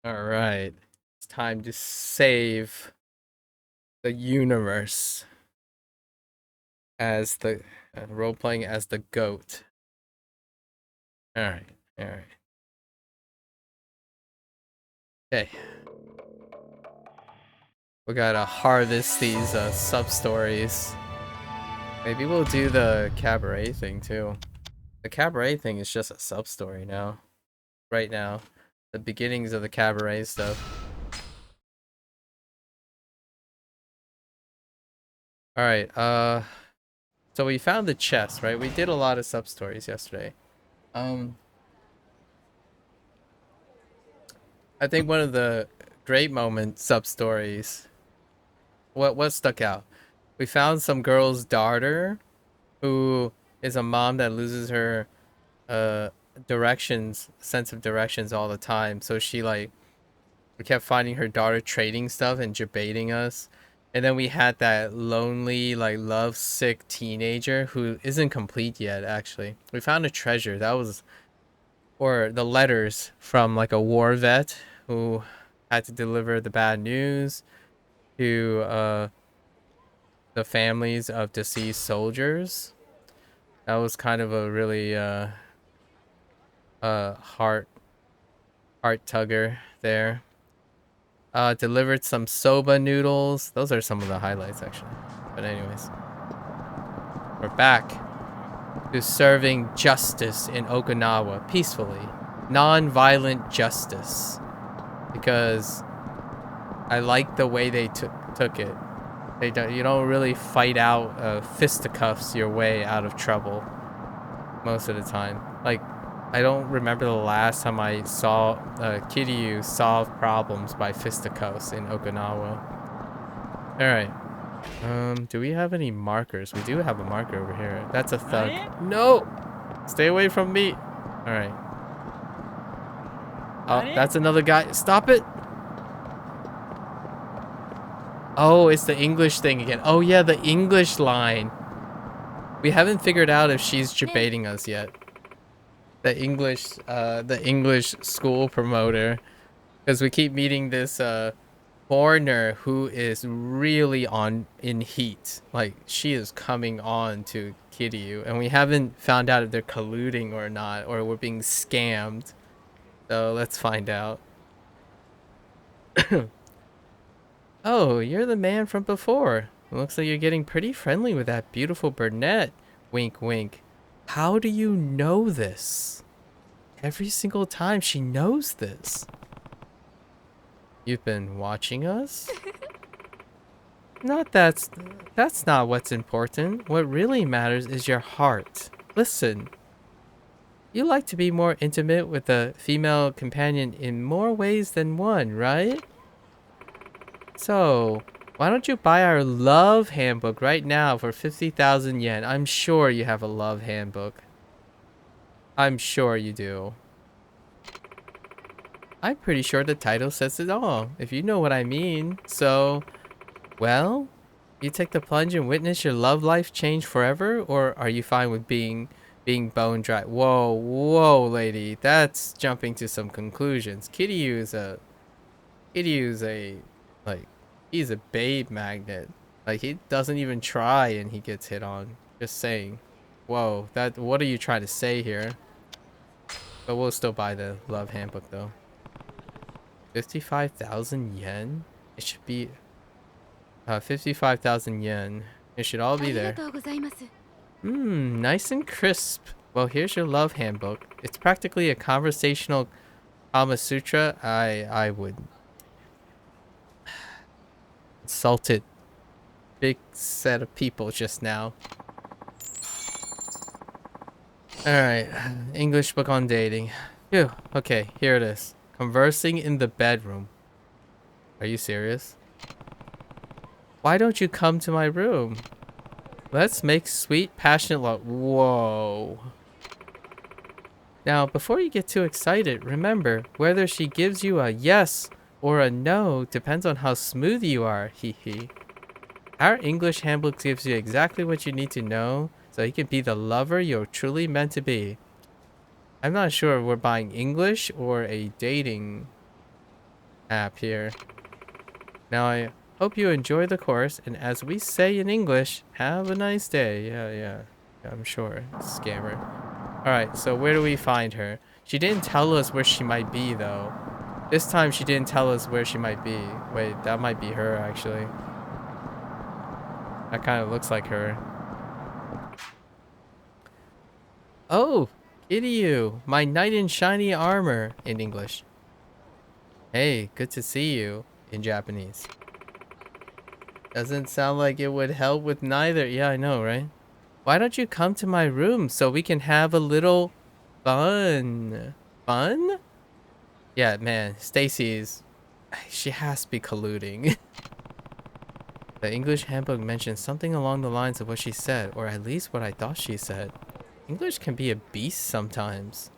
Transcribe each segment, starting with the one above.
Alright. It's time to save the universe as the role playing as the goat. Alright, alright. Okay. We gotta harvest these sub stories. Maybe we'll do the cabaret thing too. The cabaret thing is just a sub story now. Right now. The beginnings of the cabaret stuff. Alright, so we found the chest, right? We did a lot of sub stories yesterday. I think one of the great moment sub stories. What stuck out? We found some girl's daughter who is a mom that loses her sense of directions all the time. So we kept finding her daughter trading stuff and debating us. And then we had that lonely, like lovesick teenager who isn't complete yet, actually. We found a treasure. Or the letters from like a war vet who had to deliver the bad news to the families of deceased soldiers. That was kind of a really heart tugger there. Delivered some soba noodles. Those are some of the highlights actually. But anyways, we're back to serving justice in Okinawa peacefully. Non-violent justice. Because I like the way they took it. You don't really fight out fisticuffs your way out of trouble most of the time. Like, I don't remember the last time I saw Kiryu solve problems by fisticuffs in Okinawa. Alright. Do we have any markers? We do have a marker over here. That's a thug. No! Stay away from me! Alright. Oh, that's another guy. Stop it! Oh, it's the English thing again. Oh yeah, the English line. We haven't figured out if she's debating us yet. The English school promoter. Because we keep meeting this foreigner who is really in heat. Like, she is coming on to Kiryu. And we haven't found out if they're colluding or not. Or we're being scammed. So let's find out. Oh, you're the man from before. Looks like you're getting pretty friendly with that beautiful brunette. Wink, wink. How do you know this? Every single time she knows this. You've been watching us? That's not what's important. What really matters is your heart. Listen. You like to be more intimate with a female companion in more ways than one, right? So, why don't you buy our love handbook right now for 50,000 yen? I'm sure you have a love handbook. I'm sure you do. I'm pretty sure the title says it all, if you know what I mean. So, well, you take the plunge and witness your love life change forever? Or are you fine with being bone dry? Whoa, lady. That's jumping to some conclusions. Kiryu's like, he's a babe magnet. Like, he doesn't even try and he gets hit on. Just saying. Whoa, what are you trying to say here? But we'll still buy the love handbook though. 55,000 yen? It should be 55,000 yen. It should all be there. Nice and crisp. Well, here's your love handbook. It's practically a conversational Kama Sutra. I would insulted big set of people just now. Alright, English book on dating. Phew, okay, here it is. Conversing in the bedroom. Are you serious? Why don't you come to my room? Let's make sweet, passionate love. Whoa. Now, before you get too excited, remember, whether she gives you a yes or a no depends on how smooth you are, hee hee. Our English handbook gives you exactly what you need to know so you can be the lover you're truly meant to be. I'm not sure if we're buying English or a dating app here. Now I hope you enjoy the course, and as we say in English, have a nice day. Yeah, I'm sure. Scammer. Alright, so where do we find her? She didn't tell us where she might be, though. This time she didn't tell us where she might be. Wait, that might be her, actually. That kind of looks like her. Oh, Kiryu, my knight in shiny armor, in English. Hey, good to see you, in Japanese. Doesn't sound like it would help with neither. Yeah, I know, right? Why don't you come to my room so we can have a little fun? Fun? Yeah, man, Stacy's... She has to be colluding. The English handbook mentions something along the lines of what she said, or at least what I thought she said. English can be a beast sometimes.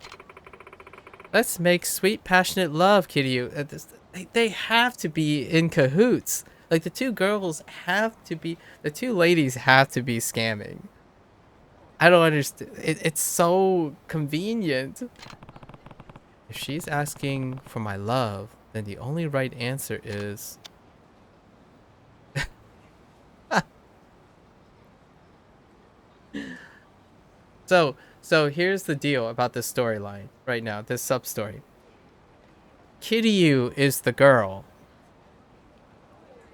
Let's make sweet, passionate love, Kiryu. They have to be in cahoots. Like, the two girls have to be... The two ladies have to be scamming. I don't understand. It's so convenient. If she's asking for my love, then the only right answer is... So here's the deal about this storyline right now, this sub-story. Kiryu is the girl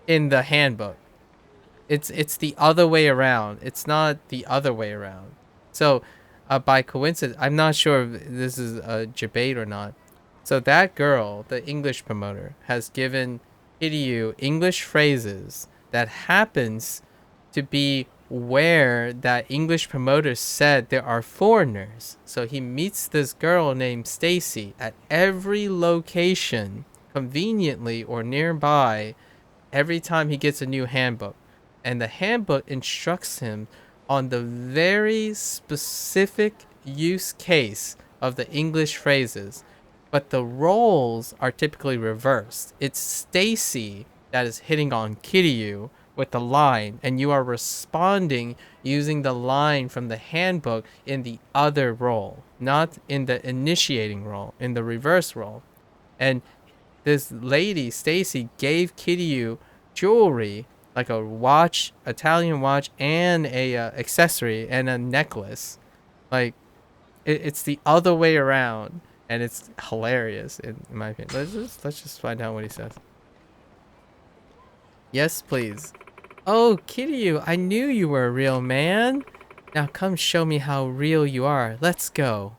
in the handbook. It's the other way around. It's not the other way around. So, by coincidence, I'm not sure if this is a debate or not. So that girl, the English promoter, has given Kiryu English phrases that happens to be where that English promoter said there are foreigners. So he meets this girl named Stacy at every location, conveniently or nearby, every time he gets a new handbook. And the handbook instructs him on the very specific use case of the English phrases. But the roles are typically reversed. It's Stacy that is hitting on Kiryu with the line, and you are responding using the line from the handbook in the other role, not in the initiating role, in the reverse role. And this lady, Stacy, gave Kiryu jewelry, like a watch, Italian watch, and a accessory and a necklace. Like, it's the other way around, and it's hilarious in my opinion. Let's just find out what he says. Yes, please. Oh, Kiryu, I knew you were a real man. Now come show me how real you are. Let's go.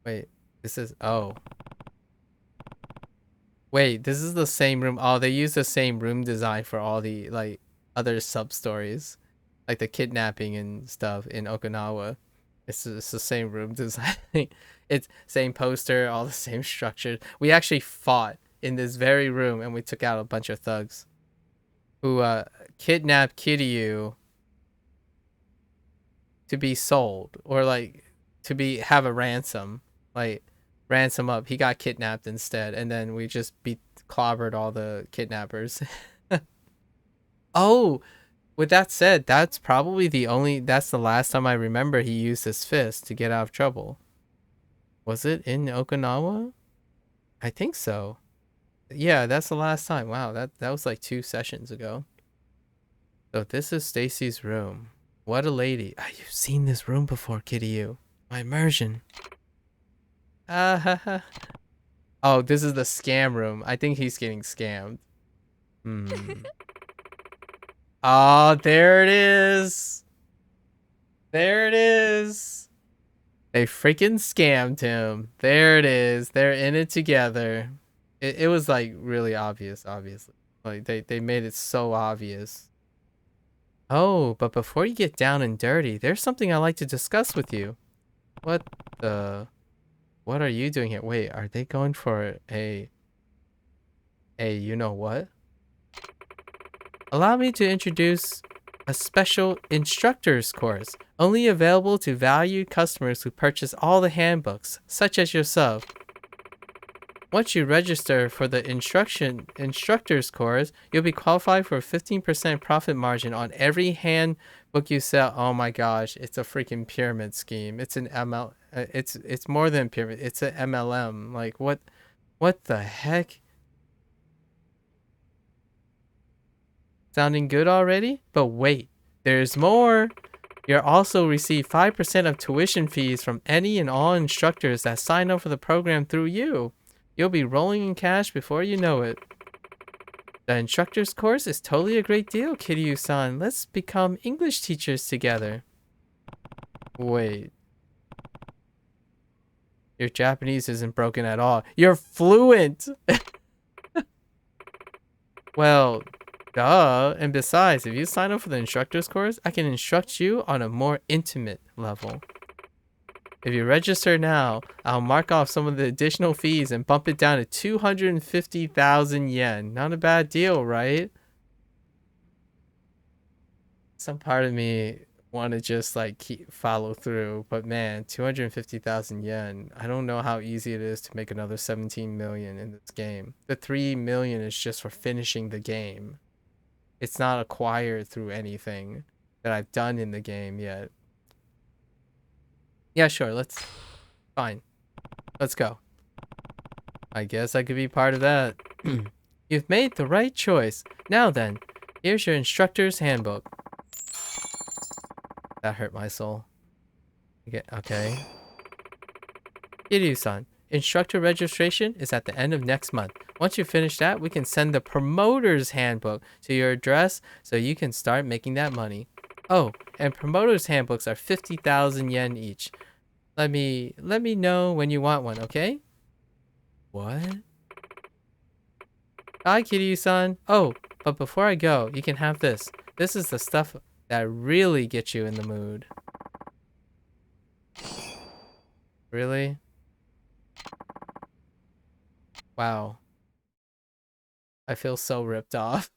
Wait, this is... Oh. Wait, this is the same room. Oh, they use the same room design for all the, like, other sub-stories. Like the kidnapping and stuff in Okinawa. It's the same room design. It's same poster, all the same structure. We actually fought in this very room, and we took out a bunch of thugs who kidnapped Kiryu to be sold, or like to be have a ransom, like ransom up. He got kidnapped instead, and then we just clobbered all the kidnappers. Oh, with that said, that's the last time I remember he used his fist to get out of trouble. Was it in Okinawa? I think so. Yeah, that's the last time. Wow, that was like 2 sessions ago. So this is Stacy's room. What a lady. You've seen this room before, Kiryu. My immersion. Ah ha ha. Oh, this is the scam room. I think he's getting scammed. Oh, there it is. There it is. They freaking scammed him. There it is. They're in it together. It was like really obvious, obviously. Like they made it so obvious. Oh, but before you get down and dirty, there's something I'd like to discuss with you. What the... What are you doing here? Wait, are they going for a you know what? Allow me to introduce a special instructor's course, only available to valued customers who purchase all the handbooks, such as yourself. Once you register for the instructor's course, you'll be qualified for a 15% profit margin on every handbook you sell. Oh my gosh, it's a freaking pyramid scheme. It's an ML. It's more than pyramid. It's an MLM. Like what the heck? Sounding good already? But wait, there's more. You'll also receive 5% of tuition fees from any and all instructors that sign up for the program through you. You'll be rolling in cash before you know it. The instructor's course is totally a great deal, Kiryu-san. Let's become English teachers together. Wait. Your Japanese isn't broken at all. You're fluent! Well, duh. And besides, if you sign up for the instructor's course, I can instruct you on a more intimate level. If you register now, I'll mark off some of the additional fees and bump it down to 250,000 yen. Not a bad deal, right? Some part of me want to just like follow through, but man, 250,000 yen. I don't know how easy it is to make another 17 million in this game. The 3 million is just for finishing the game. It's not acquired through anything that I've done in the game yet. Yeah, sure, fine. Let's go. I guess I could be part of that. You've made the right choice. Now then, here's your instructor's handbook. That hurt my soul. Okay. Kiryu-san, instructor registration is at the end of next month. Once you finish that, we can send the promoter's handbook to your address so you can start making that money. Oh, and promoter's handbooks are 50,000 yen each. Let me know when you want one, okay? What? Hi, Kiryu-san. Oh, but before I go, you can have this. This is the stuff that really gets you in the mood. Really? Wow. I feel so ripped off.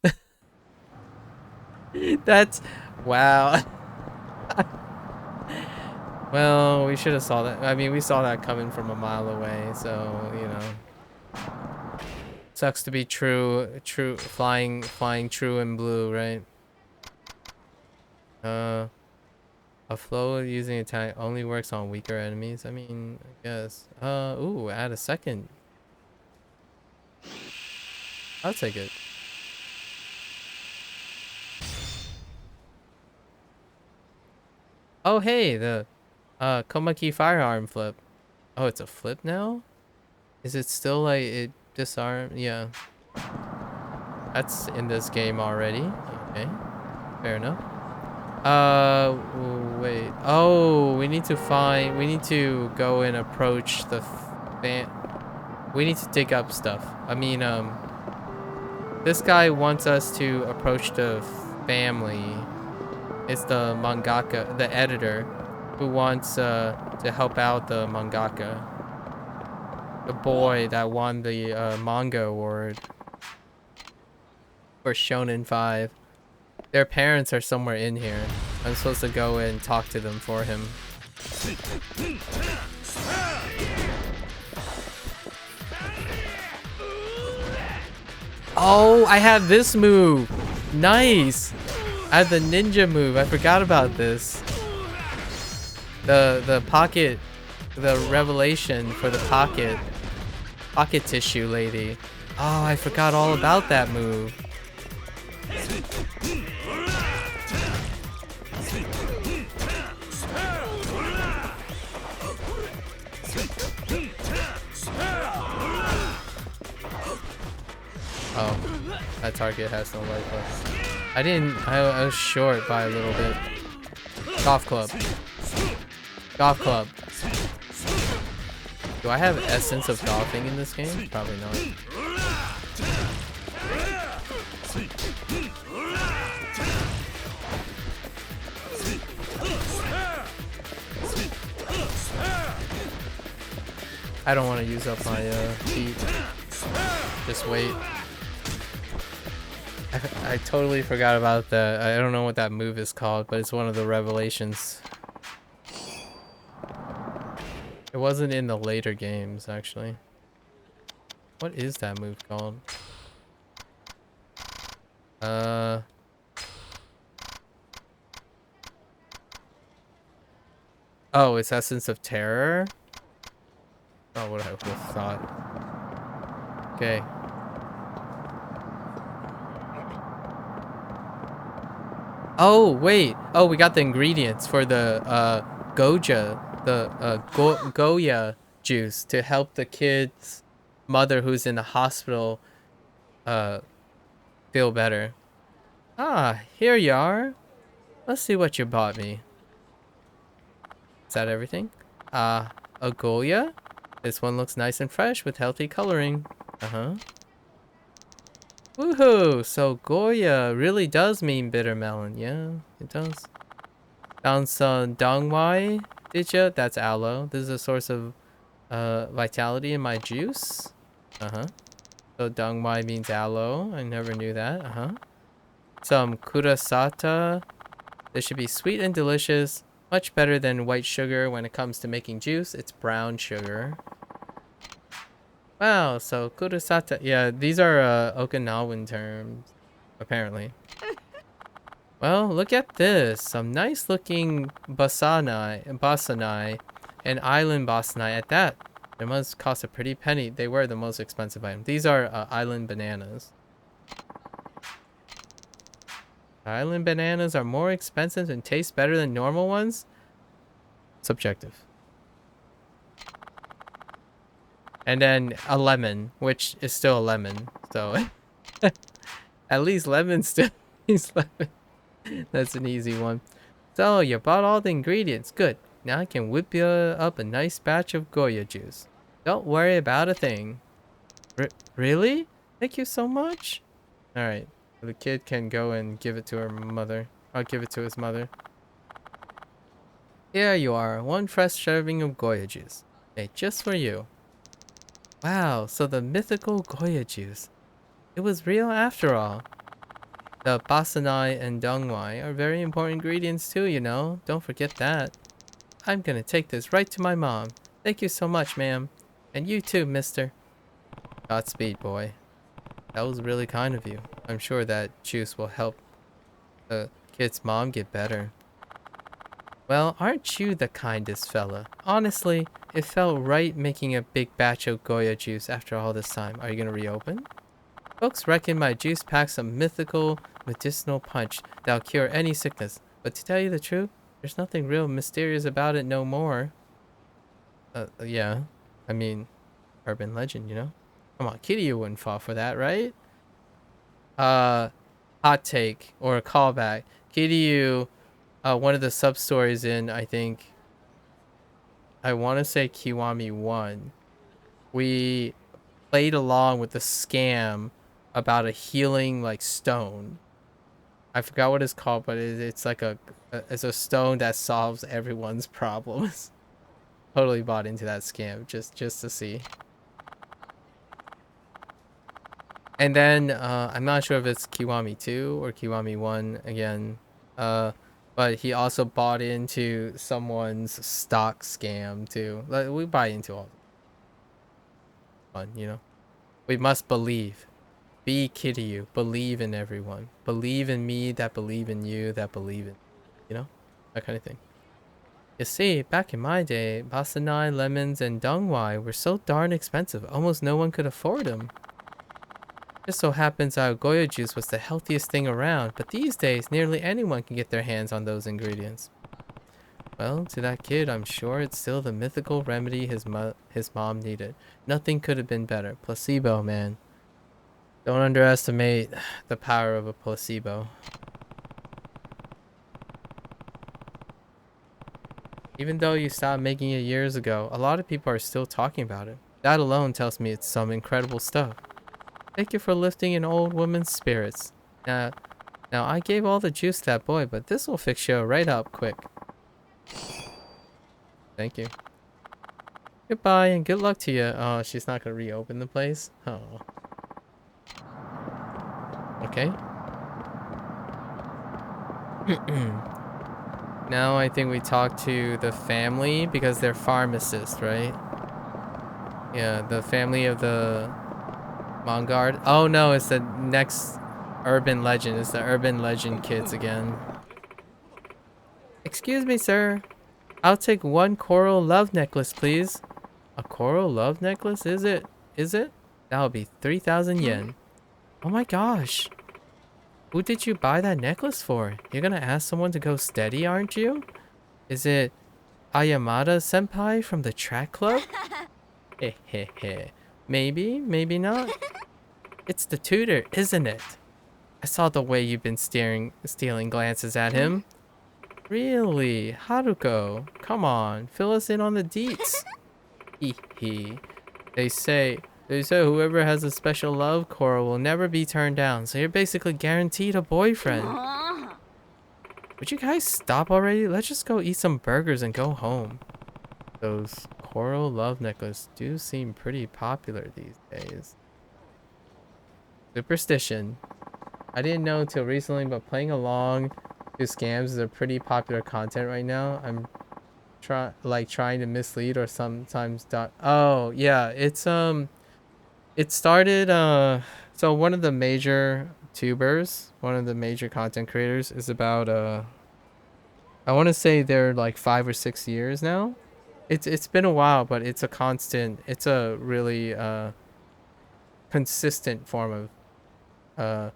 That's... Wow. Well, we should have saw that. I mean, we saw that coming from a mile away, so, you know. Sucks to be flying true and blue, right? A flow using attack only works on weaker enemies. I mean, I guess. Ooh, add a second. I'll take it. Oh, hey, the Komaki firearm flip. Oh, it's a flip now? Is it still like it disarm? Yeah. That's in this game already. Okay. Fair enough. Wait. Oh, we need to go and approach the we need to dig up stuff. I mean, this guy wants us to approach the family. It's the mangaka, the editor, who wants to help out the mangaka. The boy that won the manga award for Shonen 5. Their parents are somewhere in here. I'm supposed to go and talk to them for him. Oh, I have this move. Nice. I have the ninja move. I forgot about this. The pocket, the revelation for the pocket tissue lady. Oh, I forgot all about that move. Oh, that target has no life left. I was short by a little bit. Golf club. Golf club. Do I have essence of golfing in this game? Probably not. I don't want to use up my feet. Just wait. I totally forgot about that. I don't know what that move is called, but it's one of the revelations. It wasn't in the later games, actually. What is that move called? Oh, it's Essence of Terror? Oh, what I would have thought. Okay. Oh, wait. Oh, we got the ingredients for the Goya juice to help the kid's mother who's in the hospital uh feel better. Ah, here you are. Let's see what you bought me. Is that everything? A Goya? This one looks nice and fresh with healthy coloring. Uh-huh. Woohoo! So Goya really does mean bitter melon. Yeah, it does. Found some dongwai, did ya? That's aloe. This is a source of vitality in my juice. Uh-huh. So dongwai means aloe. I never knew that. Uh-huh. Some kurasata. This should be sweet and delicious. Much better than white sugar when it comes to making juice. It's brown sugar. Wow, so kurasata. Yeah, these are Okinawan terms, apparently. Well, look at this. Some nice looking basanai, and island basanai at that. They must cost a pretty penny. They were the most expensive item. These are island bananas. Island bananas are more expensive and taste better than normal ones? Subjective. And then a lemon, which is still a lemon. So at least lemon still is lemon. That's an easy one. So you bought all the ingredients. Good. Now I can whip you up a nice batch of Goya juice. Don't worry about a thing. Really? Thank you so much. All right. The kid can go and give it to her mother. I'll give it to his mother. Here you are. One fresh serving of Goya juice. Made just for you. Wow. So the mythical Goya juice. It was real after all. The basanai and dongwai are very important ingredients too, you know. Don't forget that. I'm gonna take this right to my mom. Thank you so much, ma'am. And you too, mister. Godspeed, boy. That was really kind of you. I'm sure that juice will help the kid's mom get better. Well, aren't you the kindest fella? Honestly, it felt right making a big batch of Goya juice after all this time. Are you gonna reopen? Folks reckon my juice packs a mythical medicinal punch that'll cure any sickness. But to tell you the truth, there's nothing real mysterious about it no more. Yeah. I mean, urban legend, you know? Come on, Kitty wouldn't fall for that, right? Hot take or a callback. Kitty, one of the sub stories in, I think, I want to say Kiwami 1. We played along with the scam about a healing, like, stone. I forgot what it's called, but it's like it's a stone that solves everyone's problems. Totally bought into that scam just to see. And then I'm not sure if it's Kiwami 2 or Kiwami 1 again. But he also bought into someone's stock scam too. Like, we buy into all fun, you know. We must believe. Be Kiryu. Believe in everyone. Believe in me that believe in you that believe in, you know, that kind of thing. You see, back in my day, basanai, lemons, and dongwai were so darn expensive, almost no one could afford them. Just so happens our Goya juice was the healthiest thing around, but these days, nearly anyone can get their hands on those ingredients. Well, to that kid, I'm sure it's still the mythical remedy his mom needed. Nothing could have been better. Placebo, man. Don't underestimate the power of a placebo. Even though you stopped making it years ago, a lot of people are still talking about it. That alone tells me it's some incredible stuff. Thank you for lifting an old woman's spirits. Now I gave all the juice to that boy, but this will fix you right up quick. Thank you. Goodbye and good luck to you. Oh, she's not gonna reopen the place? Oh. Okay. Now I think we talk to the family because they're pharmacists, right? Yeah, the family of the Mongard. Oh no, it's the next urban legend. It's the urban legend kids again. Excuse me, sir. I'll take one coral love necklace, please. A coral love necklace? Is it? Is it? That'll be 3,000 yen. Oh my gosh. Who did you buy that necklace for? You're gonna ask someone to go steady, aren't you? Is it Ayamada senpai from the track club? Heh heh heh. Maybe, maybe not. It's the tutor, isn't it? I saw the way you've been stealing glances at him. Really? Haruko, come on, fill us in on the deets. Hee hee. They say, whoever has a special love core will never be turned down, so you're basically guaranteed a boyfriend. Would you guys stop already? Let's just go eat some burgers and go home. Those coral love necklaces do seem pretty popular these days. Superstition. I didn't know until recently, but playing along to scams is a pretty popular content right now. I'm trying to mislead or sometimes oh yeah, it started so one of the major tubers, one of the major content creators is about I want to say they're like 5 or 6 years now. It's been a while, but it's a really consistent form of uh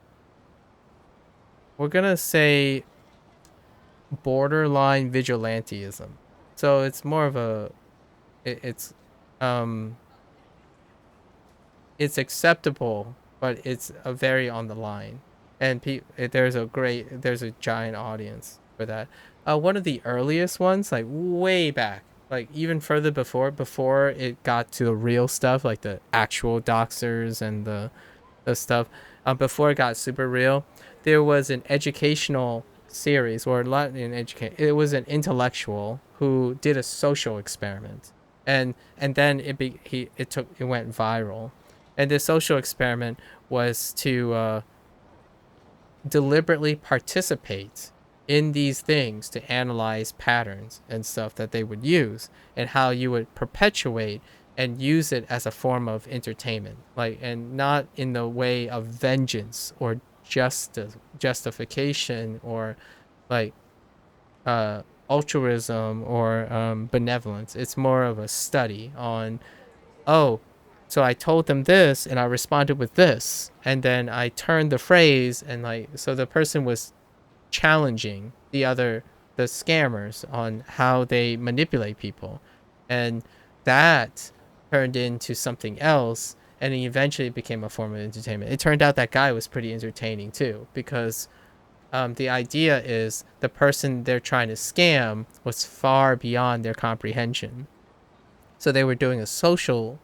we're gonna say borderline vigilanteism. So it's more of it's um it's acceptable, but it's a very on the line, and there's a giant audience for that. One of the earliest ones, like way back, like even further before it got to the real stuff, like the actual doxers and the stuff, before it got super real, there was an educational series, or not an educate. It was an intellectual who did a social experiment, and then it went viral, and this social experiment was to deliberately participate in these things to analyze patterns and stuff that they would use, and how you would perpetuate and use it as a form of entertainment, like, and not in the way of vengeance or justification or like altruism or benevolence. It's more of a study on, oh, so I told them this and I responded with this, and then I turned the phrase, and like, so the person was challenging the scammers on how they manipulate people, and that turned into something else, and it eventually became a form of entertainment. It turned out that guy was pretty entertaining too, because the idea is the person they're trying to scam was far beyond their comprehension, so they were doing a social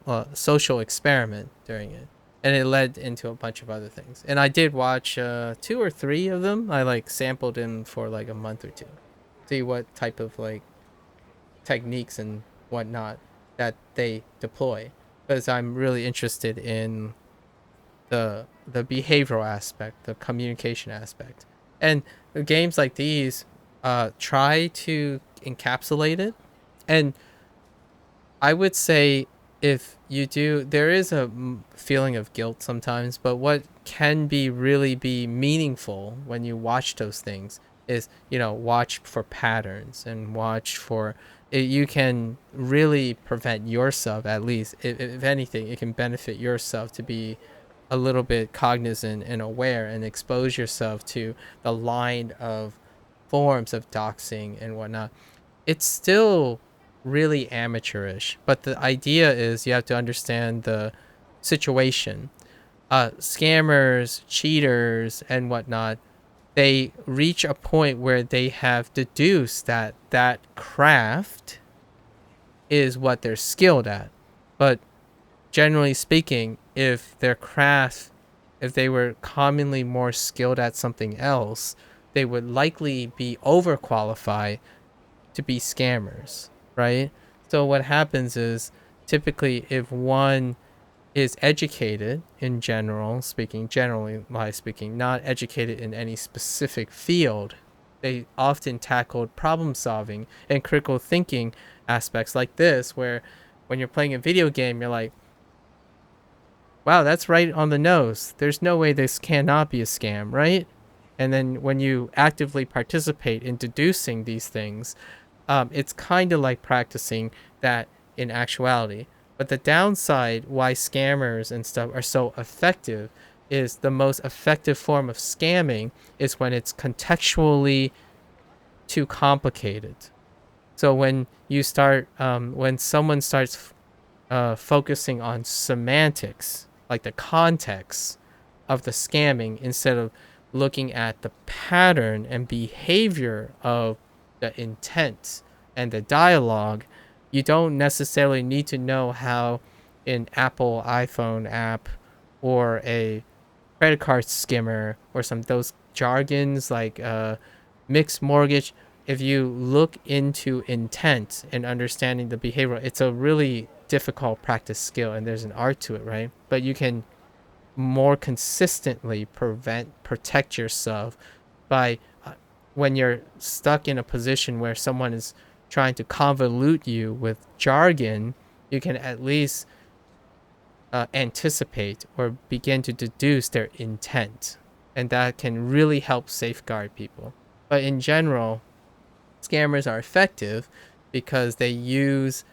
experiment during it, and it led into a bunch of other things. And I did watch 2 or 3 of them. I like sampled them for like a month or two, see what type of like techniques and whatnot that they deploy, because I'm really interested in the behavioral aspect, the communication aspect, and the games like these try to encapsulate it. And I would say, if you do, there is a feeling of guilt sometimes, but what can be meaningful when you watch those things is, watch for patterns and watch for it. You can really prevent yourself, at least, if anything, it can benefit yourself to be a little bit cognizant and aware, and expose yourself to the line of forms of doxing and whatnot. It's still really amateurish, but the idea is you have to understand the situation. Scammers, cheaters, and whatnot, they reach a point where they have deduced that that craft is what they're skilled at. But generally speaking, if they were commonly more skilled at something else, they would likely be overqualified to be scammers, right? So what happens is, typically, if one is educated in generally speaking, not educated in any specific field, they often tackled problem solving and critical thinking aspects like this, where when you're playing a video game, you're like, wow, that's right on the nose. There's no way this cannot be a scam, right? And then when you actively participate in deducing these things, it's kind of like practicing that in actuality. But the downside, why scammers and stuff are so effective, is the most effective form of scamming is when it's contextually too complicated. So when someone starts focusing on semantics, like the context of the scamming, instead of looking at the pattern and behavior of the intent and the dialogue, you don't necessarily need to know how an Apple iPhone app or a credit card skimmer or some of those jargons like mixed mortgage. If you look into intent and understanding the behavior, it's a really difficult practice skill and there's an art to it, right? But you can more consistently protect yourself by when you're stuck in a position where someone is trying to convolute you with jargon, you can at least anticipate or begin to deduce their intent, and that can really help safeguard people. But in general, scammers are effective because they use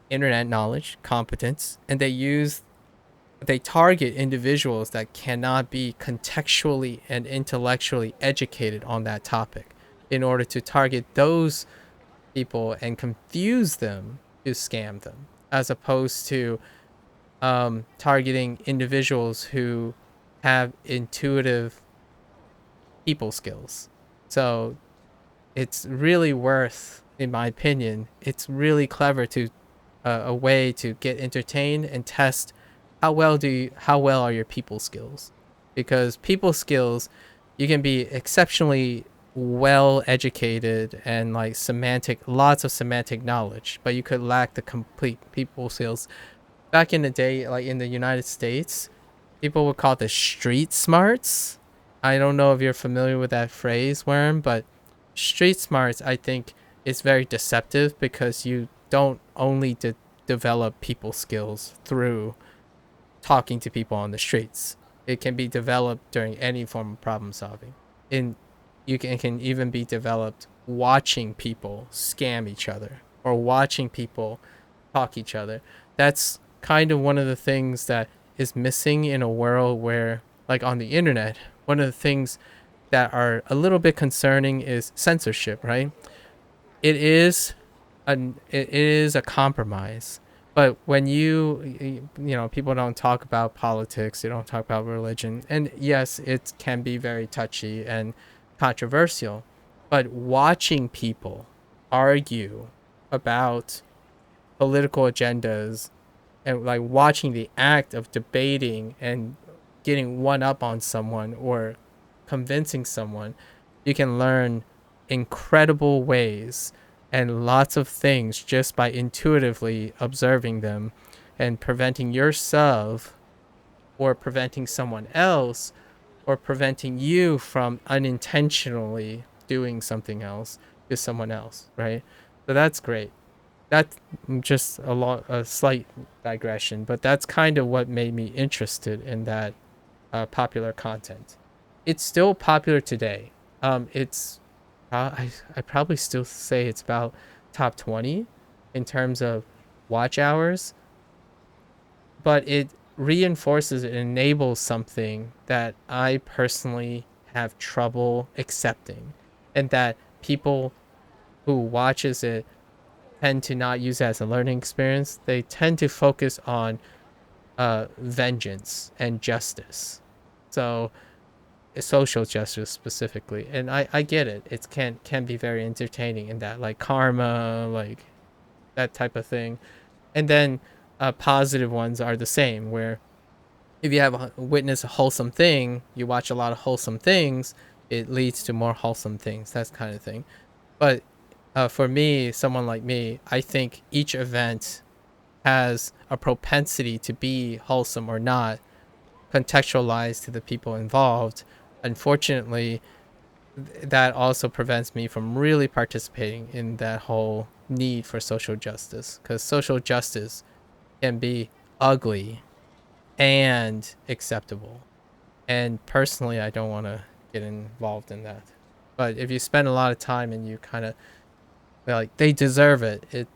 internet knowledge, competence, and they target individuals that cannot be contextually and intellectually educated on that topic in order to target those people and confuse them to scam them, as opposed to targeting individuals who have intuitive people skills. So it's really worth, in my opinion, it's really clever to a way to get entertained and test how well are your people skills, because people skills, you can be exceptionally well educated and like lots of semantic knowledge, but you could lack the complete people skills. Back in the day, like in the United States, people would call it the street smarts. I don't know if you're familiar with that phrase, Worm, but street smarts, I think, is very deceptive because you don't only develop people skills through talking to people on the streets. It can be developed during any form of problem solving. In can even be developed watching people scam each other or watching people talk each other. That's kind of one of the things that is missing in a world where, like on the internet, one of the things that are a little bit concerning is censorship, right? It is it is a compromise. But when people don't talk about politics, they don't talk about religion, and yes, it can be very touchy and controversial, but watching people argue about political agendas and like watching the act of debating and getting one up on someone or convincing someone, you can learn incredible ways and lots of things just by intuitively observing them and preventing yourself or preventing someone else or preventing you from unintentionally doing something else to someone else, right? So that's great. That's just a slight digression, but that's kind of what made me interested in that popular content. It's still popular today. It's I probably still say it's about top 20 in terms of watch hours, but it reinforces and enables something that I personally have trouble accepting, and that people who watches it tend to not use it as a learning experience. They tend to focus on vengeance and justice. So social justice specifically, and I get it. It can be very entertaining in that, like karma, like that type of thing. And then positive ones are the same, where if you have witness a wholesome thing, you watch a lot of wholesome things, it leads to more wholesome things, that kind of thing. But for me, someone like me, I think each event has a propensity to be wholesome or not, contextualized to the people involved. Unfortunately, that also prevents me from really participating in that whole need for social justice, because social justice can be ugly and acceptable. And personally, I don't want to get involved in that. But if you spend a lot of time and you kind of like they deserve it,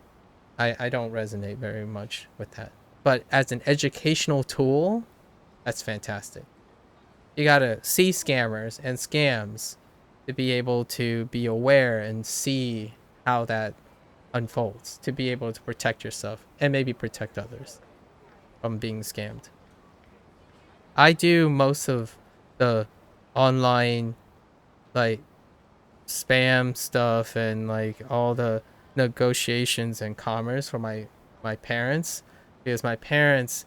I don't resonate very much with that. But as an educational tool, That's fantastic. You gotta see scammers and scams to be able to be aware and see how that unfolds, to be able to protect yourself and maybe protect others from being scammed. I do most of the online like spam stuff and like all the negotiations and commerce for my parents, because my parents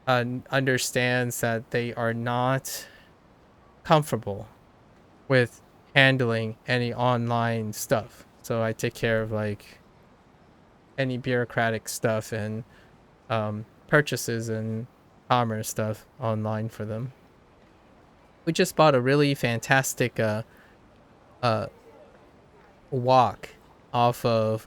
understands that they are not comfortable with handling any online stuff. So I take care of like any bureaucratic stuff and purchases and commerce stuff online for them. We just bought a really fantastic uh walk off of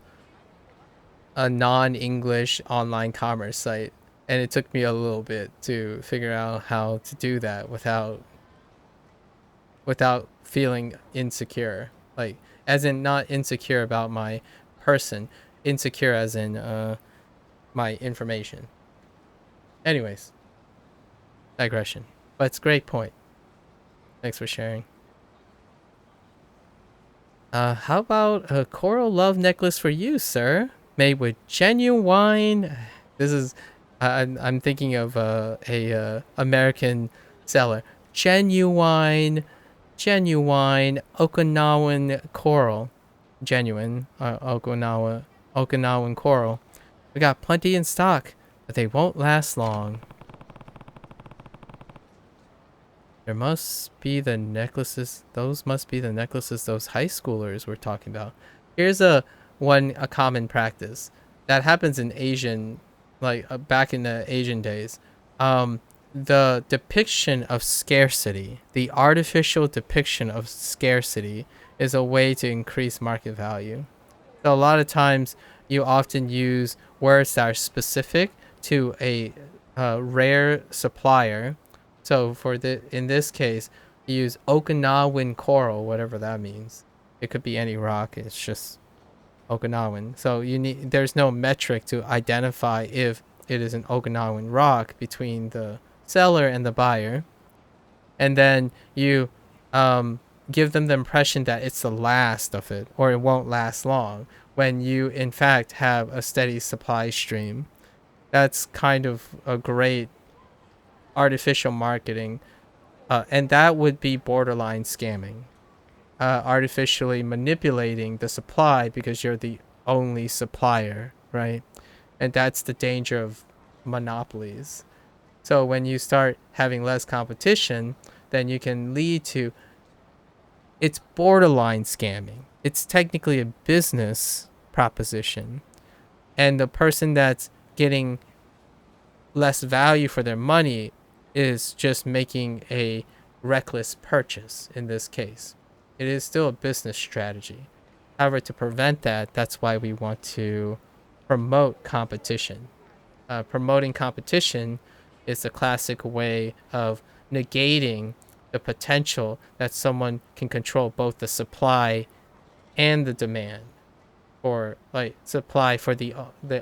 a non-English online commerce site, and it took me a little bit to figure out how to do that without feeling insecure, like as in not insecure about my person, insecure as in my information. Anyways, digression, but it's a great point. Thanks for sharing. How about a coral love necklace for you, sir? Made with genuine. This is, I'm thinking of a American seller. Genuine, genuine Okinawan coral. Genuine Okinawan coral. We got plenty in stock, but they won't last long. There must be the necklaces. Those must be the necklaces those high schoolers were talking about. Here's a common practice that happens in Asian, like back in the Asian days. The depiction of scarcity, the artificial depiction of scarcity, is a way to increase market value. So a lot of times you often use words that are specific to a rare supplier. So for the in this case, you use Okinawan coral, whatever that means. It could be any rock. It's just Okinawan. So there's no metric to identify if it is an Okinawan rock between the seller and the buyer. And then you give them the impression that it's the last of it or it won't last long when you in fact have a steady supply stream. That's kind of a great artificial marketing, and that would be borderline scamming, artificially manipulating the supply because you're the only supplier, right? And that's the danger of monopolies. So when you start having less competition, then you can lead to, it's borderline scamming. It's technically a business proposition. And the person that's getting less value for their money is just making a reckless purchase in this case. It is still a business strategy. However, to prevent that, that's why we want to promote competition. Promoting competition is a classic way of negating the potential that someone can control both the supply and the demand, or like supply for the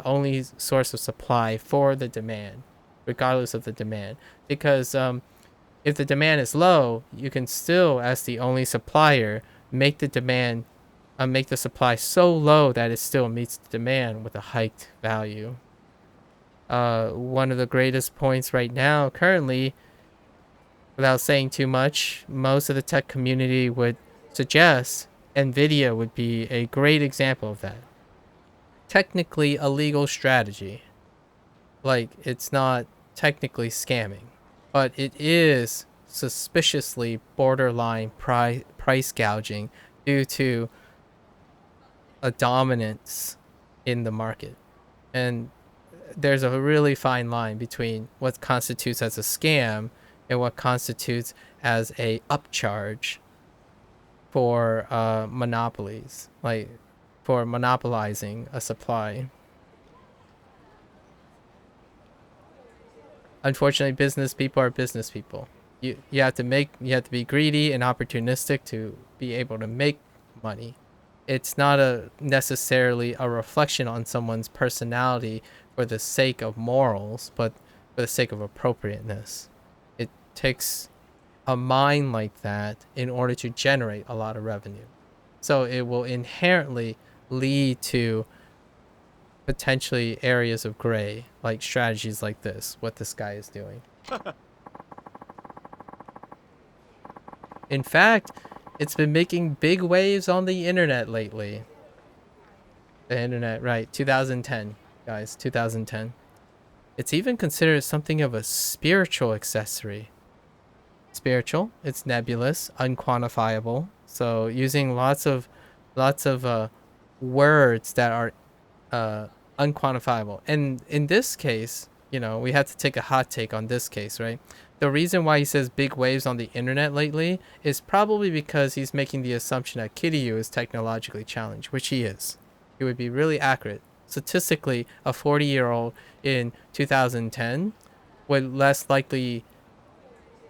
only source of supply for the demand, regardless of the demand. Because if the demand is low, you can still, as the only supplier, make make the supply so low that it still meets the demand with a hiked value. One of the greatest points right now, currently, without saying too much, most of the tech community would suggest Nvidia would be a great example of that. Technically a legal strategy. Like, it's not technically scamming, but it is suspiciously borderline price gouging due to a dominance in the market. And there's a really fine line between what constitutes as a scam and what constitutes as a upcharge for monopolies, like for monopolizing a supply. Unfortunately, business people are business people. You have to be greedy and opportunistic to be able to make money. It's not a necessarily a reflection on someone's personality for the sake of morals, but for the sake of appropriateness. takes a mind like that in order to generate a lot of revenue. So it will inherently lead to potentially areas of gray, like strategies like this, what this guy is doing. In fact, it's been making big waves on the internet lately. The internet, right? 2010, guys, 2010. It's even considered something of a spiritual accessory. Spiritual, it's nebulous, unquantifiable. So using lots of words that are uh, unquantifiable. And in this case, we had to take a hot take on this case, right? The reason why he says big waves on the internet lately is probably because he's making the assumption that Kiryu is technologically challenged, which he is. It would be really accurate. Statistically, a 40-year-old in 2010 would less likely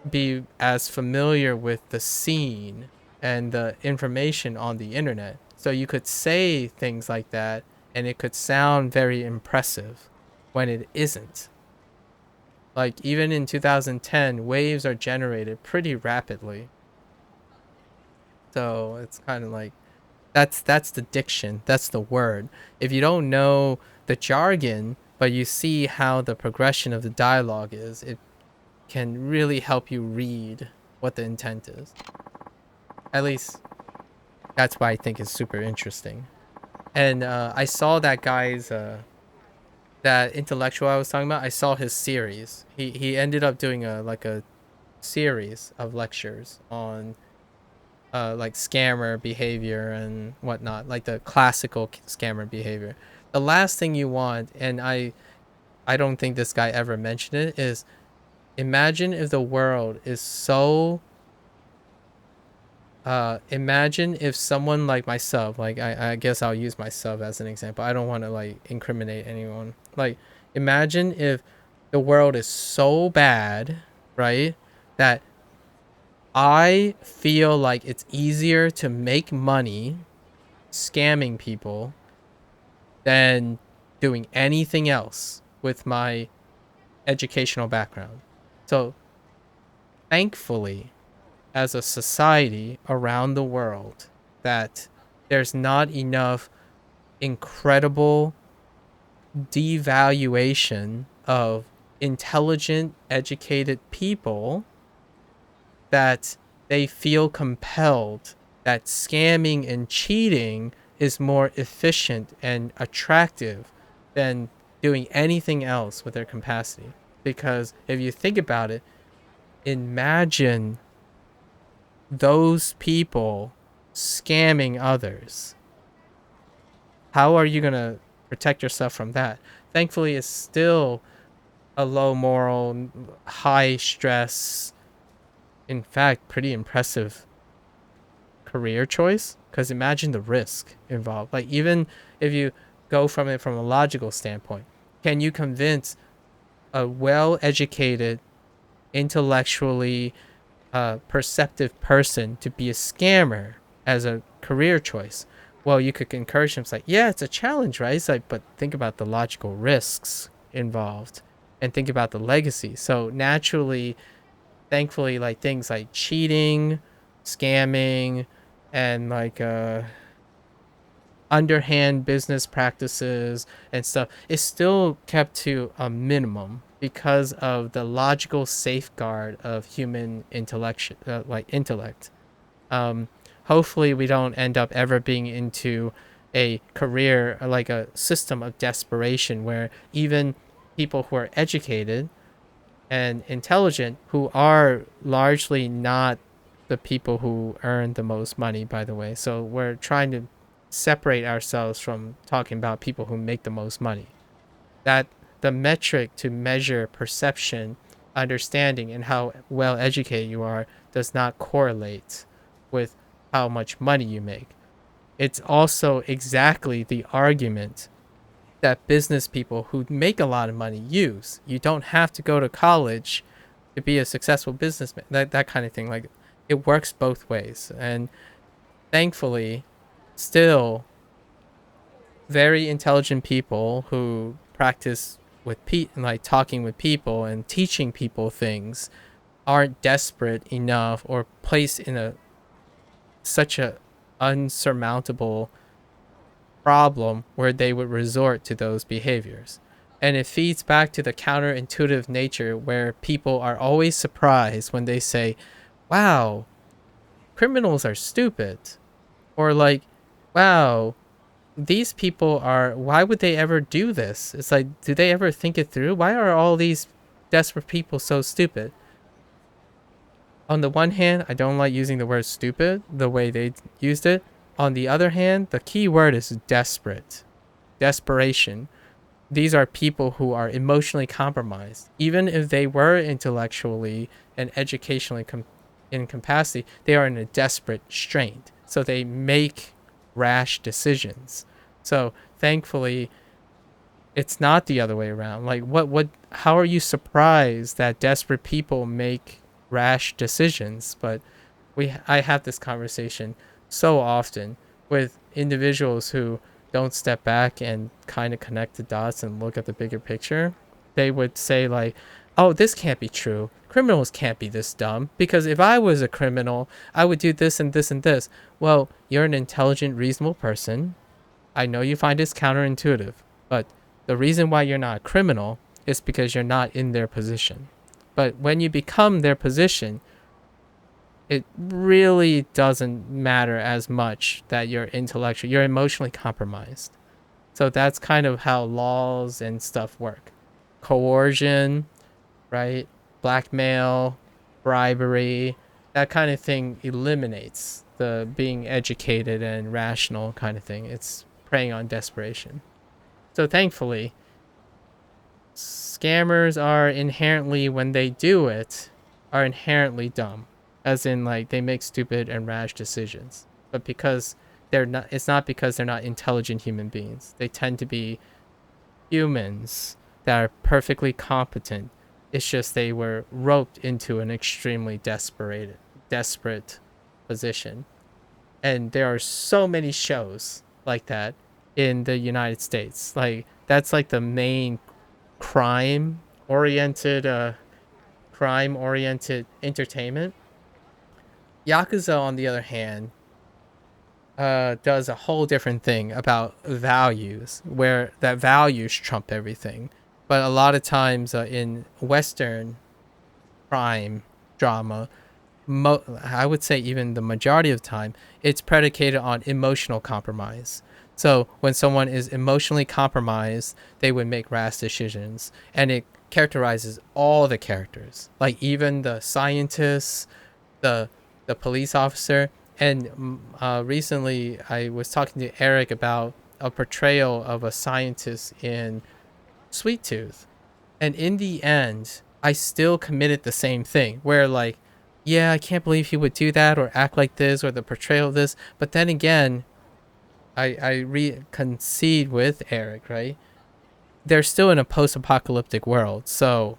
be as familiar with the scene and the information on the internet. So you could say things like that and it could sound very impressive when it isn't. Like even in 2010, waves are generated pretty rapidly. So it's kind of like that's the diction, that's the word. If you don't know the jargon, but you see how the progression of the dialogue is, it can really help you read what the intent is. At least that's why I think is super interesting. And I saw that guy's that intellectual I was talking about. I saw his series. He ended up doing a series of lectures on like scammer behavior and whatnot, like the classical scammer behavior. The last thing you want, and I don't think this guy ever mentioned it, is imagine if the world is so imagine if someone like myself, like I guess I'll use myself as an example. I don't want to like incriminate anyone. Like imagine if the world is so bad, right? That I feel like it's easier to make money scamming people than doing anything else with my educational background. So thankfully, as a society around the world, that there's not enough incredible devaluation of intelligent, educated people that they feel compelled that scamming and cheating is more efficient and attractive than doing anything else with their capacity. Because if you think about it, imagine those people scamming others. How are you going to protect yourself from that? Thankfully, it's still a low moral, high stress, in fact, pretty impressive career choice. Because imagine the risk involved. Like, even if you go from it from a logical standpoint, can you convince a well educated, intellectually perceptive person to be a scammer as a career choice? Well, you could encourage them. It's like, yeah, it's a challenge, right? It's like, but think about the logical risks involved and think about the legacy. So naturally, thankfully, like things like cheating, scamming, and like underhand business practices and stuff is still kept to a minimum because of the logical safeguard of human intellect, intellect. Um, Hopefully, we don't end up ever being into a career like a system of desperation where even people who are educated and intelligent, who are largely not the people who earn the most money, by the way. So we're trying to separate ourselves from talking about people who make the most money. That the metric to measure perception, understanding, and how well educated you are does not correlate with how much money you make. It's also exactly the argument that business people who make a lot of money use. You don't have to go to college to be a successful businessman. That kind of thing. Like it works both ways. And thankfully, still very intelligent people who practice with like talking with people and teaching people things aren't desperate enough or placed in a such a unsurmountable problem where they would resort to those behaviors. And it feeds back to the counterintuitive nature where people are always surprised when they say, wow, criminals are stupid. Or like, wow, these people are, why would they ever do this? It's like, do they ever think it through? Why are all these desperate people so stupid? On the one hand, I don't like using the word stupid the way they used it. On the other hand, the key word is desperate. Desperation. These are people who are emotionally compromised. Even if they were intellectually and educationally in capacity, they are in a desperate strain. So they make rash decisions. So thankfully, it's not the other way around. Like how are you surprised that desperate people make rash decisions? But I have this conversation so often with individuals who don't step back and kind of connect the dots and look at the bigger picture. They would say like, "Oh, this can't be true. Criminals can't be this dumb because if I was a criminal, I would do this and this and this." Well, you're an intelligent, reasonable person. I know you find this counterintuitive, but the reason why you're not a criminal is because you're not in their position. But when you become their position, it really doesn't matter as much that you're intellectual, you're emotionally compromised. So that's kind of how laws and stuff work. Coercion, right? Blackmail, bribery, that kind of thing eliminates the being educated and rational kind of thing. It's preying on desperation. So thankfully, scammers are inherently, when they do it, are inherently dumb, as in like they make stupid and rash decisions. But because they're not, it's not because they're not intelligent human beings. They tend to be humans that are perfectly competent. It's just they were roped into an extremely desperate position. And there are so many shows like that in the United States. Like that's like the main crime oriented crime oriented entertainment. Yakuza, on the other hand, does a whole different thing about values, where that values trump everything. But a lot of times in Western crime drama, I would say even the majority of the time, it's predicated on emotional compromise. So when someone is emotionally compromised, they would make rash decisions, and it characterizes all the characters, like even the scientists, the the police officer. And recently, I was talking to Eric about a portrayal of a scientist in Sweet Tooth, and in the end, I still committed the same thing where, like, yeah, I can't believe he would do that or act like this or the portrayal of this. But then again, I concede with Eric, right? They're still in a post apocalyptic world. So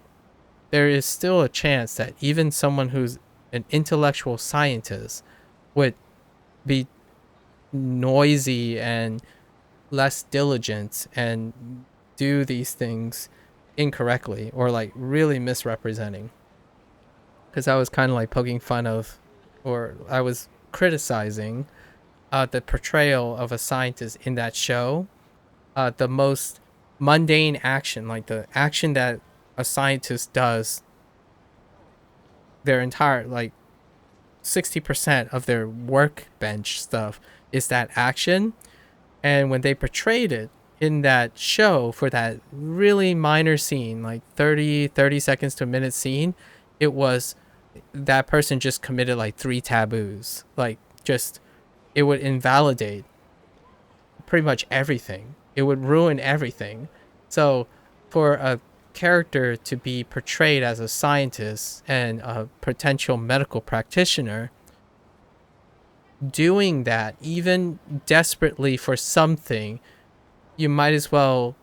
there is still a chance that even someone who's an intellectual scientist would be noisy and less diligent and do these things incorrectly or like really misrepresenting. Because I was kind of like poking fun of, or I was criticizing the portrayal of a scientist in that show. The most mundane action, like the action that a scientist does their entire, like 60% of their workbench stuff is that action. And when they portrayed it in that show for that really minor scene, like 30 seconds to a minute scene, it was that person just committed like three taboos. Like, just, it would invalidate pretty much everything, it would ruin everything. So, for a character to be portrayed as a scientist and a potential medical practitioner, doing that, even desperately for something, you might as well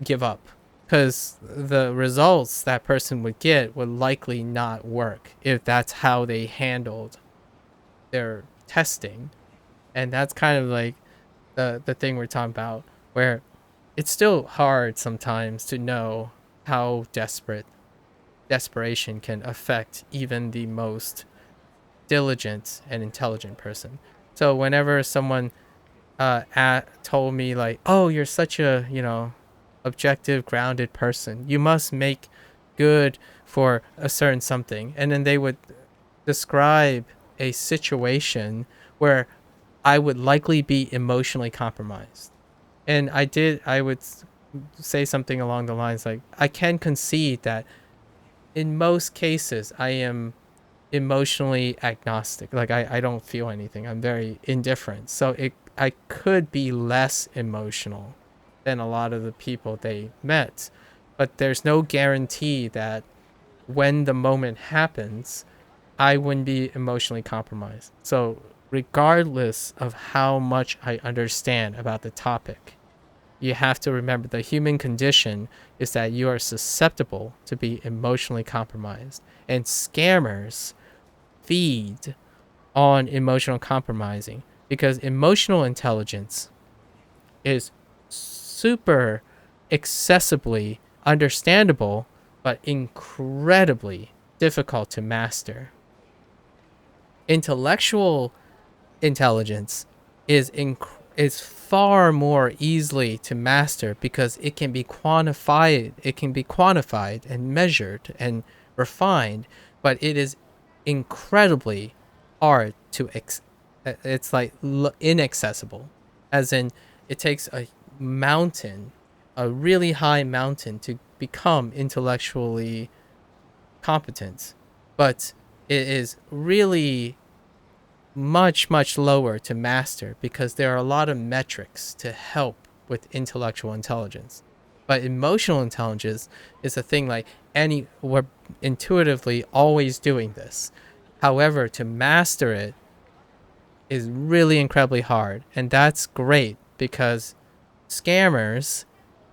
give up because the results that person would get would likely not work if that's how they handled their testing. And that's kind of like the thing we're talking about, where it's still hard sometimes to know how desperate desperation can affect even the most diligent and intelligent person. So whenever someone told me like, "Oh, you're such a objective, grounded person. You must make good for a certain something," and then they would describe a situation where I would likely be emotionally compromised. And I would say something along the lines like, I can concede that in most cases, I am emotionally agnostic. Like, I don't feel anything. I'm very indifferent. So I could be less emotional than a lot of the people they met. But there's no guarantee that when the moment happens, I wouldn't be emotionally compromised. So, regardless of how much I understand about the topic, you have to remember the human condition is that you are susceptible to be emotionally compromised. And scammers feed on emotional compromising because emotional intelligence is super accessibly understandable but incredibly difficult to master. Intellectual intelligence is far more easily to master because it can be quantified and measured and refined, but it is incredibly hard to it's like inaccessible, as in it takes a mountain, a really high mountain, to become intellectually competent, but it is really much lower to master because there are a lot of metrics to help with intellectual intelligence. But emotional intelligence is a thing like we're intuitively always doing this. However, to master it is really incredibly hard, and that's great because scammers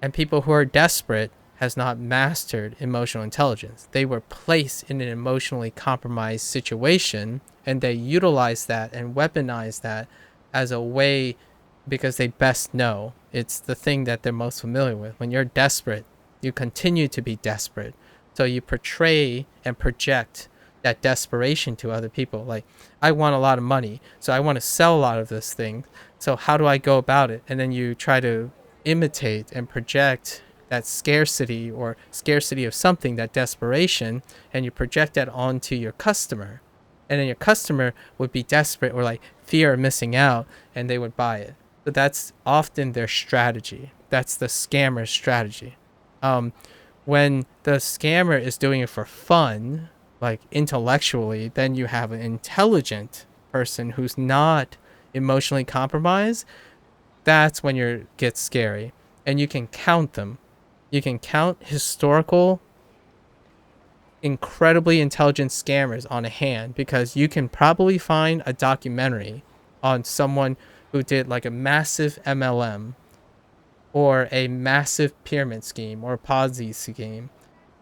and people who are desperate has not mastered emotional intelligence. They were placed in an emotionally compromised situation and they utilize that and weaponize that as a way because they best know. It's the thing that they're most familiar with. When you're desperate, you continue to be desperate. So you portray and project that desperation to other people. Like, I want a lot of money, so I want to sell a lot of this thing. So how do I go about it? And then you try to imitate and project that scarcity or scarcity of something, that desperation, and you project that onto your customer. And then your customer would be desperate or like fear of missing out and they would buy it. So that's often their strategy. That's the scammer's strategy. Um, when the scammer is doing it for fun, like intellectually, then you have an intelligent person who's not emotionally compromised. That's when it gets scary. And you can count them. You can count historical, incredibly intelligent scammers on a hand because you can probably find a documentary on someone who did like a massive MLM or a massive pyramid scheme or Ponzi scheme.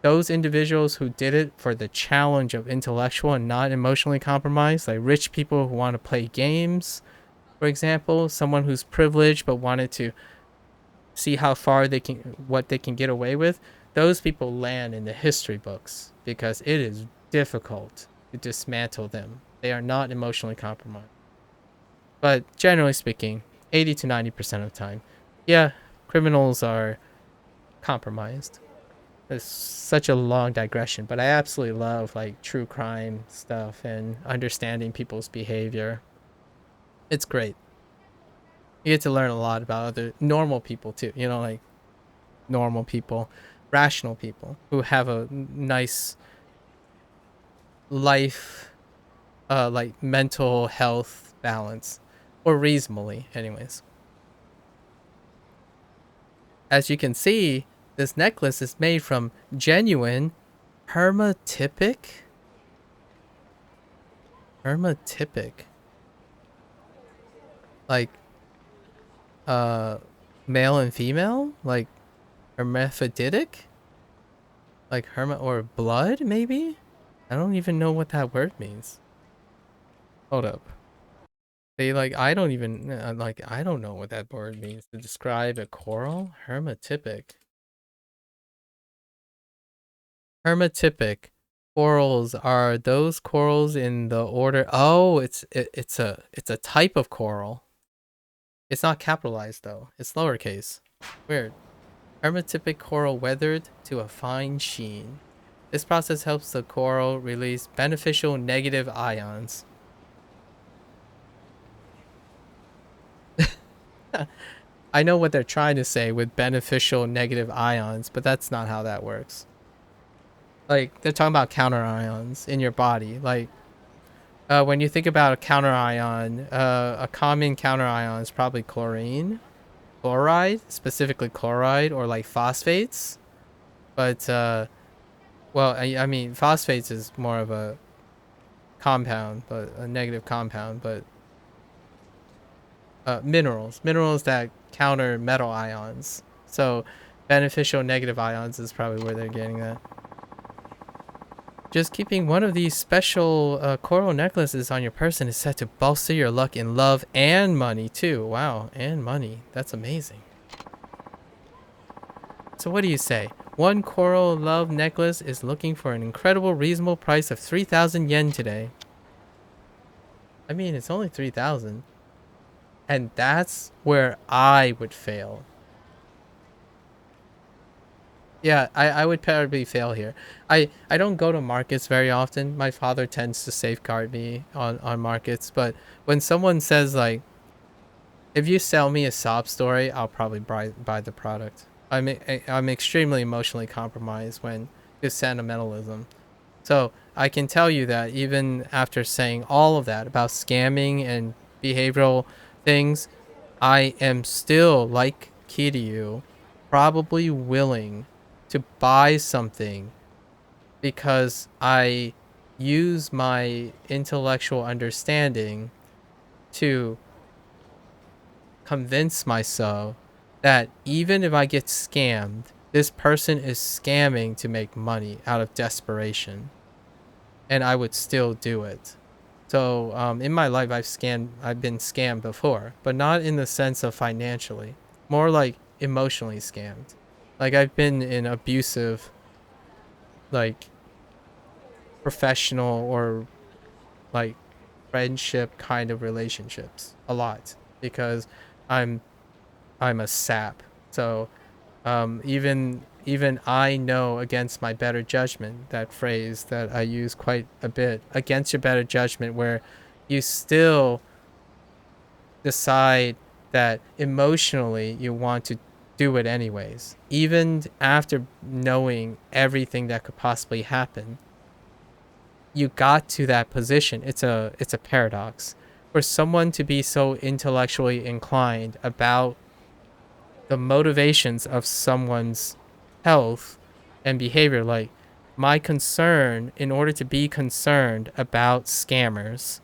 Those individuals who did it for the challenge of intellectual and not emotionally compromised, like rich people who want to play games, for example, someone who's privileged but wanted to see how far what they can get away with, those people land in the history books because it is difficult to dismantle them. They are not emotionally compromised. But generally speaking, 80 to 90% of the time, yeah, criminals are compromised. It's such a long digression, but I absolutely love like true crime stuff and understanding people's behavior. It's great. You get to learn a lot about other normal people too, like normal people, rational people who have a nice life, like mental health balance, or reasonably, anyways. As you can see, this necklace is made from genuine hermatypic, hermatypic, like uh, male and female, like hermaphroditic, like herma or blood, maybe. I don't even know what that word means. Hold up. They like I don't even like I don't know what that word means to describe a coral hermatypic. Hermatypic corals are those corals in the order. Oh, it's a type of coral. It's not capitalized though. It's lowercase. Weird. Hermatypic coral weathered to a fine sheen. This process helps the coral release beneficial negative ions. I know what they're trying to say with beneficial negative ions, but that's not how that works. Like, they're talking about counter ions in your body. Like, when you think about a counter ion, a common counter ion is probably chloride, specifically chloride, or like phosphates. But, well, I mean, phosphates is more of a compound, but a negative compound, but minerals that counter metal ions. So beneficial negative ions is probably where they're getting that. Just keeping one of these special coral necklaces on your person is set to bolster your luck in love and money too. Wow, and money. That's amazing. So what do you say? One coral love necklace is looking for an incredible reasonable price of 3,000 yen today. I mean, it's only 3,000. And that's where I would fail. Yeah, I would probably fail here. I don't go to markets very often. My father tends to safeguard me on markets. But when someone says, like, if you sell me a sob story, I'll probably buy the product. I'm extremely emotionally compromised when it's sentimentalism. So I can tell you that even after saying all of that about scamming and behavioral things, I am still, like Kiryu, probably willing to buy something because I use my intellectual understanding to convince myself that even if I get scammed, this person is scamming to make money out of desperation, and I would still do it. So in my life, I've been scammed before, but not in the sense of financially, more like emotionally scammed. Like I've been in abusive, like professional or like friendship kind of relationships a lot because I'm I'm a sap. So even I know against my better judgment, that phrase that I use quite a bit, against your better judgment, where you still decide that emotionally you want to do it anyways, even after knowing everything that could possibly happen. You got to that position. It's a paradox for someone to be so intellectually inclined about the motivations of someone's health and behavior. Like, my concern, in order to be concerned about scammers,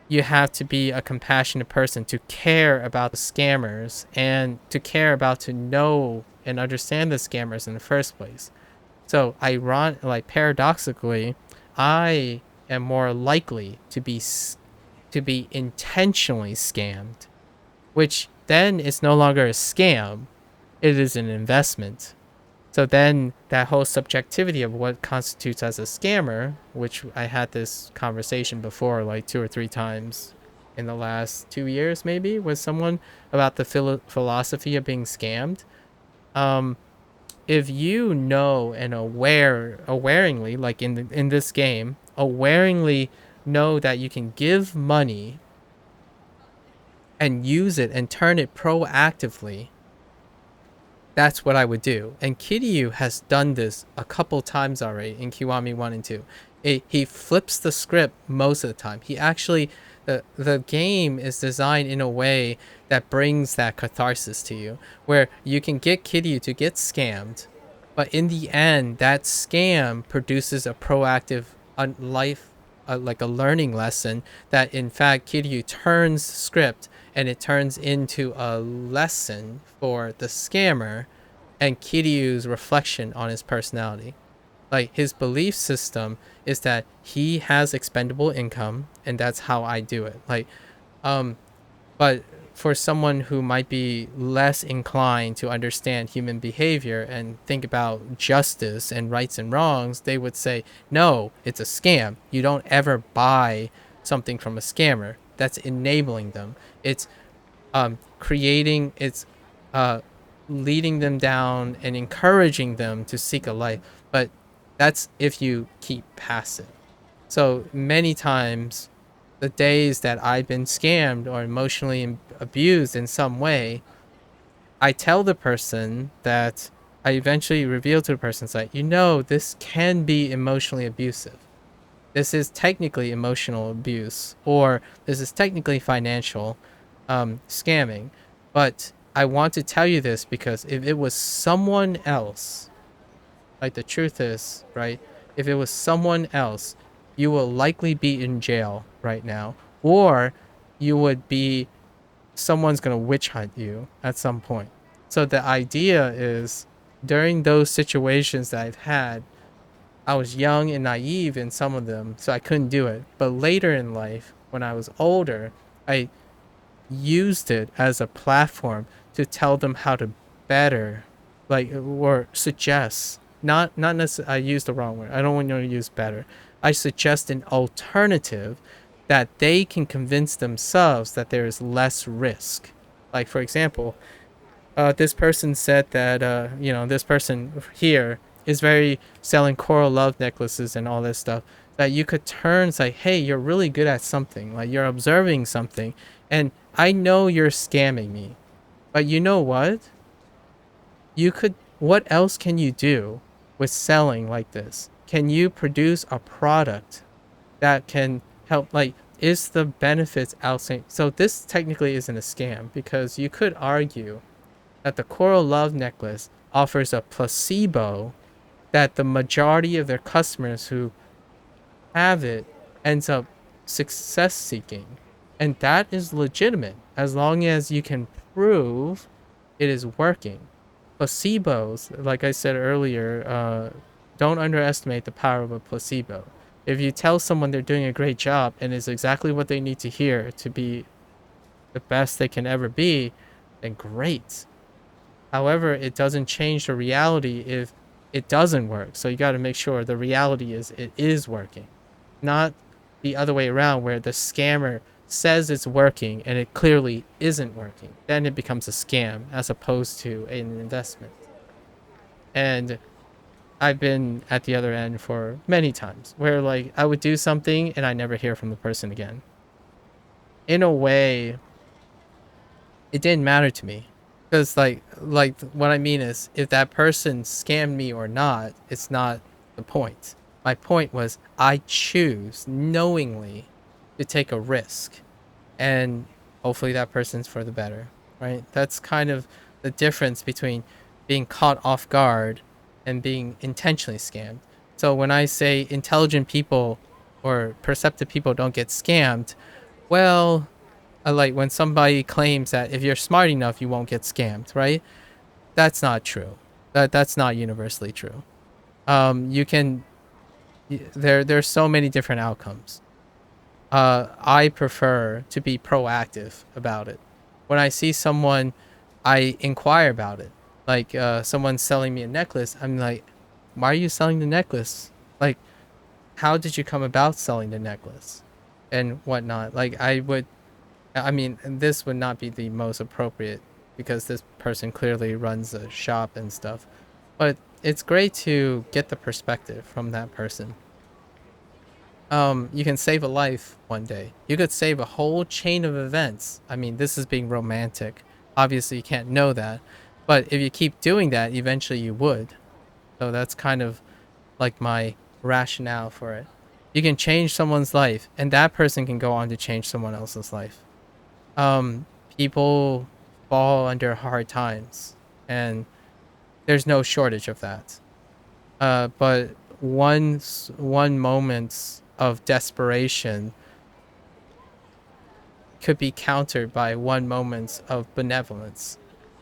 you have to be a compassionate person to care about the scammers and to care about to know and understand the scammers in the first place. So like paradoxically, I am more likely to be intentionally scammed, which then is no longer a scam, it is an investment. So then that whole subjectivity of what constitutes as a scammer, which I had this conversation before like 2 or 3 times in the last 2 years maybe with someone about the philosophy of being scammed. If you know and awaringly, like in this game, awaringly know that you can give money and use it and turn it proactively, that's what I would do. And Kiryu has done this a couple times already in Kiwami 1 and 2. He flips the script most of the time. He actually, the game is designed in a way that brings that catharsis to you, where you can get Kiryu to get scammed, but in the end, that scam produces a proactive life, like a learning lesson that in fact Kiryu turns script and it turns into a lesson for the scammer and Kiryu's reflection on his personality. Like, his belief system is that he has expendable income and that's how I do it. Like, but for someone who might be less inclined to understand human behavior and think about justice and rights and wrongs, they would say, no, it's a scam. You don't ever buy something from a scammer. That's enabling them. It's creating, it's uh, leading them down and encouraging them to seek a life. But that's if you keep passive. So many times, the days that I've been scammed or emotionally abused in some way, I tell the person that I eventually reveal to the person, it's like, this can be emotionally abusive. This is technically emotional abuse, or this is technically financial scamming. But I want to tell you this because if it was someone else, like the truth is, right? If it was someone else, you will likely be in jail right now, or you would be, someone's going to witch hunt you at some point. So the idea is during those situations that I've had, I was young and naive in some of them, so I couldn't do it. But later in life, when I was older, I used it as a platform to tell them how to better, like, or suggest, not necessarily, I used the wrong word, I don't want to use better, I suggest an alternative that they can convince themselves that there is less risk. Like, for example, this person said that this person here is very selling coral love necklaces and all this stuff, that you could turn, say, hey, you're really good at something, like you're observing something, and I know you're scamming me, but you know what, what else can you do with selling like this? Can you produce a product that can help, like, is the benefits outstanding? So this technically isn't a scam, because you could argue that the coral love necklace offers a placebo that the majority of their customers who have it ends up success seeking. And that is legitimate as long as you can prove it is working. Placebos, like I said earlier, don't underestimate the power of a placebo. If you tell someone they're doing a great job and is exactly what they need to hear to be the best they can ever be, then great. However, it doesn't change the reality if it doesn't work. So you got to make sure the reality is it is working, not the other way around where the scammer says it's working and it clearly isn't working. Then it becomes a scam as opposed to an investment. And I've been at the other end for many times where, like, I would do something and I never hear from the person again. In a way, it didn't matter to me, because like what I mean is, if that person scammed me or not, it's not the point. My point was, I choose knowingly to take a risk, and hopefully that person's for the better, right? That's kind of the difference between being caught off guard and being intentionally scammed. So when I say intelligent people or perceptive people don't get scammed, well, like when somebody claims that if you're smart enough, you won't get scammed, right? That's not true. That's not universally true. You can there's so many different outcomes. I prefer to be proactive about it. When I see someone, I inquire about it. Like someone selling me a necklace, I'm like, why are you selling the necklace? Like, how did you come about selling the necklace, and whatnot? Like, I mean, this would not be the most appropriate because this person clearly runs a shop and stuff. But it's great to get the perspective from that person. You can save a life one day. You could save a whole chain of events. I mean, this is being romantic. Obviously, you can't know that. But if you keep doing that, eventually you would. So that's kind of like my rationale for it. You can change someone's life, and that person can go on to change someone else's life. um People fall under hard times, and there's no shortage of that. But one moment of desperation could be countered by one moment of benevolence,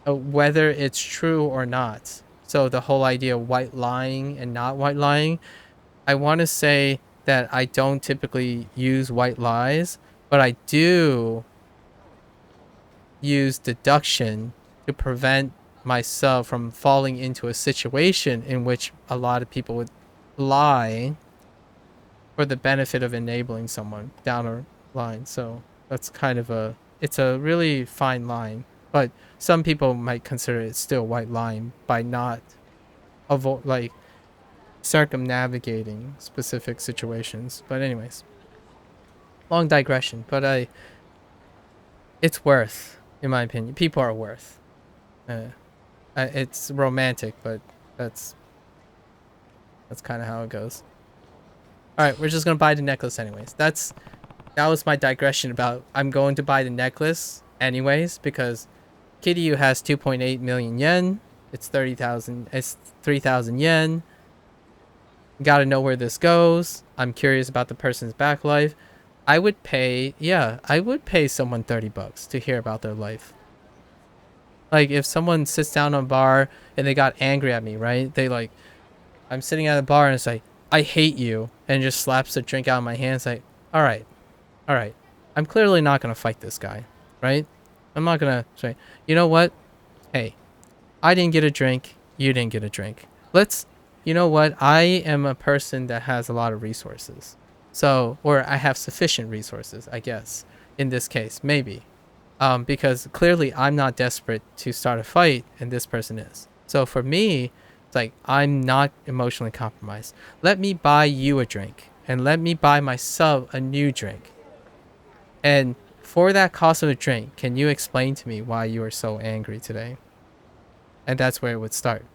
whether it's true or not. So the whole idea of white lying and not white lying, I want to say that I don't typically use white lies, but I do use deduction to prevent myself from falling into a situation in which a lot of people would lie for the benefit of enabling someone down a line. So that's kind of it's a really fine line, but some people might consider it still white line by not like circumnavigating specific situations. But anyways, long digression, but it's worth, in my opinion. People are worth. It's romantic, but that's kind of how it goes. All right, we're just gonna buy the necklace anyways. That was my digression about I'm going to buy the necklace anyways because Kiryu has 2.8 million yen. It's 30,000. It's 3,000 yen. Got to know where this goes. I'm curious about the person's back life. I would pay someone $30 to hear about their life. Like if someone sits down on a bar and they got angry at me, right? I'm sitting at a bar and it's like, I hate you, and just slaps the drink out of my hand. It's like, all right. I'm clearly not going to fight this guy, right? I'm not going to say, you know what? Hey, I didn't get a drink. You didn't get a drink. You know what? I am a person that has a lot of resources. So, or I have sufficient resources, I guess, in this case, maybe. Because clearly I'm not desperate to start a fight and this person is. So for me, it's like, I'm not emotionally compromised. Let me buy you a drink and let me buy myself a new drink. And for that cost of a drink, can you explain to me why you are so angry today? And that's where it would start.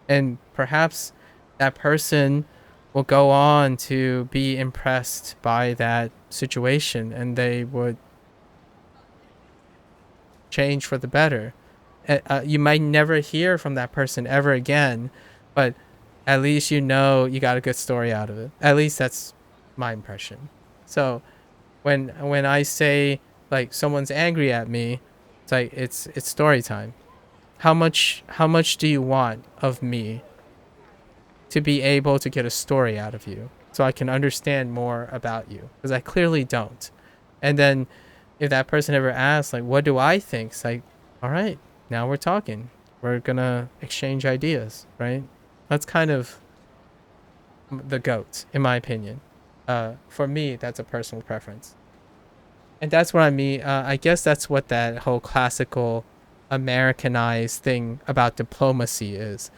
And perhaps that person will go on to be impressed by that situation and they would change for the better. You might never hear from that person ever again, but at least you know you got a good story out of it. At least that's my impression. So when I say like someone's angry at me, it's like it's story time. How much do you want of me to be able to get a story out of you so I can understand more about you? Because I clearly don't. And then if that person ever asks, like, what do I think? It's like, all right, now we're talking. We're going to exchange ideas, right? That's kind of the GOAT, in my opinion. For me, that's a personal preference. And that's what I mean. I guess that's what that whole classical Americanized thing about diplomacy is.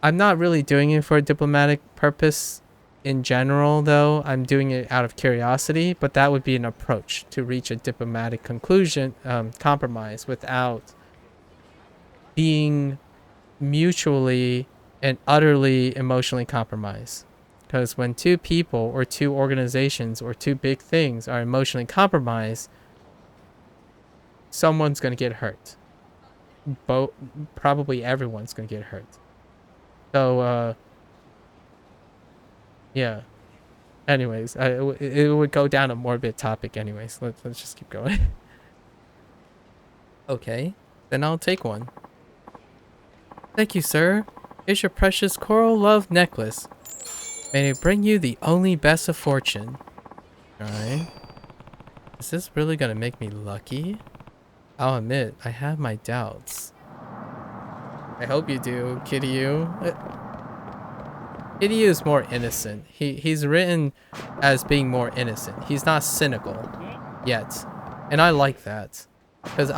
I'm not really doing it for a diplomatic purpose in general, though. I'm doing it out of curiosity, but that would be an approach to reach a diplomatic conclusion, compromise, without being mutually and utterly emotionally compromised. Because when two people or two organizations or two big things are emotionally compromised, someone's going to get hurt. Probably everyone's going to get hurt. So, yeah. Anyways, it would go down a morbid topic anyways. Let's just keep going. Okay, then I'll take one. Thank you, sir. Here's your precious coral love necklace. May it bring you the only best of fortune. Alright. Is this really gonna make me lucky? I'll admit, I have my doubts. I hope you do, Kiryu. Kiryu is more innocent. He's written as being more innocent. He's not cynical yet. And I like that. Because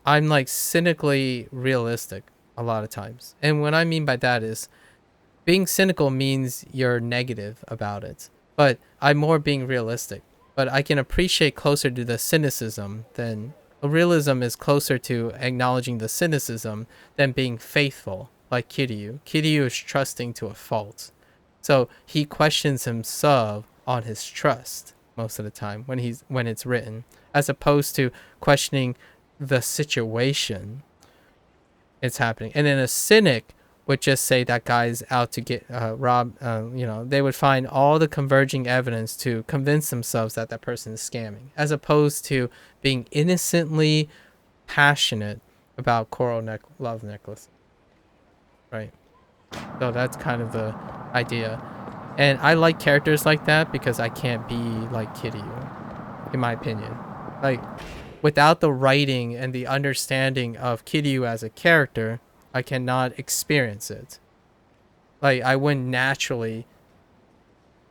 I'm like cynically realistic a lot of times. And what I mean by that is being cynical means you're negative about it. But I'm more being realistic. But I can appreciate closer to the cynicism than realism is closer to acknowledging the cynicism than being faithful, like Kiryu. Kiryu is trusting to a fault. So he questions himself on his trust most of the time when it's written, as opposed to questioning the situation it's happening. And then a cynic would just say that guy's out to get rob. They would find all the converging evidence to convince themselves that that person is scamming, as opposed to being innocently passionate about love necklace. Right. So that's kind of the idea. And I like characters like that because I can't be like Kiryu, in my opinion. Like, without the writing and the understanding of Kiryu as a character, I cannot experience it. Like, I wouldn't naturally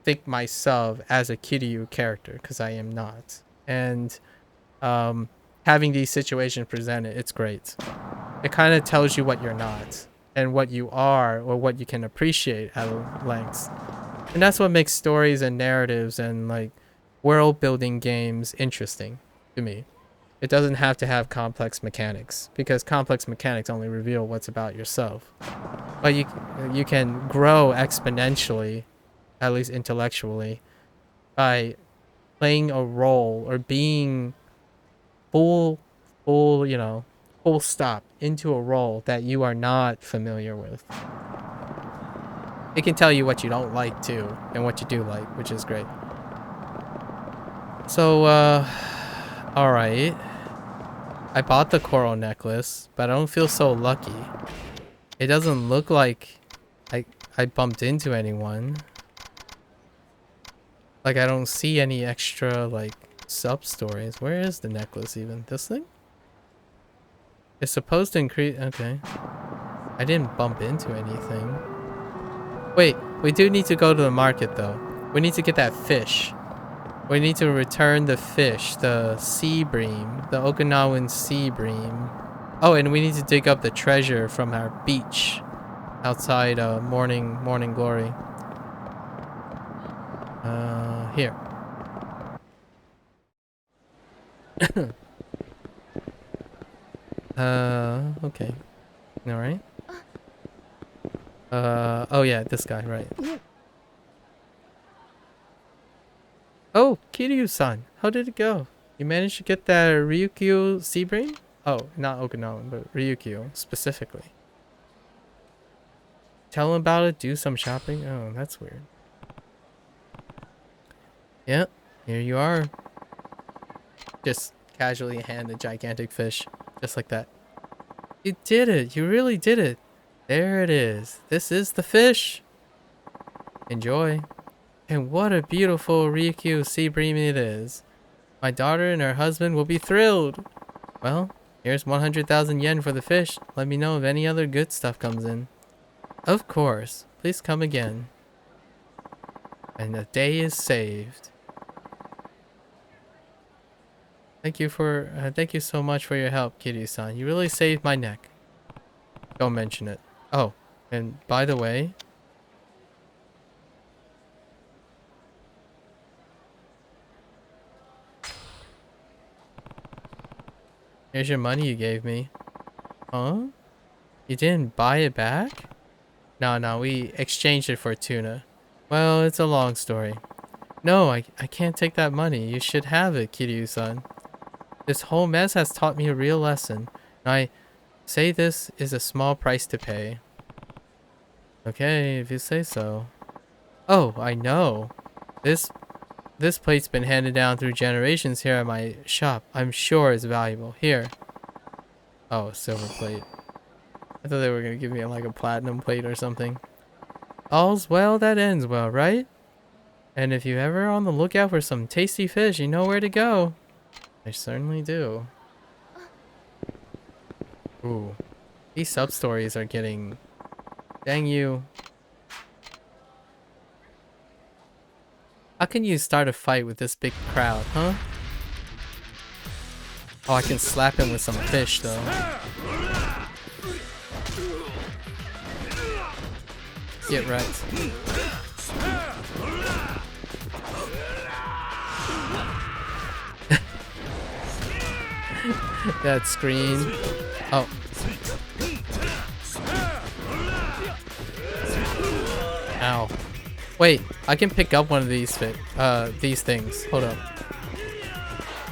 think myself as a Kiryu character, because I am not. And having these situations presented, it's great. It kind of tells you what you're not and what you are, or what you can appreciate at lengths. And that's what makes stories and narratives and like world building games interesting to me. It doesn't have to have complex mechanics, because complex mechanics only reveal what's about yourself. But you can grow exponentially, at least intellectually, by playing a role or being full, full stop into a role that you are not familiar with. It can tell you what you don't like too, and what you do like, which is great. So, alright. I bought the coral necklace, but I don't feel so lucky. It doesn't look like I bumped into anyone. Like, I don't see any extra, like, sub-stories. Where is the necklace even? This thing? It's supposed to increase... Okay. I didn't bump into anything. Wait, we do need to go to the market, though. We need to get that fish. We need to return the fish, the sea bream, the Okinawan sea bream. Oh, and we need to dig up the treasure from our beach outside Morning Glory. Here. Okay. All right. Oh yeah, this guy, right. Oh, Kiryu-san, how did it go? You managed to get that Ryukyu sea bream? Oh, not Okinawan, but Ryukyu specifically. Tell him about it, do some shopping? Oh, that's weird. Yep, here you are. Just casually hand a gigantic fish, just like that. You did it, you really did it. There it is. This is the fish. Enjoy. And what a beautiful Ryukyu sea bream it is. My daughter and her husband will be thrilled. Well, here's 100,000 yen for the fish. Let me know if any other good stuff comes in. Of course. Please come again. And the day is saved. Thank you so much for your help, Kiryu-san. You really saved my neck. Don't mention it. Oh, and by the way... Here's your money you gave me. Huh? You didn't buy it back? No, we exchanged it for tuna. Well, it's a long story. No, I can't take that money. You should have it, Kiryu-san. This whole mess has taught me a real lesson. I say this is a small price to pay. Okay, if you say so. Oh, I know. This plate's been handed down through generations here at my shop. I'm sure it's valuable. Here. Oh, a silver plate. I thought they were going to give me like a platinum plate or something. All's well that ends well, right? And if you're ever on the lookout for some tasty fish, you know where to go. I certainly do. Ooh. These sub-stories are getting... Dang you. How can you start a fight with this big crowd, huh? Oh, I can slap him with some fish, though. Get wrecked. That scream. Oh. Ow. Wait, I can pick up one of these things. Hold up.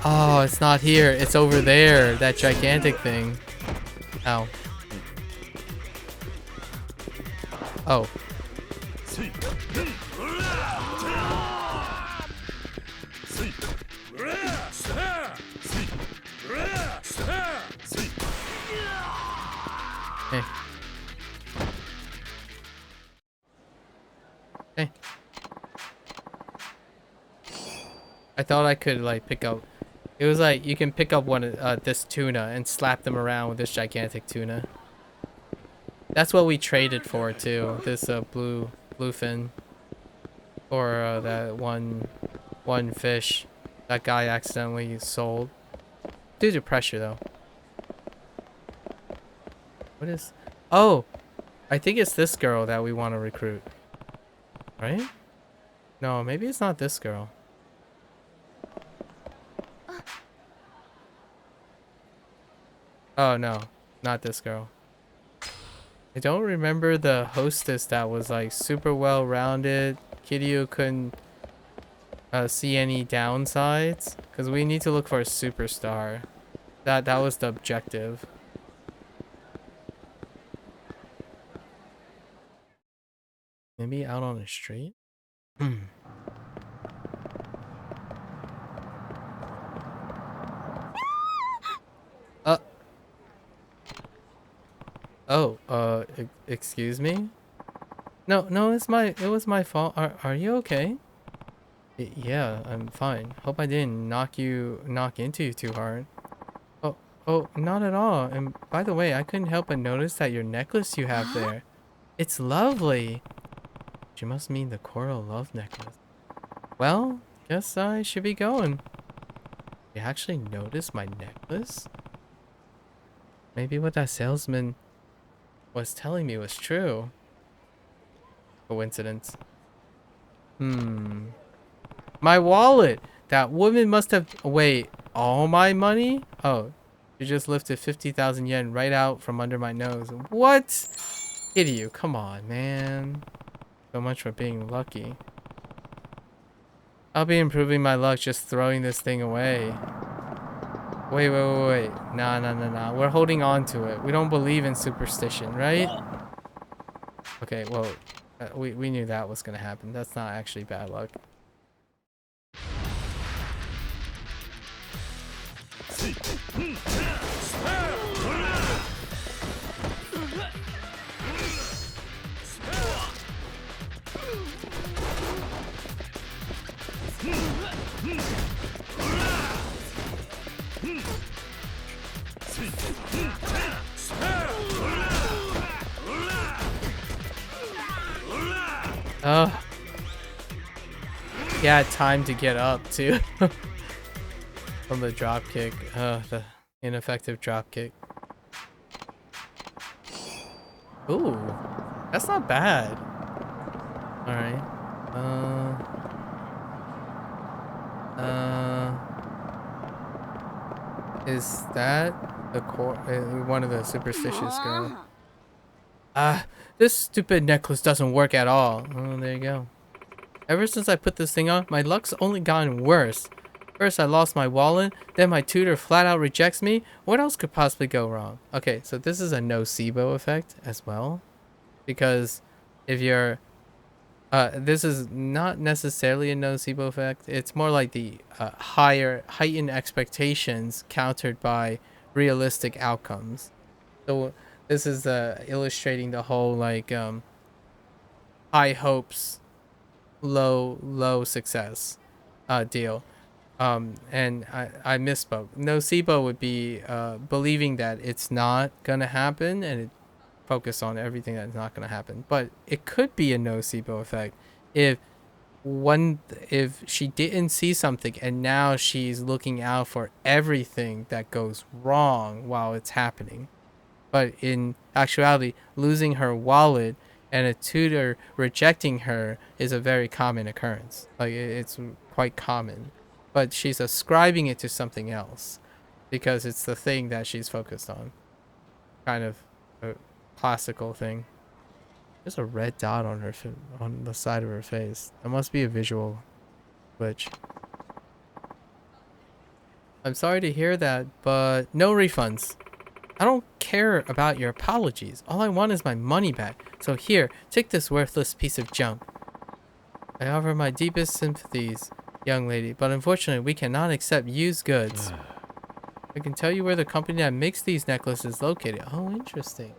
Oh, it's not here. It's over there. That gigantic thing. Ow. Oh. Hey. Hey. I thought I could like pick up It was like you can pick up one this tuna and slap them around with this gigantic tuna. That's what we traded for too. This bluefin or that one fish that guy accidentally sold. Due to pressure though. What is? Oh, I think it's this girl that we want to recruit. Right? No, maybe it's not this girl. Oh no, not this girl. I don't remember the hostess that was like super well rounded. Kiryu couldn't see any downsides because we need to look for a superstar. That was the objective. Maybe out on the street. uh. Oh. Excuse me. No. It was my fault. Are you okay? Yeah, I'm fine. Hope I didn't knock into you too hard. Oh, not at all. And by the way, I couldn't help but notice that your necklace you have there. It's lovely. She must mean the coral love necklace. Well, guess I should be going. You actually noticed my necklace? Maybe what that salesman was telling me was true. Coincidence. My wallet! That woman must have... Wait, all my money? Oh, she just lifted 50,000 yen right out from under my nose. What? Idiot, come on, man. So much for being lucky. I'll be improving my luck just throwing this thing away. Wait. Nah. We're holding on to it. We don't believe in superstition, right? Okay, well, we knew that was gonna happen. That's not actually bad luck. Oh. Yeah, time to get up too. From the drop kick. The ineffective drop kick. Ooh, that's not bad. All right. Is that the core? One of the superstitious girl? This stupid necklace doesn't work at all. Oh, there you go. Ever since I put this thing on, my luck's only gotten worse. First I lost my wallet, then my tutor flat out rejects me. What else could possibly go wrong? Okay, so this is a nocebo effect as well. Because if you're... this is not necessarily a nocebo effect. It's more like the heightened expectations countered by realistic outcomes. So this is illustrating the whole like high hopes, low success deal. And I misspoke. Nocebo would be believing that it's not gonna happen and it focus on everything that's not gonna happen. But it could be a nocebo effect if she didn't see something and now she's looking out for everything that goes wrong while it's happening. But in actuality, losing her wallet and a tutor rejecting her is a very common occurrence. Like it's quite common. But she's ascribing it to something else because it's the thing that she's focused on. Kind of a classical thing. There's a red dot on her on the side of her face. That must be a visual glitch. I'm sorry to hear that, but no refunds. I don't care about your apologies. All I want is my money back. So here, take this worthless piece of junk. I offer my deepest sympathies, young lady, but unfortunately we cannot accept used goods. I can tell you where the company that makes these necklaces is located. Oh, interesting.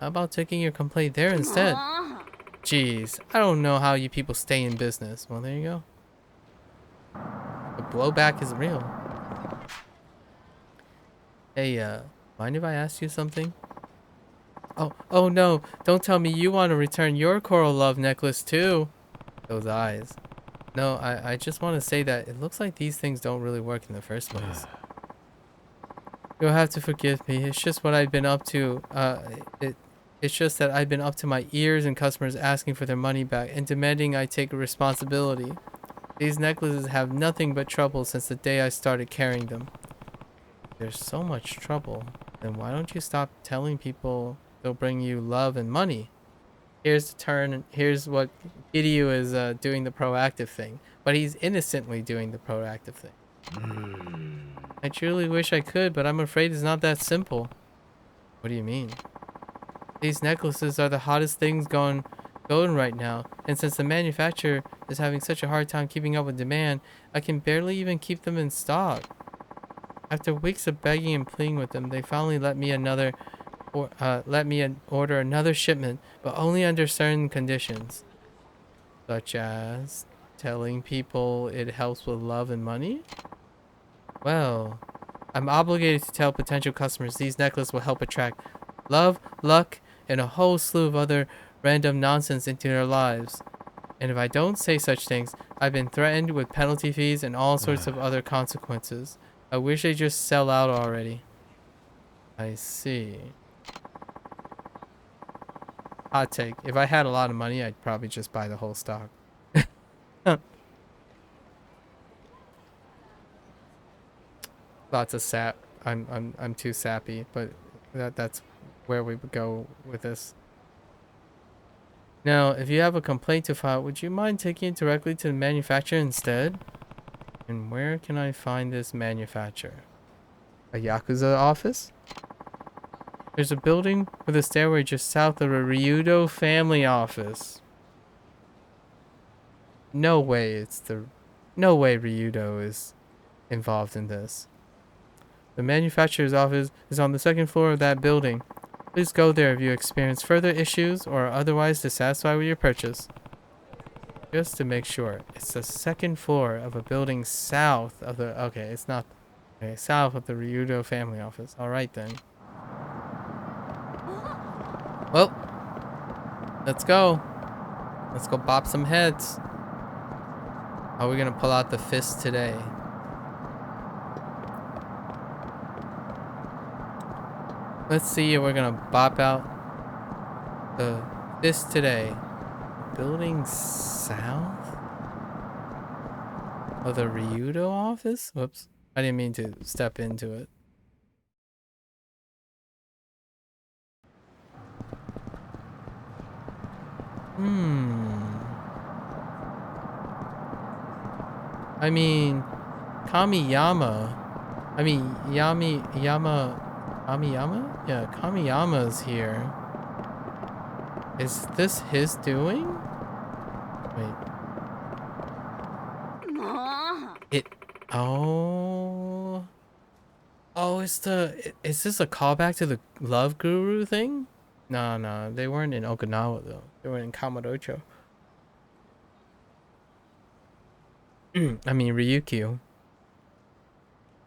How about taking your complaint there instead? Jeez, I don't know how you people stay in business. Well, there you go. The blowback is real. Hey, mind if I ask you something? Oh no, don't tell me you want to return your coral love necklace too. Those eyes. No, I just want to say that it looks like these things don't really work in the first place. You'll have to forgive me. It's just what I've been up to. It's just that I've been up to my ears in customers asking for their money back and demanding I take responsibility. These necklaces have nothing but trouble since the day I started carrying them. There's so much trouble. Then why don't you stop telling people they'll bring you love and money? Here's the turn. Here's what Kiryu is doing the proactive thing, but he's innocently doing the proactive thing. I truly wish I could, but I'm afraid it's not that simple. What do you mean? These necklaces are the hottest things going right now, and since the manufacturer is having such a hard time keeping up with demand, I can barely even keep them in stock. After weeks of begging and pleading with them, they finally let me order another shipment, but only under certain conditions, such as telling people it helps with love and money. Well, I'm obligated to tell potential customers these necklaces will help attract love, luck, and a whole slew of other random nonsense into their lives. And if I don't say such things, I've been threatened with penalty fees and all sorts of other consequences. I wish they just sell out already. I see. Hot take. If I had a lot of money, I'd probably just buy the whole stock. Lots of sap. I'm too sappy, but that's where we would go with this. Now, if you have a complaint to file, would you mind taking it directly to the manufacturer instead? And where can I find this manufacturer? A Yakuza office? There's a building with a stairway just south of a Ryudo family office. No way No way Ryudo is involved in this. The manufacturer's office is on the second floor of that building. Please go there if you experience further issues or are otherwise dissatisfied with your purchase. Just to make sure, it's the second floor of a building south of the... Okay, it's not... Okay, south of the Ryudo family office. Alright then. Well, let's go. Let's go bop some heads. How are we gonna pull out the fist today? Let's see if we're gonna bop out the fist today. Building south of the Ryudo office? Whoops. I didn't mean to step into it. I mean, Kamiyama. I mean, Kamiyama? Yeah, Kamiyama's here. Is this his doing? Wait. It... Oh... Oh, is this a callback to the Love Guru thing? No, they weren't in Okinawa though. They were in Kamurocho. I mean, Ryukyu.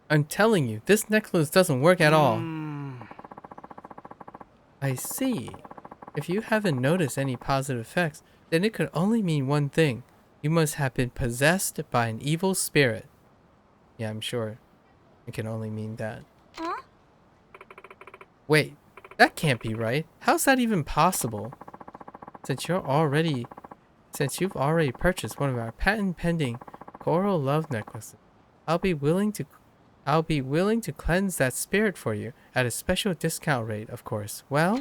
I'm telling you, this necklace doesn't work at all. I see. If you haven't noticed any positive effects, then it could only mean one thing. You must have been possessed by an evil spirit. Yeah, I'm sure it can only mean that. Huh? Wait, that can't be right. How's that even possible? Since you've already purchased one of our patent pending coral love necklaces, I'll be willing to cleanse that spirit for you at a special discount rate, of course. Well,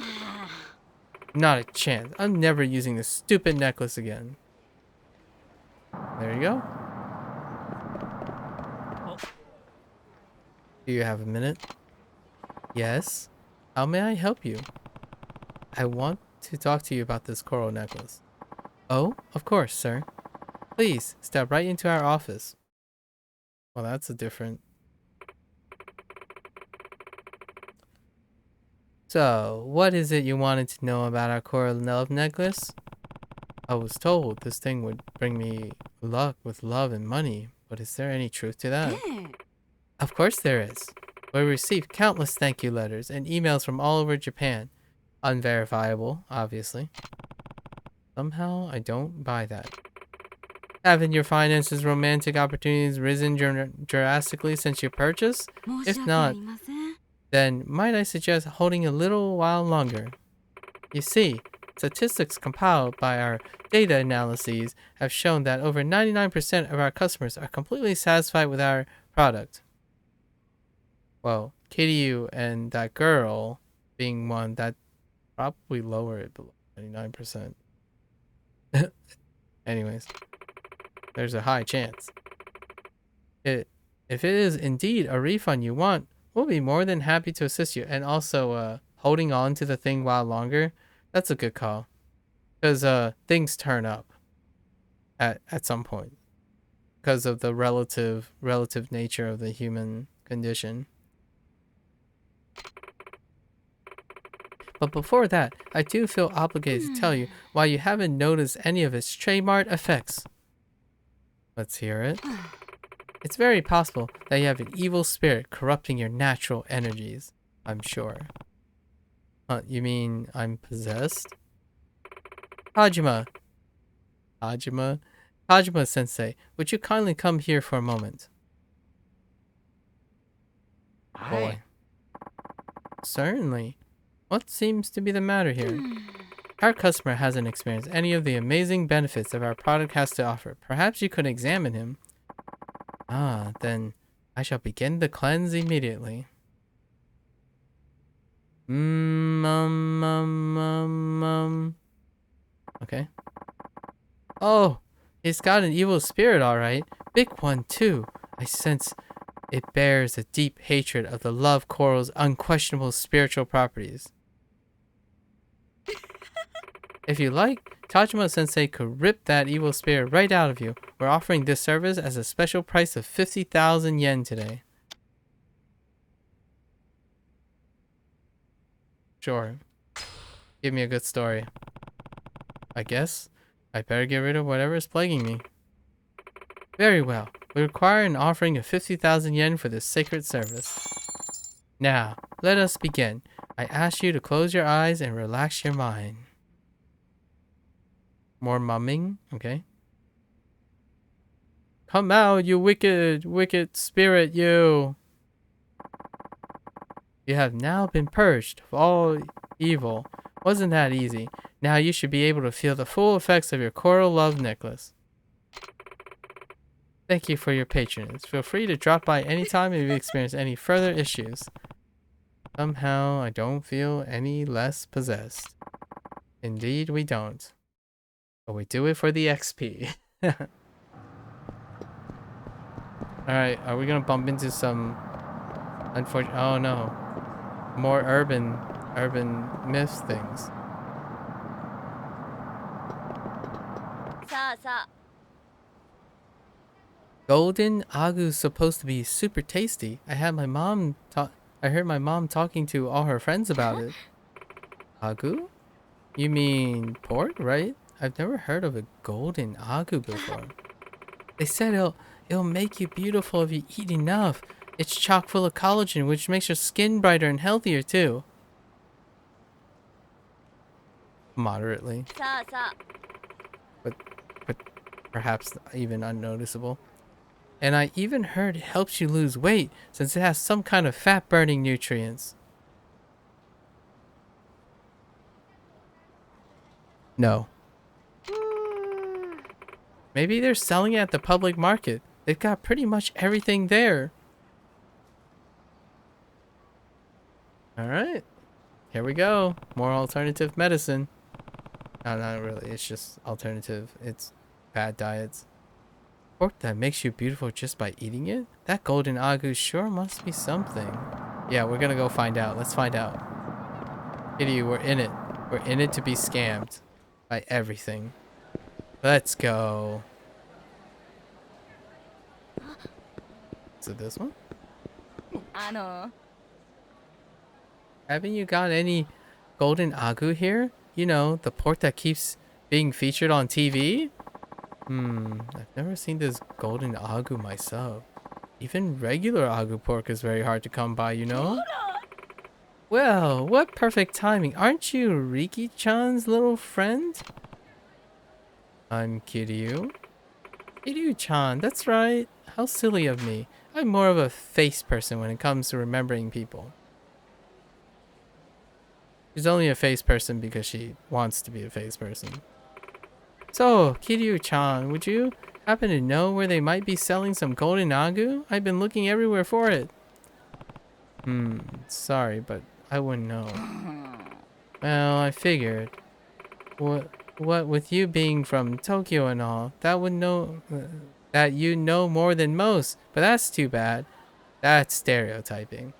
not a chance. I'm never using this stupid necklace again. There you go. Do you have a minute? Yes. How may I help you? I want to talk to you about this coral necklace. Oh, of course, sir. Please, step right into our office. Well, that's a different... So, what is it you wanted to know about our coral love necklace? I was told this thing would bring me luck with love and money, but is there any truth to that? Of course there is. We received countless thank you letters and emails from all over Japan. Unverifiable, obviously. Somehow, I don't buy that. Haven't your finances, romantic opportunities risen drastically since your purchase? If not, then might I suggest holding a little while longer? You see, statistics compiled by our data analyses have shown that over 99% of our customers are completely satisfied with our product. Well, Kiryu and that girl being one, that probably lower it below 99%. Anyways, there's a high chance. If it is indeed a refund you want, we'll be more than happy to assist you. And also, holding on to the thing while longer, that's a good call. Because things turn up at some point. Because of the relative nature of the human condition. But before that, I do feel obligated to tell you why you haven't noticed any of its trademark effects. Let's hear it. It's very possible that you have an evil spirit corrupting your natural energies, I'm sure. You mean I'm possessed? Hajima sensei, would you kindly come here for a moment? Boy. Certainly. What seems to be the matter here? Our customer hasn't experienced any of the amazing benefits that our product has to offer. Perhaps you could examine him. Ah, then I shall begin the cleanse immediately. Okay. Oh, he's got an evil spirit, all right. Big one, too. I sense it bears a deep hatred of the love coral's unquestionable spiritual properties. If you like, Tajima-sensei could rip that evil spirit right out of you. We're offering this service as a special price of 50,000 yen today. Sure. Give me a good story. I guess I better get rid of whatever is plaguing me. Very well. We require an offering of 50,000 yen for this sacred service. Now, let us begin. I ask you to close your eyes and relax your mind. More mumming, okay. Come out, you wicked, wicked spirit, you. You have now been purged of all evil. Wasn't that easy? Now you should be able to feel the full effects of your coral love necklace. Thank you for your patronage. Feel free to drop by anytime if you experience any further issues. Somehow, I don't feel any less possessed. Indeed, we don't. But we do it for the XP. Alright, are we gonna bump into some unfortunate... Oh no. More urban myth things. Golden agu's supposed to be super tasty. I heard my mom talking to all her friends about it. Agu? You mean pork, right? I've never heard of a golden agu before. They said it'll make you beautiful if you eat enough. It's chock full of collagen, which makes your skin brighter and healthier too. Moderately. But perhaps even unnoticeable. And I even heard it helps you lose weight since it has some kind of fat-burning nutrients. No. Maybe they're selling it at the public market. They've got pretty much everything there. Alright. Here we go. More alternative medicine. No, not really. It's just alternative. It's bad diets. Pork that makes you beautiful just by eating it? That golden agu sure must be something. Yeah, we're gonna go find out. Let's find out. Kitty, we're in it. We're in it to be scammed by everything. Let's go. Is it this one? Haven't you got any golden agu here? You know, the pork that keeps being featured on TV? I've never seen this golden agu myself. Even regular agu pork is very hard to come by, you know? Well, what perfect timing. Aren't you Riki-chan's little friend? I'm Kiryu. Kiryu-chan, that's right. How silly of me. I'm more of a face person when it comes to remembering people. She's only a face person because she wants to be a face person. So, Kiryu-chan, would you happen to know where they might be selling some golden agu? I've been looking everywhere for it. Sorry, but I wouldn't know. Well, I figured. What with you being from Tokyo and all, that you know more than most, but that's too bad. That's stereotyping.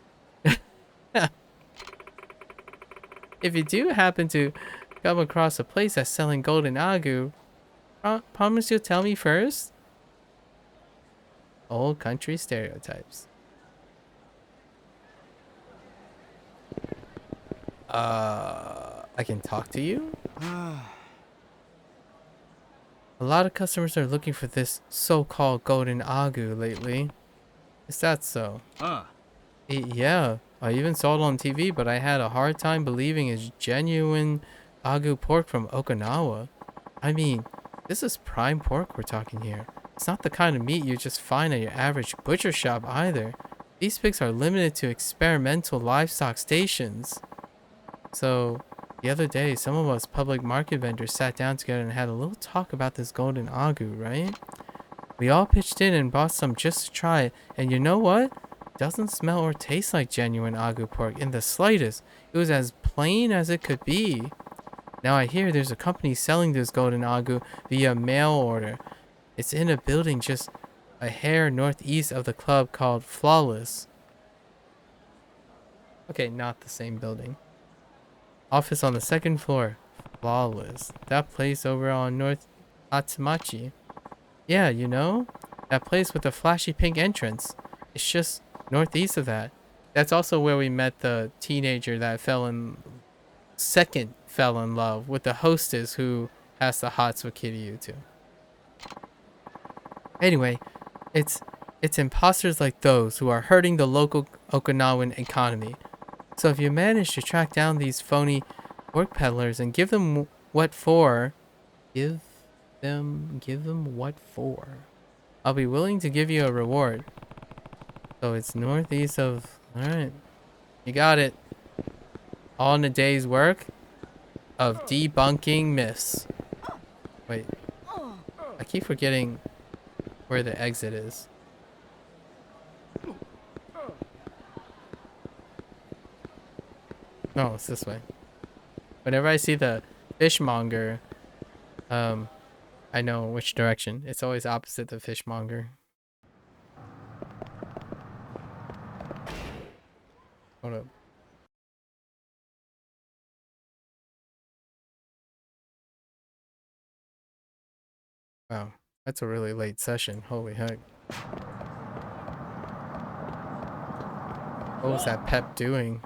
If you do happen to come across a place that's selling golden agu, promise you'll tell me first? Old country stereotypes. I can talk to you? A lot of customers are looking for this so-called golden agu lately. Is that so? Yeah, I even saw it on TV, but I had a hard time believing it's genuine agu pork from Okinawa. I mean, this is prime pork we're talking here. It's not the kind of meat you just find at your average butcher shop either. These pigs are limited to experimental livestock stations. So, the other day, some of us public market vendors sat down together and had a little talk about this golden agu, right? We all pitched in and bought some just to try it, and you know what? It doesn't smell or taste like genuine agu pork in the slightest. It was as plain as it could be. Now I hear there's a company selling this golden agu via mail order. It's in a building just a hair northeast of the club called Flawless. Okay, not the same building. Office on the second floor. Flawless. That place over on North Atsumachi. Yeah, you know? That place with the flashy pink entrance. It's just northeast of that. That's also where we met the teenager that fell in love with the hostess who has the hots with Kiryu too. Anyway, it's imposters like those who are hurting the local Okinawan economy. So if you manage to track down these phony pork peddlers and give them what for, give them what for, I'll be willing to give you a reward. So it's northeast of, alright. You got it. All in a day's work of debunking myths. Wait. I keep forgetting where the exit is. Oh, it's this way. Whenever I see the fishmonger, I know which direction. It's always opposite the fishmonger. Hold up. Wow, that's a really late session. Holy heck. What was that Pep doing?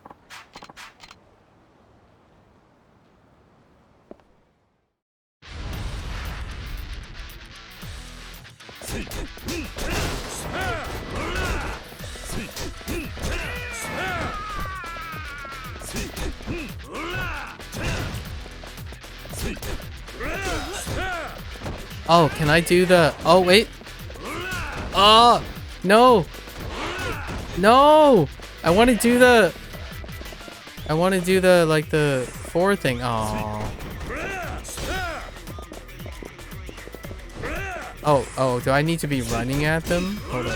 Oh, can I do the... Oh, wait. Oh, no. No. I want to do the... like, the 4 thing. Oh. Oh, do I need to be running at them? Hold on.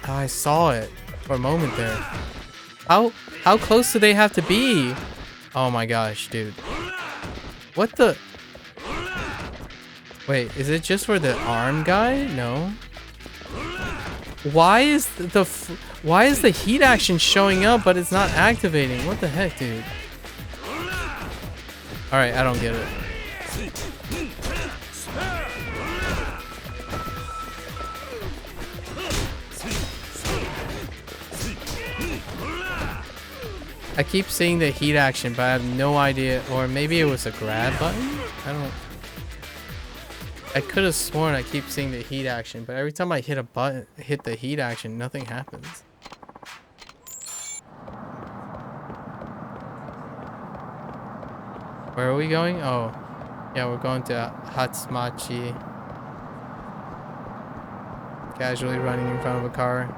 Oh, I saw it for a moment there. How close do they have to be? Oh my gosh, dude. What the? Wait, is it just for the arm guy? No. Why is the heat action showing up but it's not activating? What the heck, dude? Alright, I don't get it. I keep seeing the heat action, but I have no idea. Or maybe it was a grab button? I don't... I could have sworn I keep seeing the heat action, but every time I hit a button, hit the heat action, nothing happens. Where are we going? Oh, yeah, we're going to Hatsmachi. Casually running in front of a car.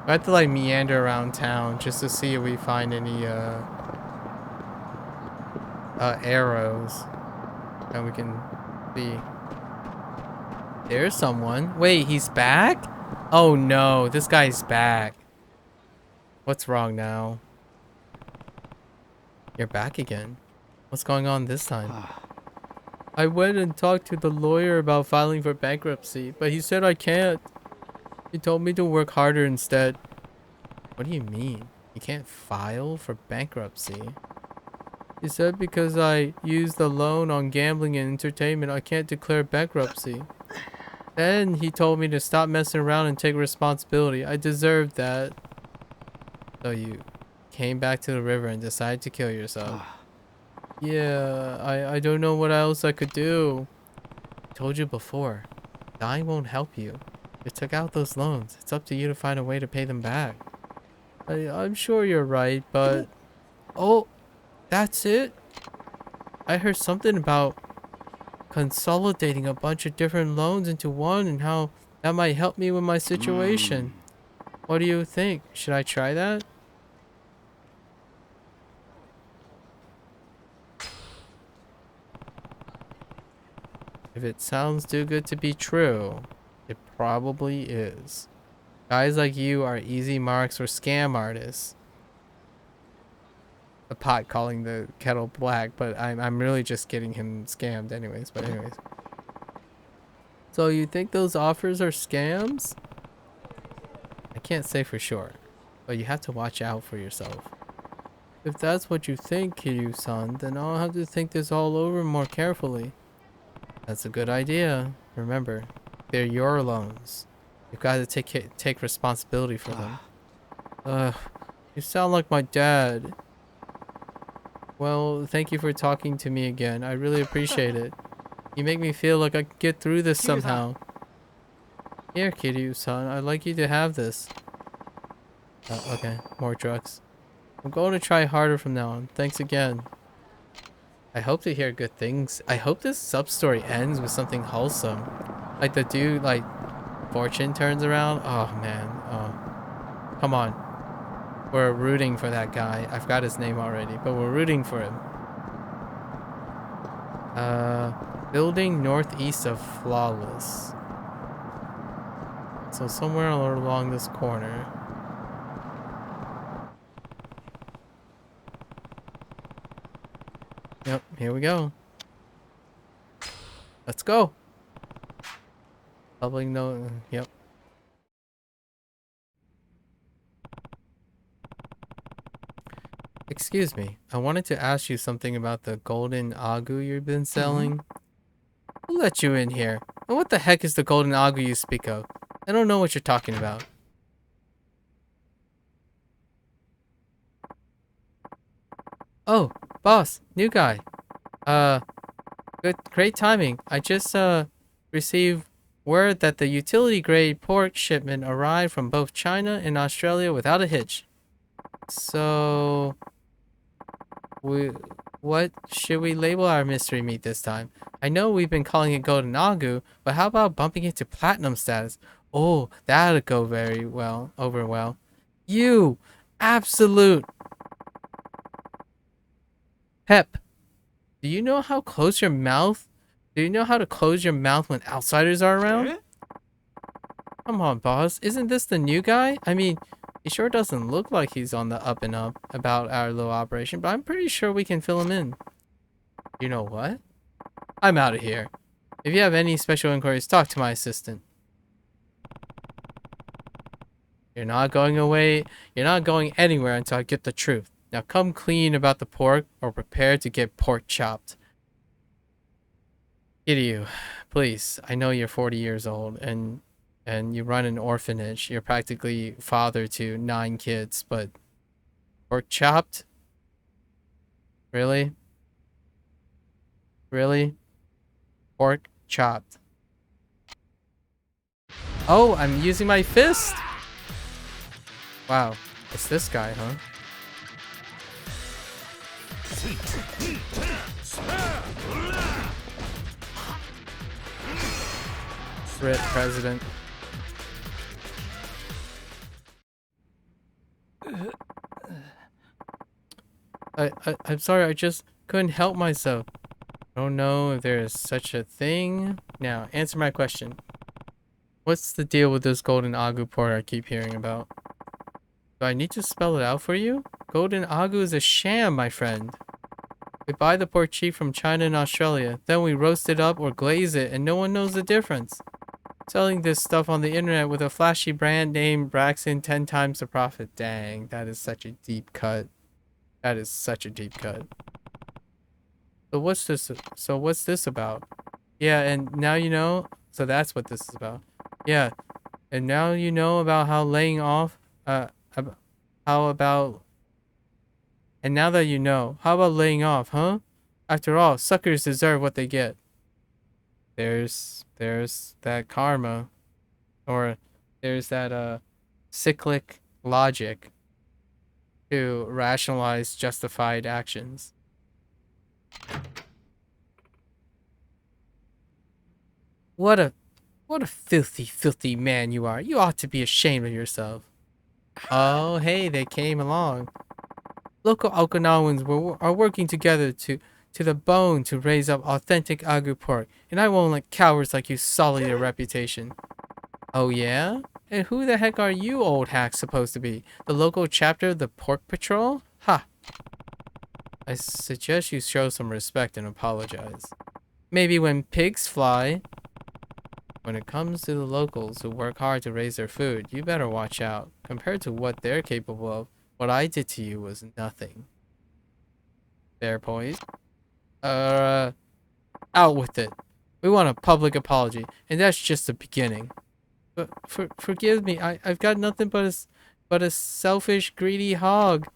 I have to like meander around town just to see if we find any arrows that we can see. There's someone. Wait, he's back? Oh no, this guy's back. What's wrong now? You're back again. What's going on this time? I went and talked to the lawyer about filing for bankruptcy, but he said I can't. He told me to work harder instead. What do you mean? You can't file for bankruptcy? He said because I used the loan on gambling and entertainment, I can't declare bankruptcy. Then he told me to stop messing around and take responsibility. I deserved that. So you came back to the river and decided to kill yourself. Yeah, I don't know what else I could do. I told you before, dying won't help you. You took out those loans. It's up to you to find a way to pay them back. I'm sure you're right, but... Oh, that's it? I heard something about consolidating a bunch of different loans into one and how that might help me with my situation. What do you think? Should I try that? If it sounds too good to be true, it probably is. Guys like you are easy marks for scam artists. The pot calling the kettle black, but I'm really just getting him scammed anyways, but anyways. So you think those offers are scams? I can't say for sure, but you have to watch out for yourself. If that's what you think, Kiryu-san, then I'll have to think this all over more carefully. That's a good idea. Remember, they're your loans. You've got to take responsibility for them. Ugh, you sound like my dad. Well, thank you for talking to me again. I really appreciate it. You make me feel like I can get through this somehow. Here, Kiryu-san, I'd like you to have this. Okay, more drugs. I'm going to try harder from now on. Thanks again. I hope to hear good things. I hope this sub-story ends with something wholesome. Like the dude, like, fortune turns around. Oh, man. Oh. Come on. We're rooting for that guy. I forgot his name already, but we're rooting for him. Building northeast of Flawless. So somewhere along this corner. Yep, here we go. Let's go. Public note. Yep. Excuse me. I wanted to ask you something about the golden agu you've been selling. Who let you in here? And what the heck is the golden agu you speak of? I don't know what you're talking about. Oh, boss, new guy. Great timing. I just received word that the utility grade pork shipment arrived from both China and Australia without a hitch. So, what should we label our mystery meat this time? I know we've been calling it golden agu, but how about bumping it to platinum status? Oh, that'd go very well, over well. You, absolute pep. Do you know how close your mouth? Do you know how to close your mouth when outsiders are around? Come on, boss. Isn't this the new guy? I mean, he sure doesn't look like he's on the up and up about our little operation, but I'm pretty sure we can fill him in. You know what? I'm out of here. If you have any special inquiries, talk to my assistant. You're not going away. You're not going anywhere until I get the truth. Now come clean about the pork or prepare to get pork chopped. Kiryu, please. I know you're 40 years old and you run an orphanage. You're practically father to 9 kids, but pork chopped? Really? Really? Pork chopped. Oh, I'm using my fist. Wow, it's this guy, huh? Rip president. I'm sorry, I just couldn't help myself. I don't know if there is such a thing. Now, answer my question. What's the deal with this golden agu port I keep hearing about? Do I need to spell it out for you? Golden agu is a sham, my friend. We buy the pork cheap from China and Australia. Then we roast it up or glaze it, and no one knows the difference. Selling this stuff on the internet with a flashy brand name racks in 10 times the profit. Dang, that is such a deep cut. That is such a deep cut. So what's this? So what's this about? Yeah, and now you know. So that's what this is about. Yeah, and now you know about how laying off. How about? And now that you know, how about laying off, huh? After all, suckers deserve what they get. There's that karma, or there's that cyclic logic to rationalize justified actions. What a filthy, filthy man you are. You ought to be ashamed of yourself. Oh, hey, they came along. Local Okinawans are working together to the bone to raise up authentic agu pork, and I won't let cowards like you sully their reputation. Oh yeah? And who the heck are you old hacks supposed to be? The local chapter of the Pork Patrol? Ha! I suggest you show some respect and apologize. Maybe when pigs fly. When it comes to the locals who work hard to raise their food, you better watch out. Compared to what they're capable of, what I did to you was nothing. Fair poise. Out with it. We want a public apology, and that's just the beginning. But forgive me, I've got nothing but a selfish, greedy hog.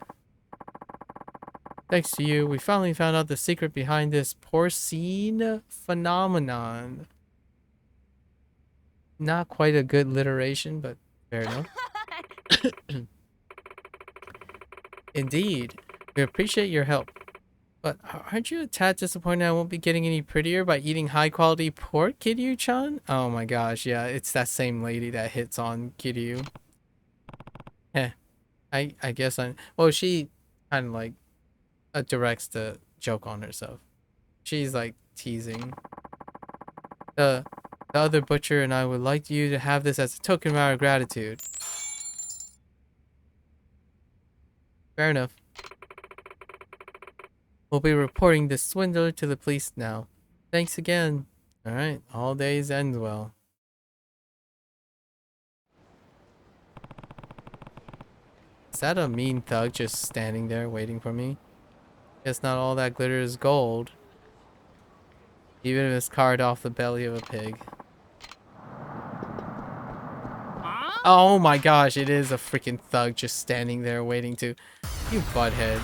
Thanks to you, we finally found out the secret behind this porcine phenomenon. Not quite a good alliteration, but fair enough. Indeed, we appreciate your help. But aren't you a tad disappointed I won't be getting any prettier by eating high-quality pork, Kiryu-chan? Oh my gosh, yeah, it's that same lady that hits on Kiryu. Heh, I guess I'm... Well, she kind of like directs the joke on herself. She's like teasing. The other butcher and I would like you to have this as a token of our gratitude. Fair enough. We'll be reporting this swindler to the police now. Thanks again. Alright, all days end well. Is that a mean thug just standing there waiting for me? Guess not all that glitter is gold. Even if it's carved off the belly of a pig. Oh my gosh, it is a freaking thug just standing there waiting to... You butthead.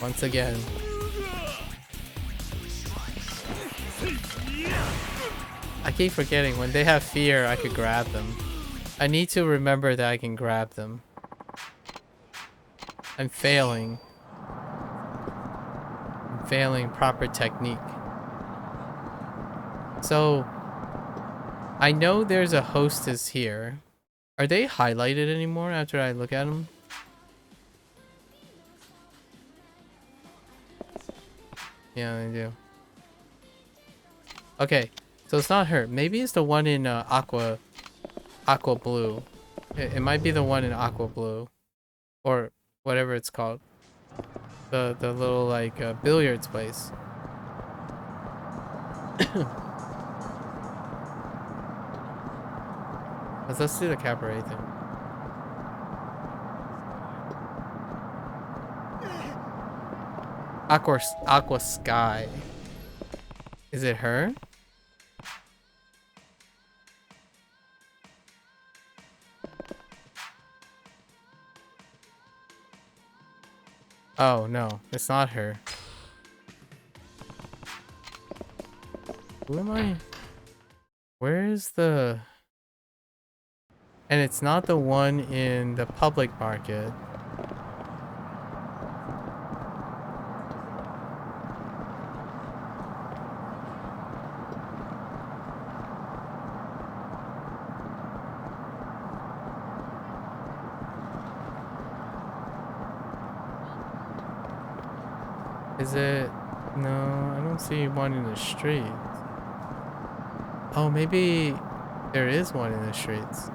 Once again. I keep forgetting, when they have fear, I could grab them. I need to remember that I can grab them. I'm failing. I'm failing proper technique. So, I know there's a hostess here. Are they highlighted anymore after I look at them? Yeah, they do. Okay, so it's not her. Maybe it's the one in aqua blue. It might be the one in aqua blue, or whatever it's called. The little like billiards place. Let's do the cabaret thing. Aqua sky. Is it her? Oh, no. It's not her. Who am I? Where's the... And it's not the one in the public market. Is it? No, I don't see one in the street. Oh, maybe there is one in the streets.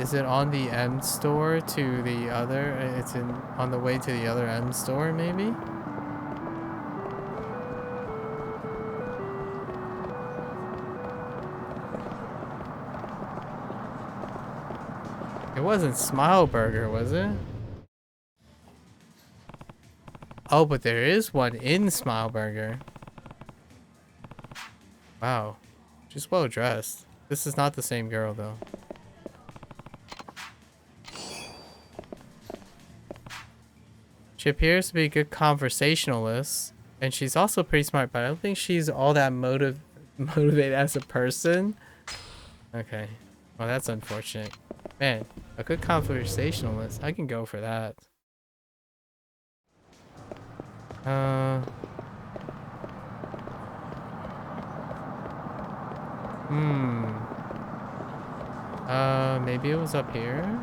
Is it on the M store to the other? It's on the way to the other M store, maybe? It wasn't Smile Burger, was it? Oh, but there is one in Smile Burger. Wow. She's well dressed. This is not the same girl, though. She appears to be a good conversationalist, and she's also pretty smart, but I don't think she's all that motivated as a person. Okay. Well, that's unfortunate. Man, a good conversationalist. I can go for that. Maybe it was up here?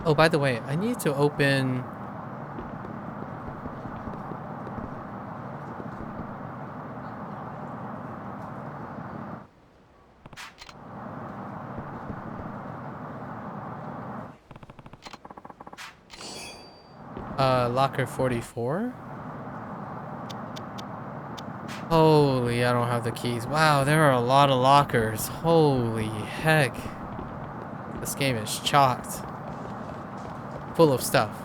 Oh, by the way, I need to open... locker 44? Holy, I don't have the keys. Wow, there are a lot of lockers. Holy heck. This game is chocked. Full of stuff.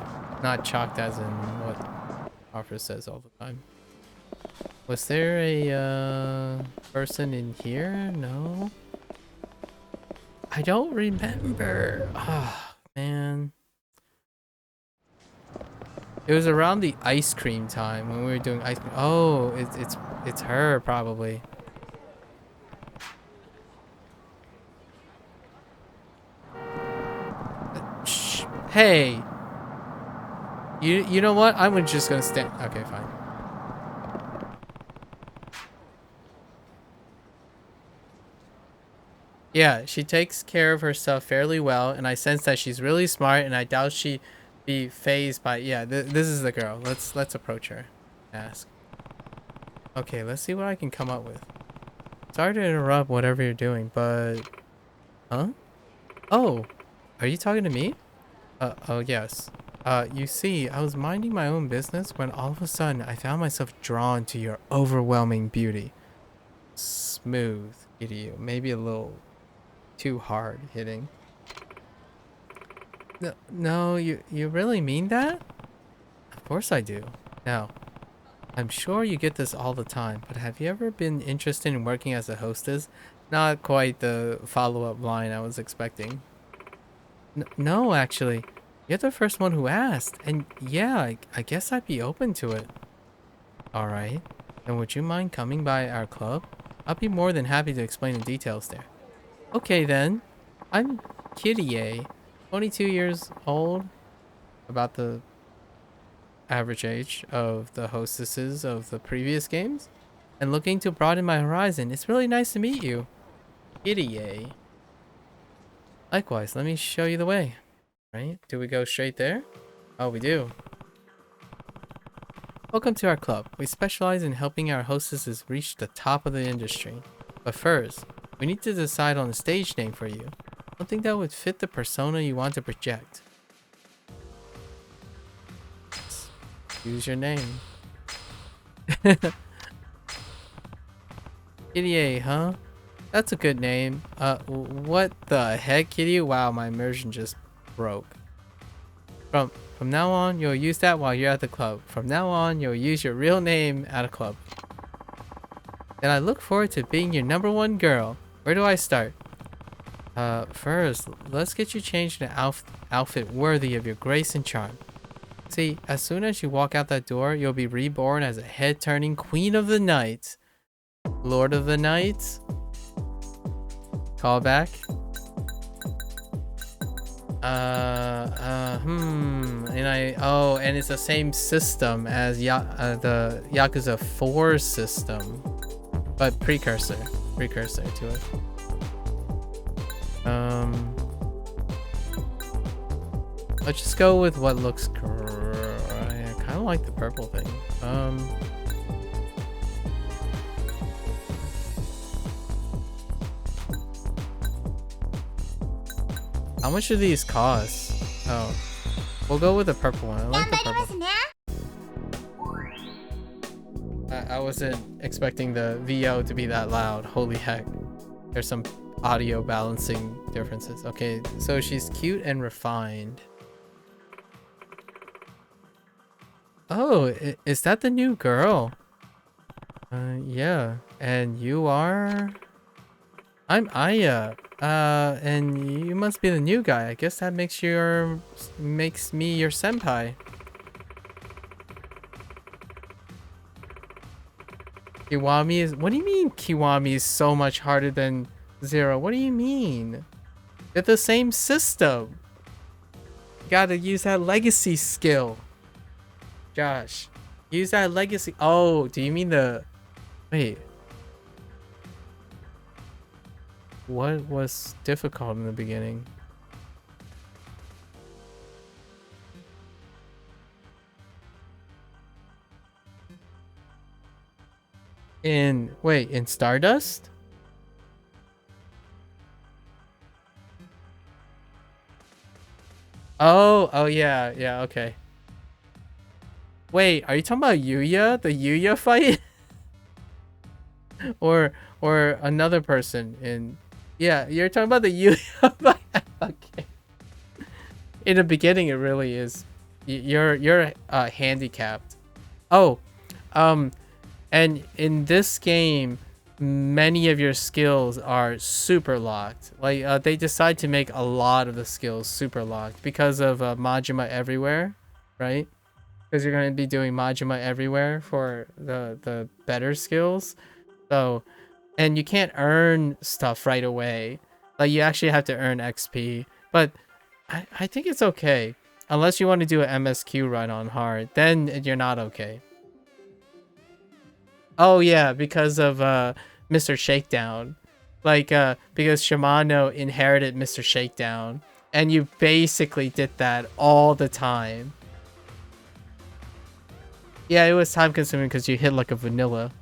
Not chocked as in what Harper says all the time. Was there a person in here? No. I don't remember. Ah, man. It was around the ice cream time when we were doing ice cream. Oh, it's her probably. Shh. Hey. You know what? I'm just gonna stand. Okay, fine. Yeah, she takes care of herself fairly well, and I sense that she's really smart, and I doubt she'd be phased by... Yeah, this is the girl. Let's approach her. Ask. Okay, let's see what I can come up with. Sorry to interrupt whatever you're doing, but... Huh? Oh, are you talking to me? Oh, yes. You see, I was minding my own business when all of a sudden I found myself drawn to your overwhelming beauty. Smooth, idiot. Maybe a little too hard hitting. No, you really mean that? Of course I do. Now, I'm sure you get this all the time, but have you ever been interested in working as a hostess? Not quite the follow-up line I was expecting. No, actually. You're the first one who asked, and yeah, I guess I'd be open to it. Alright, then would you mind coming by our club? I'll be more than happy to explain the details there. Okay then, I'm Kitty, 22 years old, about the average age of the hostesses of the previous games, and looking to broaden my horizon. It's really nice to meet you. Kitty. Likewise, let me show you the way. Right? Do we go straight there? Oh, we do. Welcome to our club. We specialize in helping our hostesses reach the top of the industry. But first, we need to decide on a stage name for you. Something that would fit the persona you want to project. Use your name. Kitty, huh? That's a good name. What the heck, Kitty? Wow, my immersion just broke. From now on, you'll use that while you're at the club. From now on, you'll use your real name at a club. And I look forward to being your #1 girl. Where do I start? First, let's get you changed in an outfit worthy of your grace and charm. See, as soon as you walk out that door, you'll be reborn as a head-turning Queen of the Night. Lord of the Night? Call back? And it's the same system as the Yakuza 4 system, but precursor to it. Let's just go with what looks I kind of like the purple thing. How much do these cost? Oh, we'll go with the purple one. I like the purple. I wasn't expecting the VO to be that loud. Holy heck. There's some audio balancing differences. Okay, so she's cute and refined. Oh, is that the new girl? Yeah. And you are? I'm Aya. And you must be the new guy. I guess that makes me your senpai. Kiwami is... What do you mean Kiwami is so much harder than Zero? What do you mean? They're the same system. You gotta use that legacy skill. Josh, use that legacy. Oh, do you mean the... Wait. What was difficult in the beginning? In Stardust? Oh yeah, okay. Wait, are you talking about Yuya? The Yuya fight? or another person in... Yeah, you're talking about the Yuya fight. Okay. In the beginning, it really is. You're handicapped. Oh, and in this game, many of your skills are super locked. Like they decide to make a lot of the skills super locked because of Majima Everywhere, right? Because you're going to be doing Majima Everywhere for the better skills. So, and you can't earn stuff right away. Like you actually have to earn XP. But I think it's okay. Unless you want to do an MSQ run on hard, then you're not okay. Oh yeah, because of Mr. Shakedown. Like because Shimano inherited Mr. Shakedown. And you basically did that all the time. Yeah, it was time consuming because you hit like a vanilla.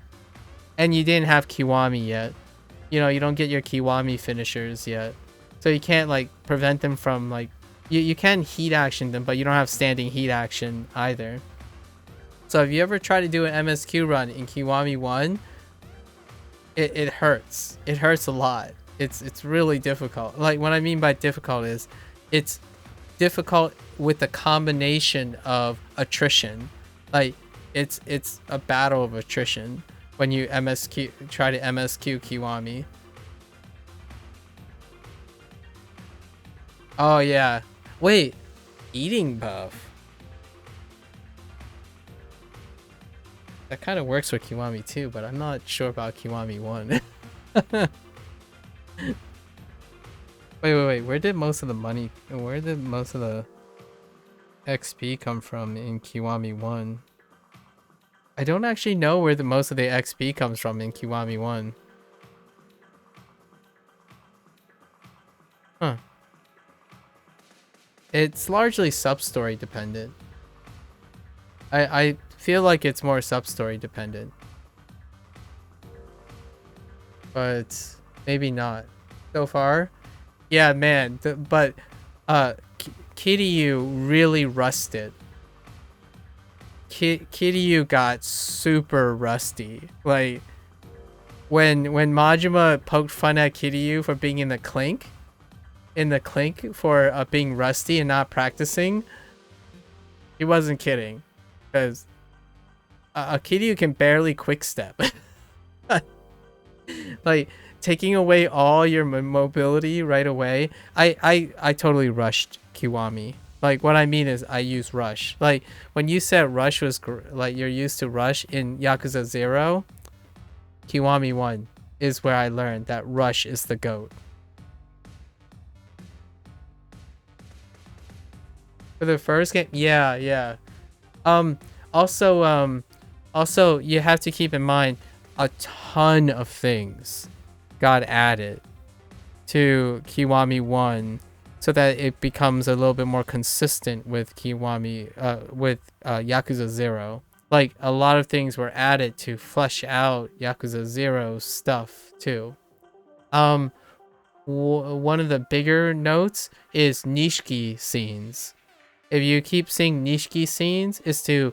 And you didn't have Kiwami yet. You know, you don't get your Kiwami finishers yet. So you can't like prevent them from like... You can heat action them, but you don't have standing heat action either. So if you ever try to do an MSQ run in Kiwami 1, it hurts. It hurts a lot. It's really difficult. Like what I mean by difficult is it's difficult with the combination of attrition. Like it's a battle of attrition when you try to MSQ Kiwami. Oh yeah. Wait, eating buff. That kind of works with Kiwami too, but I'm not sure about Kiwami 1. Wait. Where did most of the XP come from in Kiwami 1? I don't actually know where most of the XP comes from in Kiwami 1. Huh. It's largely sub-story dependent. I feel like it's more sub-story dependent. But maybe not. So far? Yeah, man. But Kiryu really rusted. Kiryu got super rusty. Like when Majima poked fun at Kiryu for being in the clink for being rusty and not practicing, he wasn't kidding, because Kiryu can barely quick step. Like taking away all your mobility right away. I totally rushed Kiwami. Like what I mean is I use rush. Like when you said rush was like you're used to rush in Yakuza 0, Kiwami 1 is where I learned that rush is the goat. For the first game, yeah. Um also you have to keep in mind a ton of things got added to Kiwami 1 so that it becomes a little bit more consistent with Yakuza 0. Like a lot of things were added to flesh out Yakuza 0 stuff too. One of the bigger notes is Nishiki scenes. If you keep seeing Nishiki scenes, is to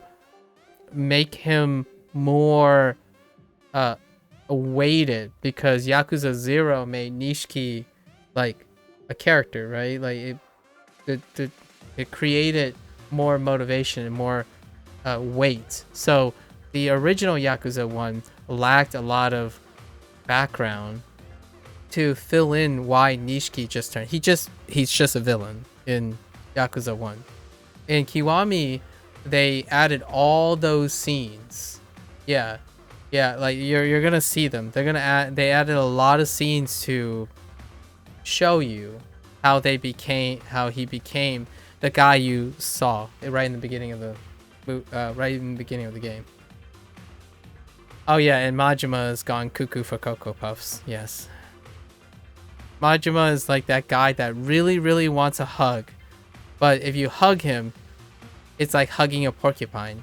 make him more weighted, because Yakuza 0 made Nishiki like a character, right? Like it created more motivation and more weight. So the original Yakuza 1 lacked a lot of background to fill in why Nishiki just turned. He's just a villain in Yakuza 1. In Kiwami, they added all those scenes. Yeah, like you're gonna see them. They added a lot of scenes to show you how he became the guy you saw right in the beginning of the game. Oh yeah, and Majima has gone cuckoo for Cocoa Puffs. Yes. Majima is like that guy that really, really wants a hug. But if you hug him, it's like hugging a porcupine.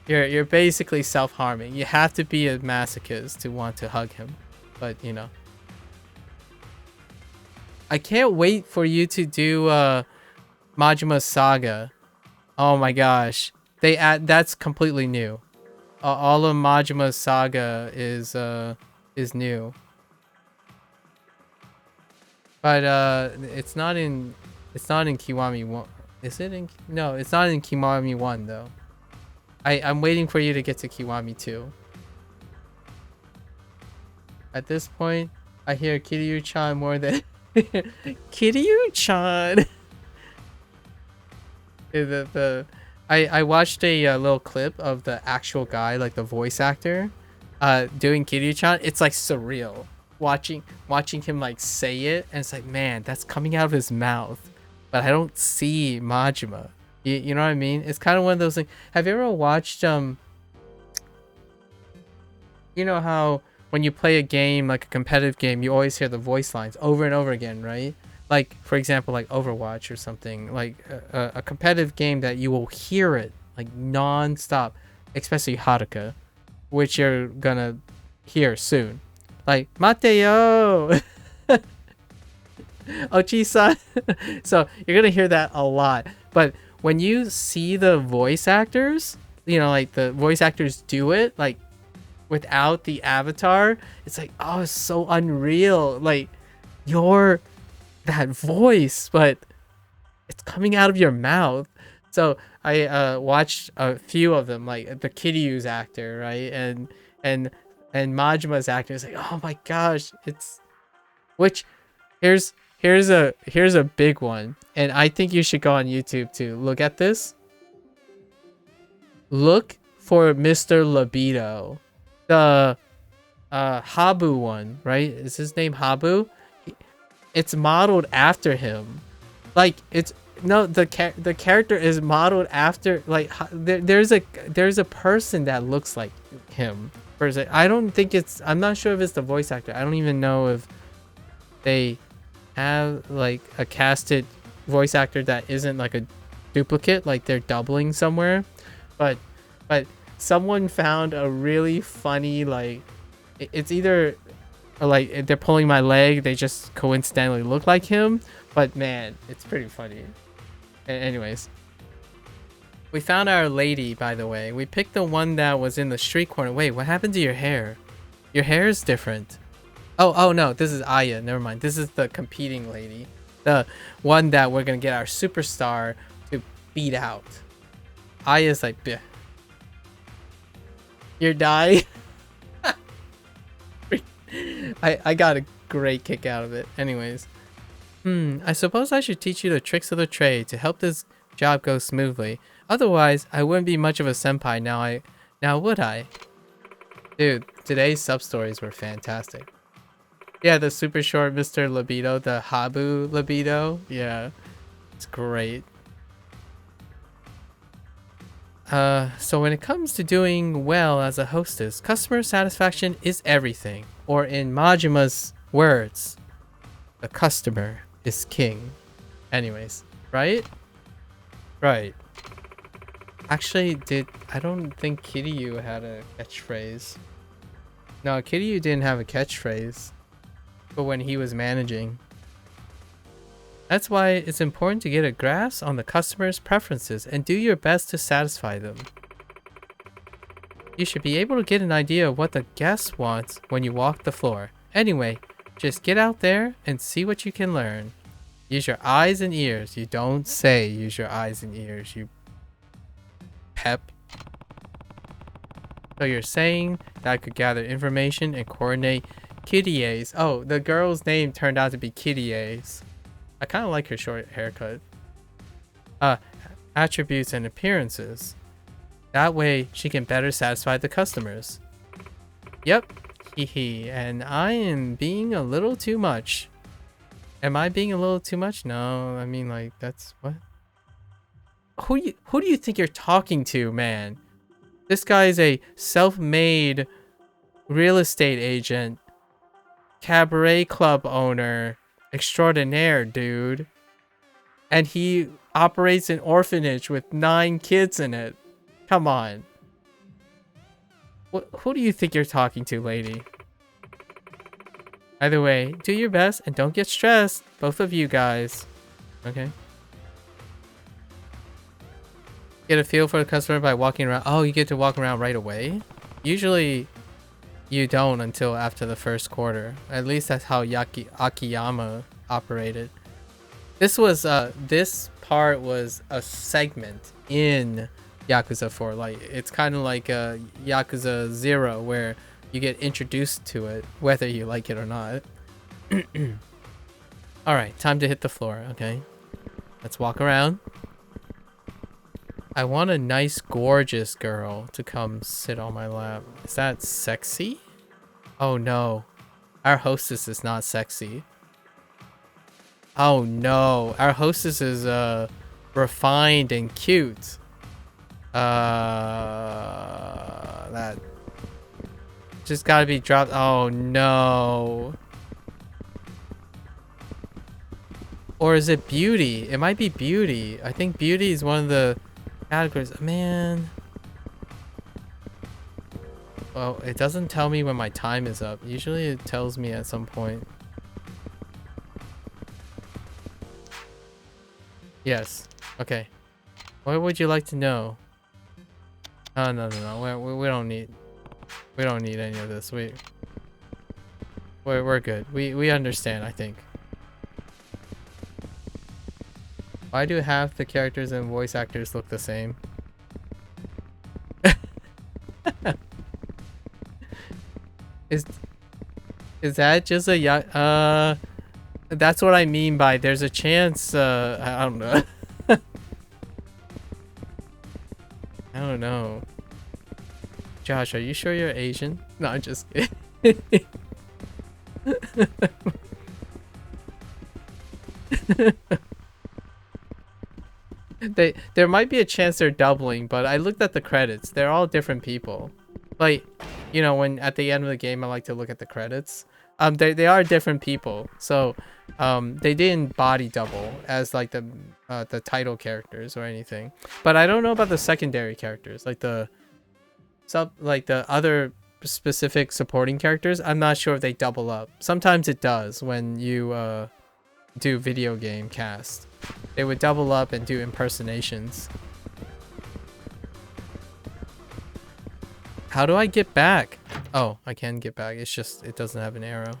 You're basically self-harming. You have to be a masochist to want to hug him. But, you know. I can't wait for you to do Majima's Saga. Oh my gosh. That's completely new. All of Majima's Saga is new. But it's not in Kiwami 1. Is it in? No, it's not in Kiwami 1 though. I'm waiting for you to get to Kiwami 2. At this point, I hear Kiryu-chan more than Kiryu-chan. I watched a little clip of the actual guy, like the voice actor, doing Kiryu-chan. It's like surreal watching him like say it, and it's like, man, that's coming out of his mouth, but I don't see Majima. You know what I mean? It's kind of one of those things. Have you ever watched you know how when you play a game, like a competitive game, you always hear the voice lines over and over again, right? Like, for example, like Overwatch or something, like a competitive game that you will hear it like non-stop, especially Haruka, which you're gonna hear soon. Like, Mateo! Ochi-san! So, you're gonna hear that a lot. But when you see the voice actors, you know, like the voice actors do it, like, without the avatar, it's like, oh, it's so unreal. Like, you're that voice, but it's coming out of your mouth. So I watched a few of them, like the Kiryu's actor, right, and Majima's actor. It's like, oh my gosh, it's which here's a big one, and I think you should go on YouTube to look at this. Look for Mr. Libido, the Habu one, right? Is his name Habu? It's modeled after him. Like, it's no, the character is modeled after, like, there's a person that looks like him. I don't think it's, I'm not sure if it's the voice actor. I don't even know if they have like a casted voice actor that isn't like a duplicate, like they're doubling somewhere. But someone found a really funny, like, it's either like they're pulling my leg, they just coincidentally look like him, but man, it's pretty funny. Anyways, we found our lady, by the way. We picked the one that was in the street corner. Wait, what happened to your hair? Your hair is different. Oh no, this is Aya. Never mind. This is the competing lady, the one that we're gonna get our superstar to beat out. Aya's like, bleh. You're dying. I got a great kick out of it. Anyways. I suppose I should teach you the tricks of the trade to help this job go smoothly. Otherwise, I wouldn't be much of a senpai now would I? Dude, today's sub-stories were fantastic. Yeah, the super short Mr. Libido, the Habu Libido. Yeah, it's great. So when it comes to doing well as a hostess, customer satisfaction is everything. Or in Majima's words, the customer is king. Anyways, right? Right. Actually, I don't think Kiryu had a catchphrase. No, Kiryu didn't have a catchphrase. But when he was managing. That's why it's important to get a grasp on the customer's preferences and do your best to satisfy them. You should be able to get an idea of what the guest wants when you walk the floor. Anyway, just get out there and see what you can learn. Use your eyes and ears. You don't say use your eyes and ears, you pep. So you're saying that I could gather information and coordinate Kirie's. Oh, the girl's name turned out to be Kirie's. I kind of like her short haircut. Attributes and appearances. That way she can better satisfy the customers. Yep. Hehe. And I am being a little too much. Am I being a little too much? No, I mean, like, that's what? Who do you think you're talking to, man? This guy is a self-made real estate agent, cabaret club owner, extraordinaire, dude. And he operates an orphanage with 9 kids in it. Come on. Who do you think you're talking to, lady? Either way, do your best and don't get stressed. Both of you guys. Okay. Get a feel for the customer by walking around. Oh, you get to walk around right away? Usually, you don't until after the first quarter. At least that's how Akiyama operated. This part was a segment in Yakuza 4. Like, it's kind of like Yakuza 0, where you get introduced to it, whether you like it or not. Alright, time to hit the floor, okay? Let's walk around. I want a nice, gorgeous girl to come sit on my lap. Is that sexy? Oh no. Our hostess is not sexy. Oh no. Our hostess is refined and cute. That just gotta be dropped. Oh no. Or is it beauty? It might be beauty. I think beauty is one of the categories. Man. Well, it doesn't tell me when my time is up. Usually it tells me at some point. Yes. Okay. What would you like to know? Oh, no. We don't need any of this. We're good. We understand, I think. Why do half the characters and voice actors look the same? Is that just a that's what I mean by there's a chance. I don't know. I don't know. Josh, are you sure you're Asian? No, I'm just kidding. There might be a chance they're doubling, but I looked at the credits. They're all different people. Like, you know, when at the end of the game, I like to look at the credits. They are different people. So, they didn't body double as like the title characters or anything. But I don't know about the secondary characters, like the other specific supporting characters. I'm not sure if they double up. Sometimes it does when you do video game cast. They would double up and do impersonations. How do I get back? Oh, I can get back. It's just, it doesn't have an arrow.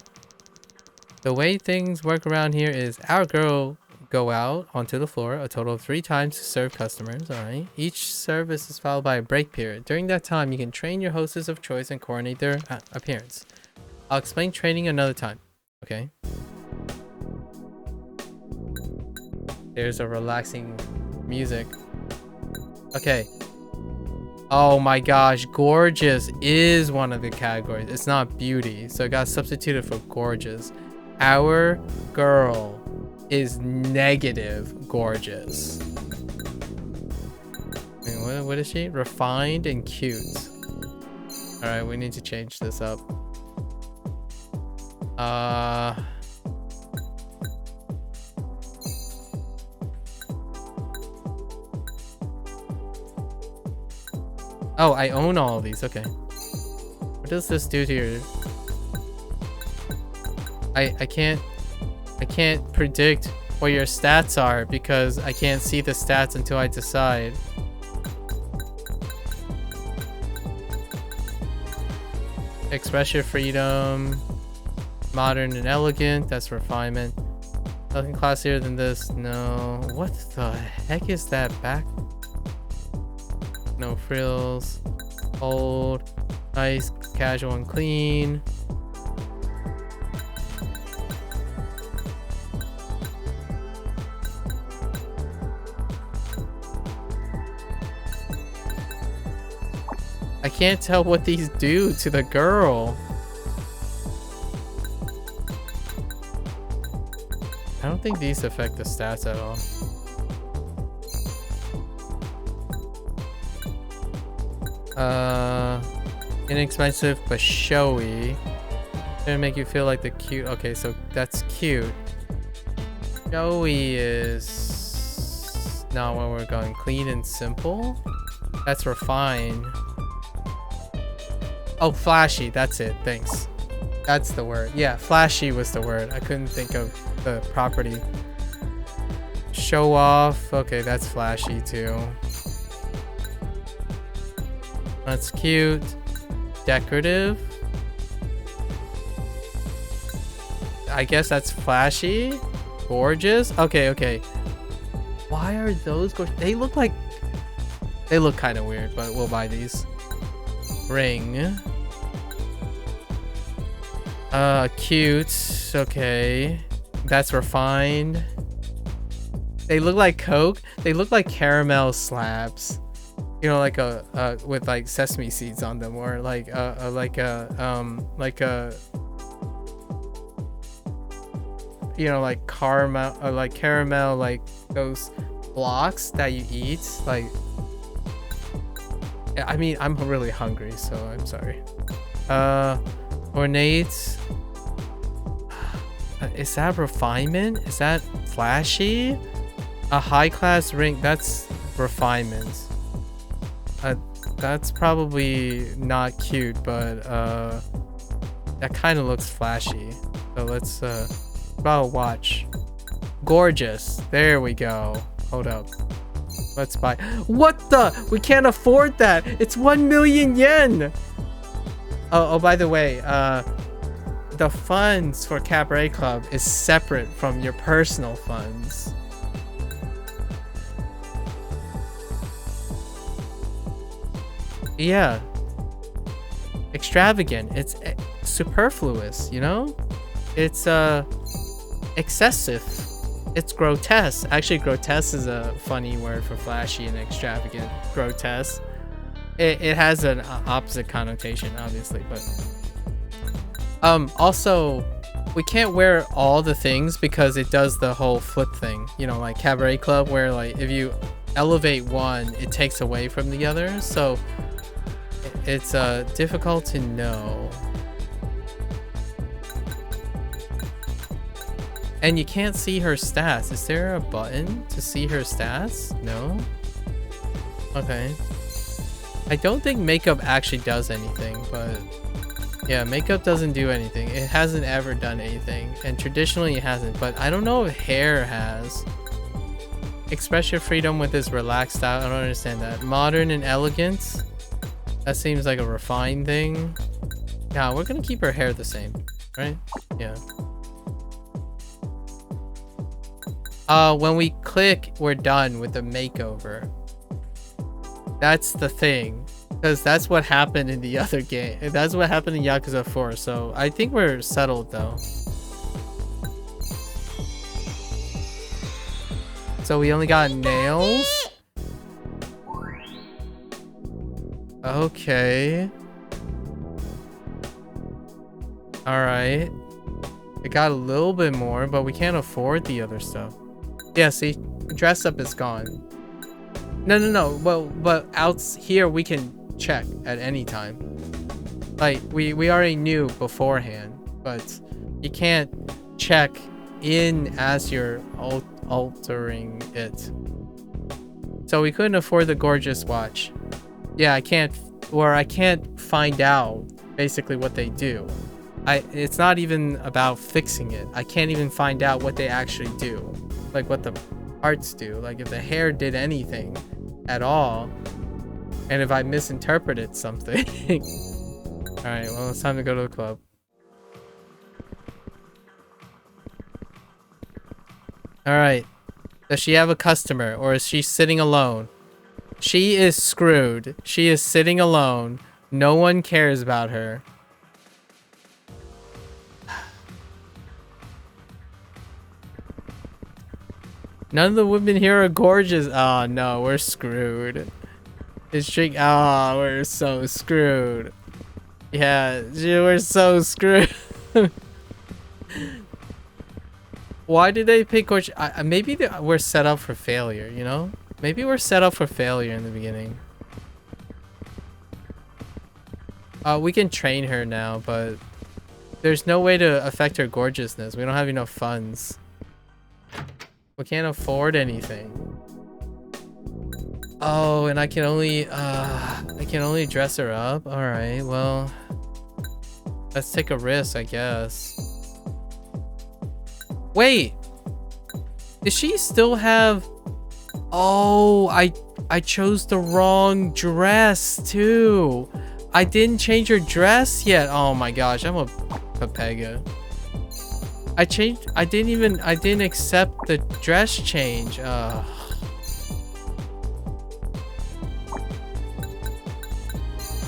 The way things work around here is our girl go out onto the floor a total of 3 times to serve customers. Alright. Each service is followed by a break period. During that time, you can train your hostess of choice and coordinate their appearance. I'll explain training another time. Okay. There's a relaxing music. Okay. Oh my gosh, gorgeous is one of the categories. It's not beauty, so it got substituted for gorgeous. Our girl is negative gorgeous. Wait, what is she? Refined and cute. All right, we need to change this up. Oh, I own all of these. Okay. What does this do to your... I can't predict what your stats are because I can't see the stats until I decide. Express your freedom. Modern and elegant. That's refinement. Nothing classier than this. No. What the heck is that back? No frills. Old. Nice. Casual and clean. I can't tell what these do to the girl. I don't think these affect the stats at all. Inexpensive but showy. Gonna make you feel like the cute. Okay, so that's cute. Showy is not what we're going. Clean and simple. That's refined. Oh, flashy. That's it. Thanks. That's the word. Yeah, flashy was the word. I couldn't think of the property. Show off. Okay, that's flashy too. That's cute. Decorative. I guess that's flashy. Gorgeous. Okay, okay. Why are those gorgeous? They look like... They look kind of weird, but we'll buy these. Ring. Cute. Okay. That's refined. They look like Coke. They look like caramel slabs. You know, like a with like sesame seeds on them, or like you know, like caramel, like those blocks that you eat. Like, I mean, I'm really hungry, so I'm sorry. Ornate. Is that refinement? Is that flashy? A high class ring. That's refinement. That's probably not cute, but that kind of looks flashy. So let's about watch. Gorgeous. There we go. Hold up. Let's buy. What the? We can't afford that. It's 1 million yen. Oh, by the way, the funds for Cabaret Club is separate from your personal funds. Yeah. Extravagant. It's superfluous, you know? It's excessive. It's grotesque. Actually, grotesque is a funny word for flashy and extravagant. Grotesque. It has an opposite connotation, obviously, but also we can't wear all the things because it does the whole flip thing, you know, like Cabaret Club, where like if you elevate one, it takes away from the other. So it's difficult to know. And you can't see her stats. Is there a button to see her stats? No? Okay. I don't think makeup actually does anything, but yeah, makeup doesn't do anything. It hasn't ever done anything, and traditionally it hasn't, but I don't know if hair has. Express your freedom with this relaxed style. I don't understand that. Modern and elegant. That seems like a refined thing. Yeah, we're gonna keep her hair the same, right? Yeah. When we click, we're done with the makeover. That's the thing. Because that's what happened in the other game. That's what happened in Yakuza 4. So I think we're settled though. So we only got nails? Okay. Alright. It got a little bit more, but we can't afford the other stuff. Yeah, see? Dress up is gone. No. Well, but out here we can check at any time. Like, we already knew beforehand, but you can't check in as you're altering it. So we couldn't afford the gorgeous watch. Yeah, I can't find out basically what they do. It's not even about fixing it. I can't even find out what they actually do. Like what the parts do. Like if the hair did anything at all. And if I misinterpreted something. Alright, well, it's time to go to the club. Alright. Does she have a customer or is she sitting alone? She is screwed. She is sitting alone. No one cares about her. None of the women here are gorgeous. Oh no, we're screwed. Oh, we're so screwed. Yeah, we're so screwed. Why did they pick gorgeous? Maybe we're set up for failure, you know? Maybe we're set up for failure in the beginning. We can train her now, but there's no way to affect her gorgeousness. We don't have enough funds. We can't afford anything. Oh, and I can only dress her up. All right, well, let's take a risk, I guess. Wait, does she still have? Oh, I chose the wrong dress too. I didn't change her dress yet. Oh my gosh, I'm a Pepega. I didn't accept the dress change.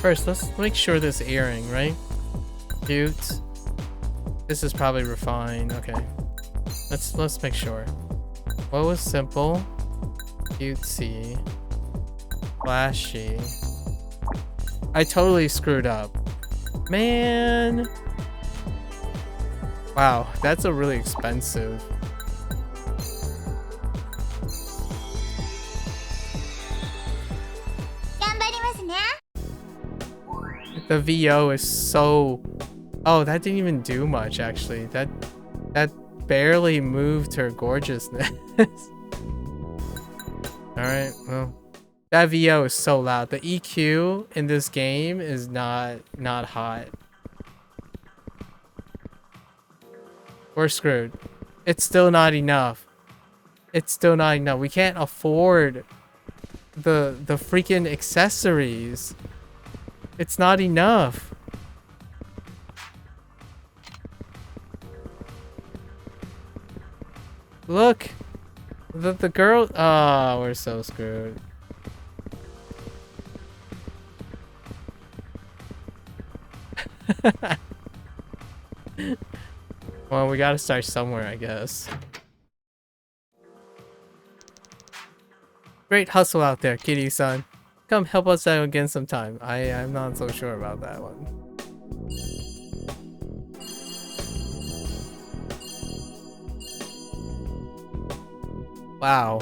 First, let's make sure this earring, right? Cute. This is probably refined. Okay. Let's make sure. What was simple? Cutesy. Flashy. I totally screwed up. Man. Wow, that's a really expensive. The VO is so... Oh, that didn't even do much, actually. That barely moved her gorgeousness. Alright, well. That VO is so loud. The EQ in this game is not hot. We're screwed. It's still not enough. It's still not enough. We can't afford the freaking accessories. It's not enough. Look. The girl. Oh, we're so screwed. Well, we gotta start somewhere, I guess. Great hustle out there, Kitty-san. Come help us out again sometime. I'm not so sure about that one. Wow.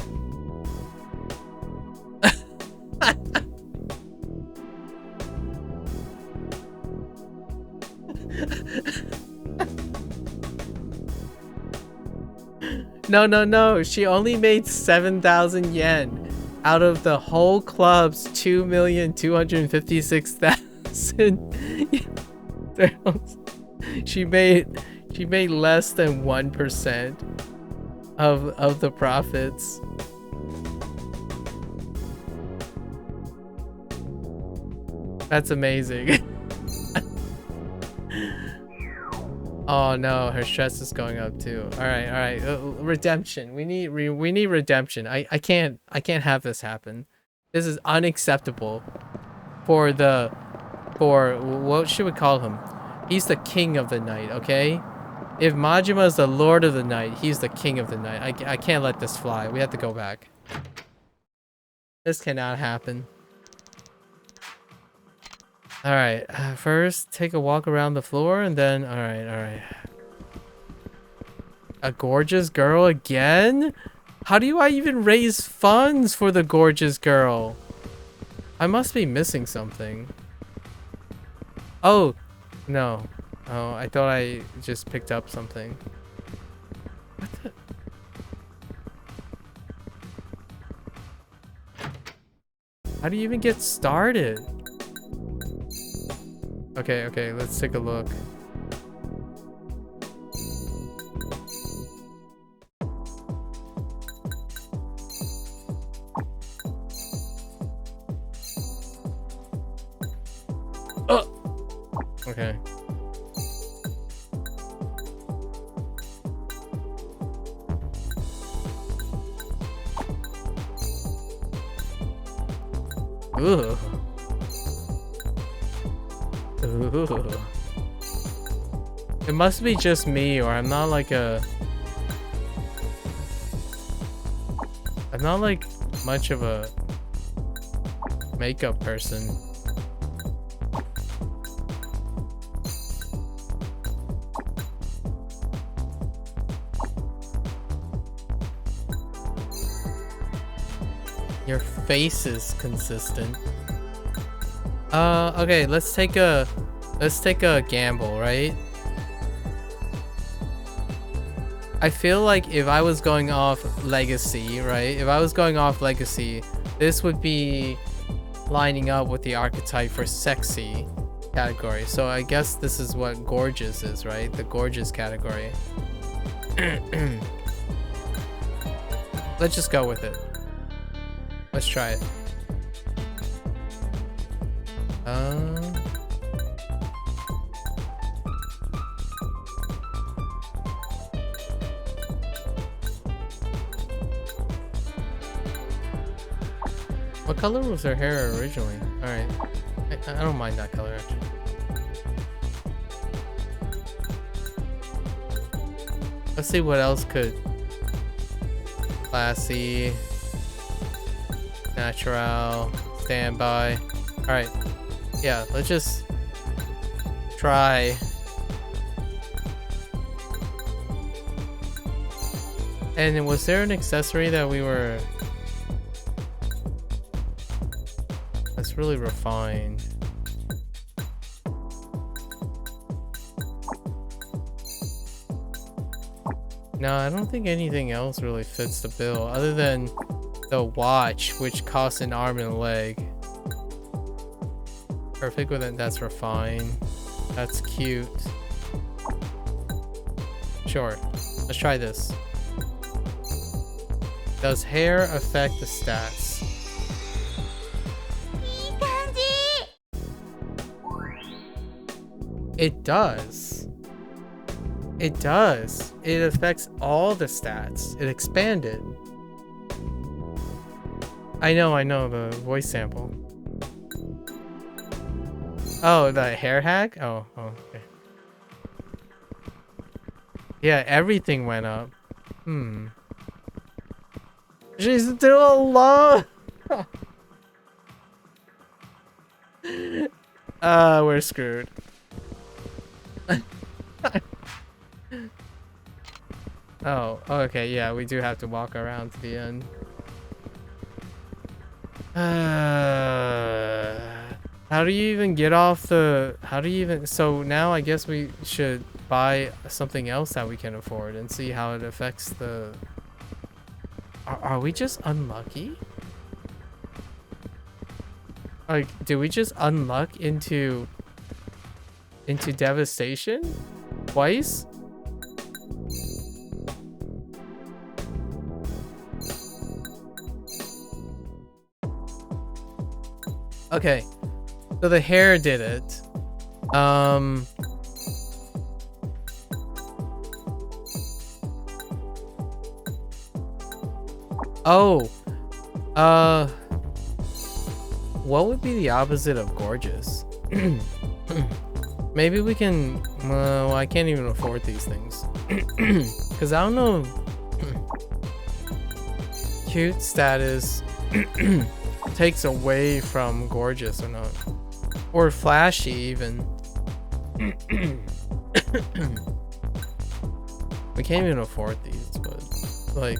No. She only made 7,000 yen out of the whole club's 2,256,000. She made less than 1% of the profits. That's amazing. Oh no, her stress is going up too. All right. Redemption. We need redemption. I can't have this happen. This is unacceptable. for what should we call him? He's the king of the night, okay? If Majima is the lord of the night, he's the king of the night. I can't let this fly. We have to go back. This cannot happen. Alright, first take a walk around the floor and then... Alright. A gorgeous girl again? How do I even raise funds for the gorgeous girl? I must be missing something. Oh, no. Oh, I thought I just picked up something. What the? How do you even get started? Okay, let's take a look. Okay. Ooh. It must be just me, or I'm not like much of a makeup person. Your face is consistent. Okay, let's take a gamble, right? I feel like if I was going off legacy, right? If I was going off legacy, this would be lining up with the archetype for sexy category. So I guess this is what gorgeous is, right? The gorgeous category. Let's just go with it. Let's try it. What color was her hair originally? Alright. I don't mind that color, actually. Let's see what else could. Classy. Natural. Standby. Alright. Yeah, let's just try. And was there an accessory that we were... That's really refined. No, I don't think anything else really fits the bill other than the watch, which costs an arm and a leg. Perfect with it. That's refined. That's cute. Sure. Let's try this. Does hair affect the stats? It does. It does. It affects all the stats. It expanded. I know, the voice sample. Oh, the hair hack? Oh, okay. Yeah, everything went up. She's still alone! We're screwed. Oh, okay, yeah, we do have to walk around to the end. How do you even get off the... How do you even... So now I guess we should buy something else that we can afford and see how it affects the... Are we just unlucky? Like, do we just unluck into devastation? Twice? Okay, so the hair did it. What would be the opposite of gorgeous? Maybe we can... well, I can't even afford these things. Because I don't know... cute status takes away from gorgeous or not. Or flashy, even. We can't even afford these, but... like...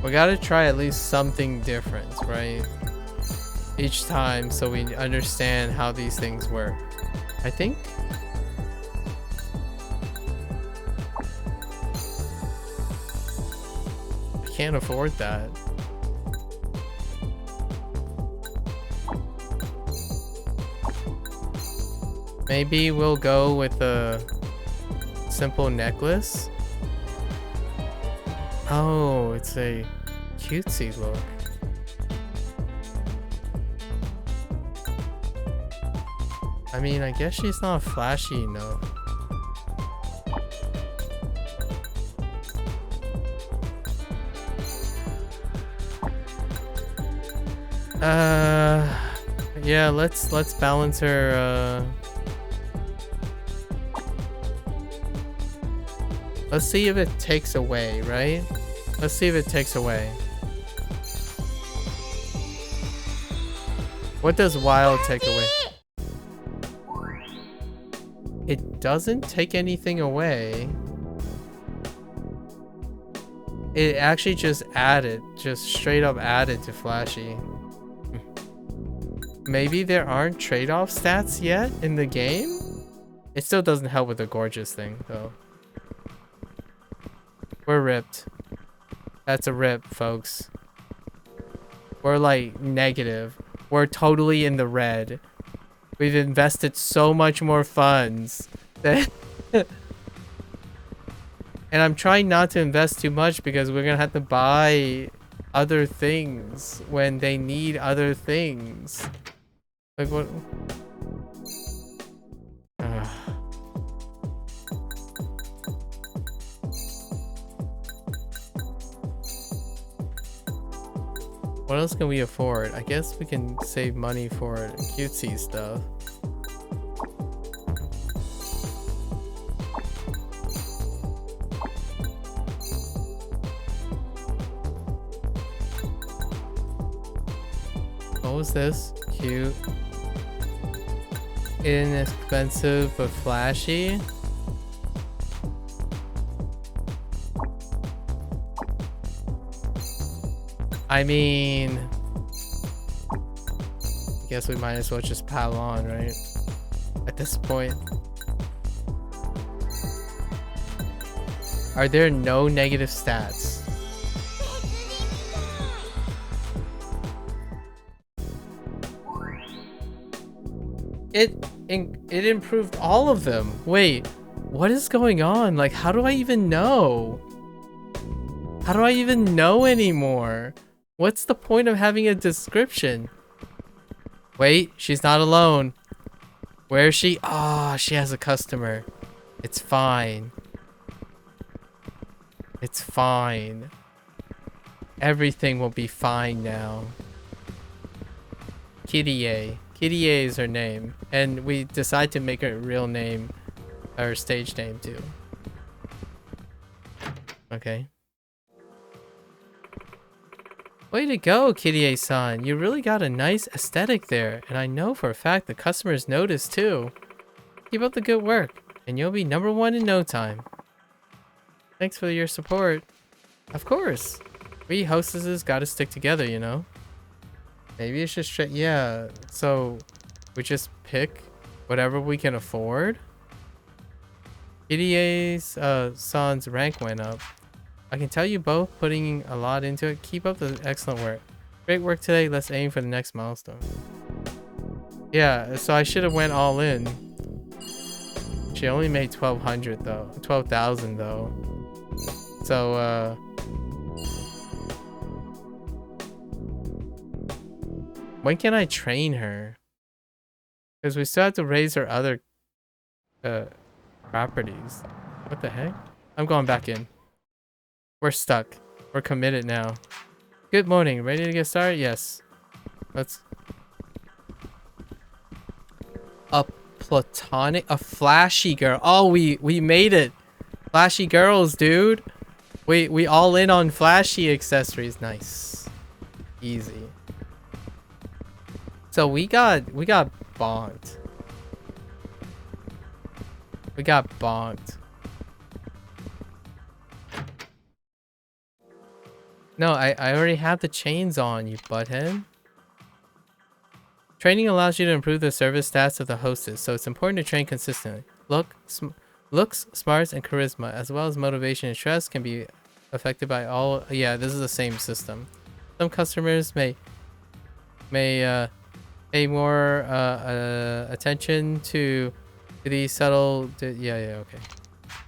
we gotta try at least something different, right? Each time, so we understand how these things work. I think? I can't afford that. Maybe we'll go with a simple necklace. Oh, it's a cutesy look. I mean, I guess she's not flashy enough. Yeah, let's balance her, let's see if it takes away, right? Let's see if it takes away. What does wild take away? It doesn't take anything away. It actually just added, just straight up added to flashy. Maybe there aren't trade-off stats yet in the game? It still doesn't help with the gorgeous thing, though. We're ripped. That's a rip, folks. We're like negative. We're totally in the red. We've invested so much more funds that and I'm trying not to invest too much because we're gonna have to buy other things when they need other things. Like what? What else can we afford? I guess we can save money for cutesy stuff. What was this? Cute. Inexpensive but flashy. I mean, I guess we might as well just pile on, right? At this point. Are there no negative stats? It improved all of them. Wait, what is going on? Like, how do I even know? How do I even know anymore? What's the point of having a description? Wait, she's not alone. Where is she? Ah, oh, she has a customer. It's fine. It's fine. Everything will be fine now. Kirie. Kirie is her name. And we decide to make her real name, her stage name too. Okay. Way to go, Kirie-san. You really got a nice aesthetic there. And I know for a fact the customers noticed too. Keep up the good work. And you'll be #1 in no time. Thanks for your support. Of course. We hostesses gotta stick together, you know? Maybe it's just straight. Yeah, so we just pick whatever we can afford. Kirie's son's rank went up. I can tell you both putting a lot into it. Keep up the excellent work. Great work today. Let's aim for the next milestone. Yeah, so I should have went all in. She only made 1,200 though. 12,000 though. So when can I train her? Because we still have to raise her other properties. What the heck? I'm going back in. We're stuck. We're committed now. Good morning. Ready to get started? Yes. Let's... A platonic... A flashy girl. Oh, we made it. Flashy girls, dude. We all in on flashy accessories. Nice. Easy. So we got bonked. We got bonked. No, I already have the chains on, you butthead. Training allows you to improve the service stats of the hostess, so it's important to train consistently. Looks, smarts, and charisma, as well as motivation and stress, can be affected by all... Yeah, this is the same system. Some customers may pay more attention to these subtle... Yeah, okay.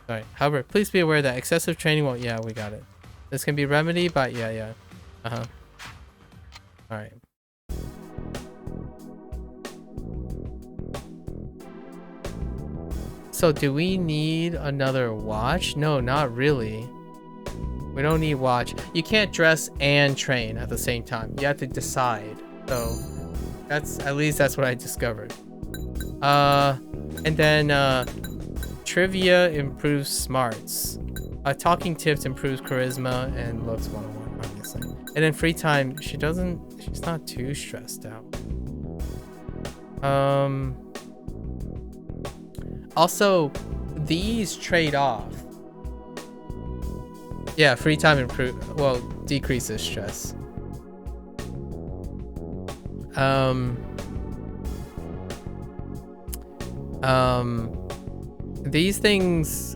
Sorry. However, please be aware that excessive training won't... Yeah, we got it. This can be remedied by... Yeah. Alright. So do we need another watch? No, not really. We don't need watch. You can't dress and train at the same time. You have to decide. So that's... At least that's what I discovered. And then trivia improves smarts. Talking tips improves charisma and looks 101, obviously. And then free time, she's not too stressed out. Also, these trade off. Yeah, free time decreases stress. These things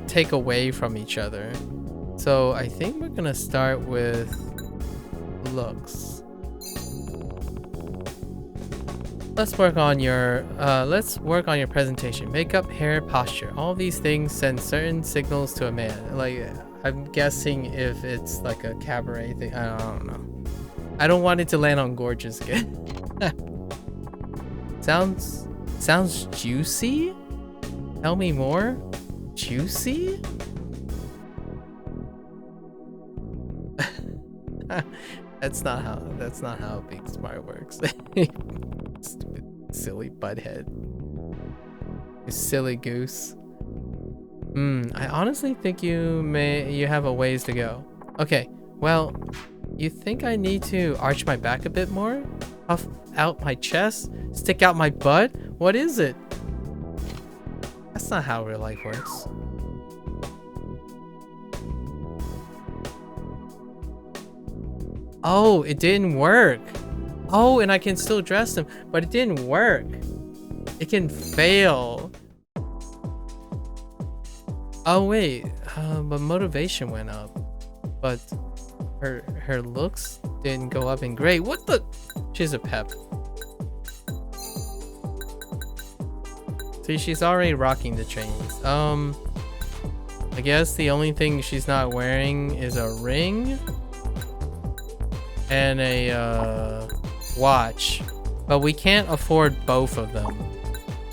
take away from each other. So I think we're gonna start with looks. Let's work on your presentation. Makeup, hair, posture. All these things send certain signals to a man. Like, I'm guessing if it's like a cabaret thing. I don't know. I don't want it to land on gorgeous again. Sounds juicy? Tell me more? Juicy? That's not how Big Smart works. Stupid silly butthead. You silly goose. I honestly think you have a ways to go. Okay, well, you think I need to arch my back a bit more? Puff out my chest? Stick out my butt? What is it? That's not how real life works. Oh, it didn't work. Oh, and I can still dress them, but it didn't work. It can fail. Oh wait, but motivation went up, but her looks didn't go up in grade. What the? She's a pep. See, she's already rocking the chains. I guess the only thing she's not wearing is a ring and a watch, but we can't afford both of them,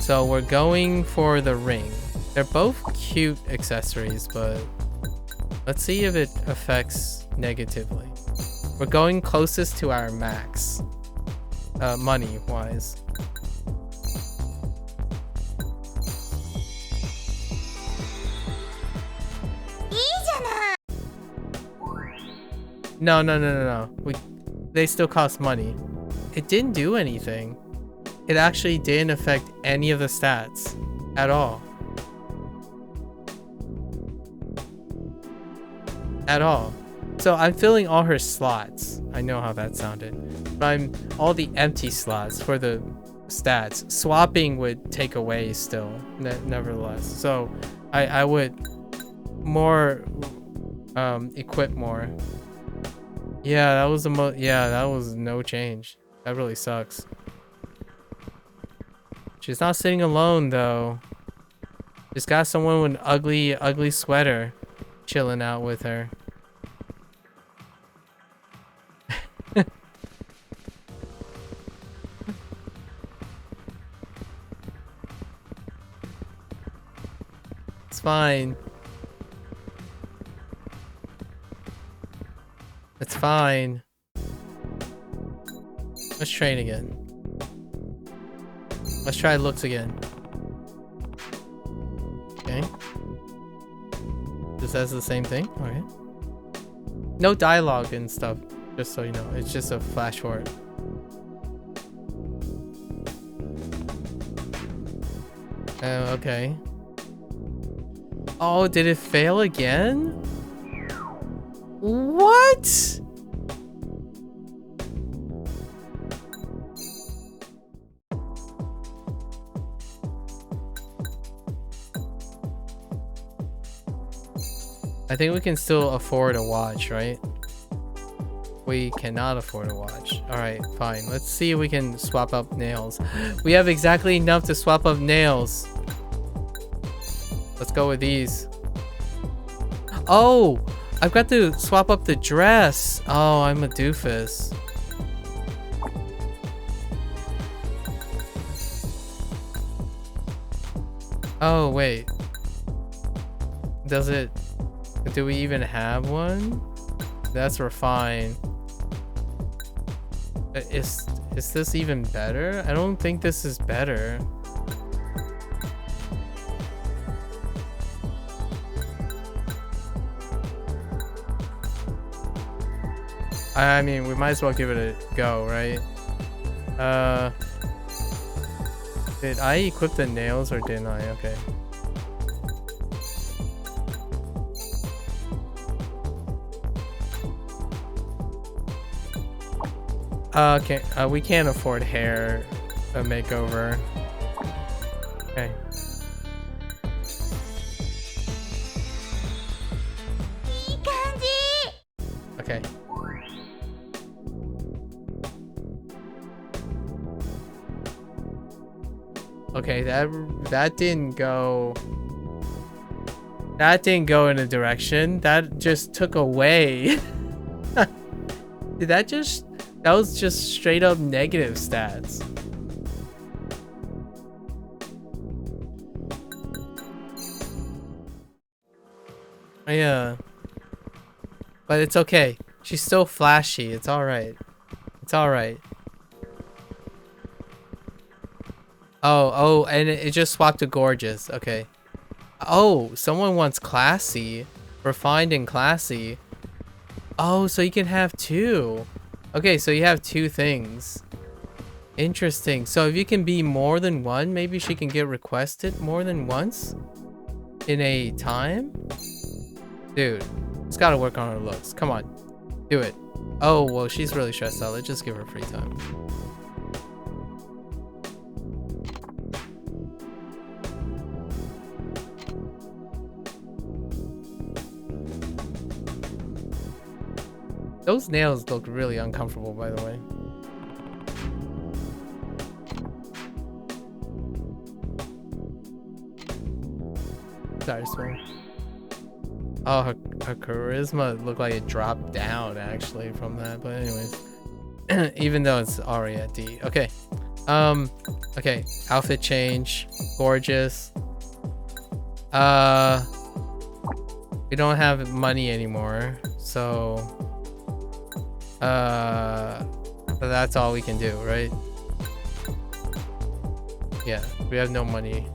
so we're going for the ring. They're both cute accessories, but let's see if it affects negatively. We're going closest to our max, money wise. No. They still cost money. It didn't do anything. It actually didn't affect any of the stats at all. At all. So I'm filling all her slots. I know how that sounded. But I'm all the empty slots for the stats. Swapping would take away still, nevertheless. So I would more equip more. Yeah, that was that was no change. That really sucks. She's not sitting alone though. She's got someone with an ugly sweater chilling out with her. It's fine. fine. Let's train again. Let's try looks again. Okay. This has the same thing? Okay. No dialogue and stuff, just so you know. It's just a flash forward. Okay. Oh, did it fail again? What? I think we can still afford a watch, right? We cannot afford a watch. Alright, fine. Let's see if we can swap up nails. We have exactly enough to swap up nails. Let's go with these. Oh! I've got to swap up the dress. Oh, I'm a doofus. Oh, wait. Does it... Do we even have one? That's refined. Is this even better? I don't think this is better. I mean, we might as well give it a go, right? Did I equip the nails or didn't I? Okay. Okay, we can't afford hair makeover. Okay. Okay. Okay, that didn't go. That didn't go in a direction. That just took away. Did that just? That was just straight up negative stats. Yeah. But it's okay. She's still flashy. It's alright. It's alright. Oh, and it just swapped to gorgeous. Okay. Oh, someone wants classy. Refined and classy. Oh, so you can have two. Okay, so you have two things. Interesting. So if you can be more than one, maybe she can get requested more than once in a time? Dude, it's gotta work on her looks. Come on. Do it. Oh, well, she's really stressed out. Let's just give her free time. Those nails look really uncomfortable, by the way. Sorry, sorry. Oh, her charisma looked like it dropped down, actually, from that. But anyways. Even though it's already at D. Okay. Okay. Outfit change. Gorgeous. We don't have money anymore. So... but that's all we can do, right? Yeah, we have no money.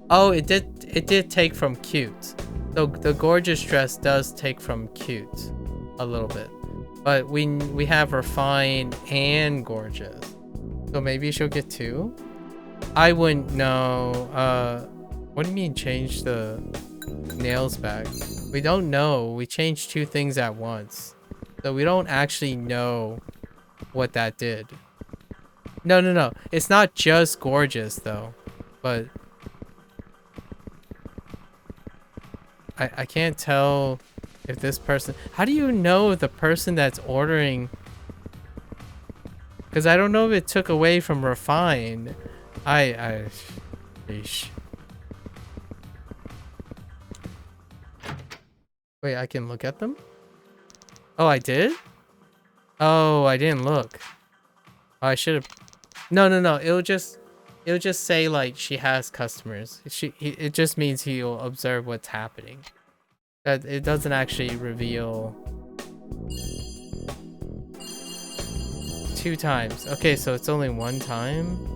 Oh, it did take from cute. So the gorgeous dress does take from cute a little bit. But we have refined and gorgeous. So maybe she'll get two? I wouldn't know. What do you mean change the nails back? We don't know. We changed two things at once. So we don't actually know what that did. No. It's not just gorgeous though. But I can't tell if this person... How do you know the person that's ordering... Because I don't know if it took away from refined. Sheesh. Wait, I can look at them? Oh, I did? Oh, I didn't look. Oh, I should have... No. It'll just... It'll just say like she has customers. It just means he'll observe what's happening. That it doesn't actually reveal 2 times. Okay, so it's only 1 time.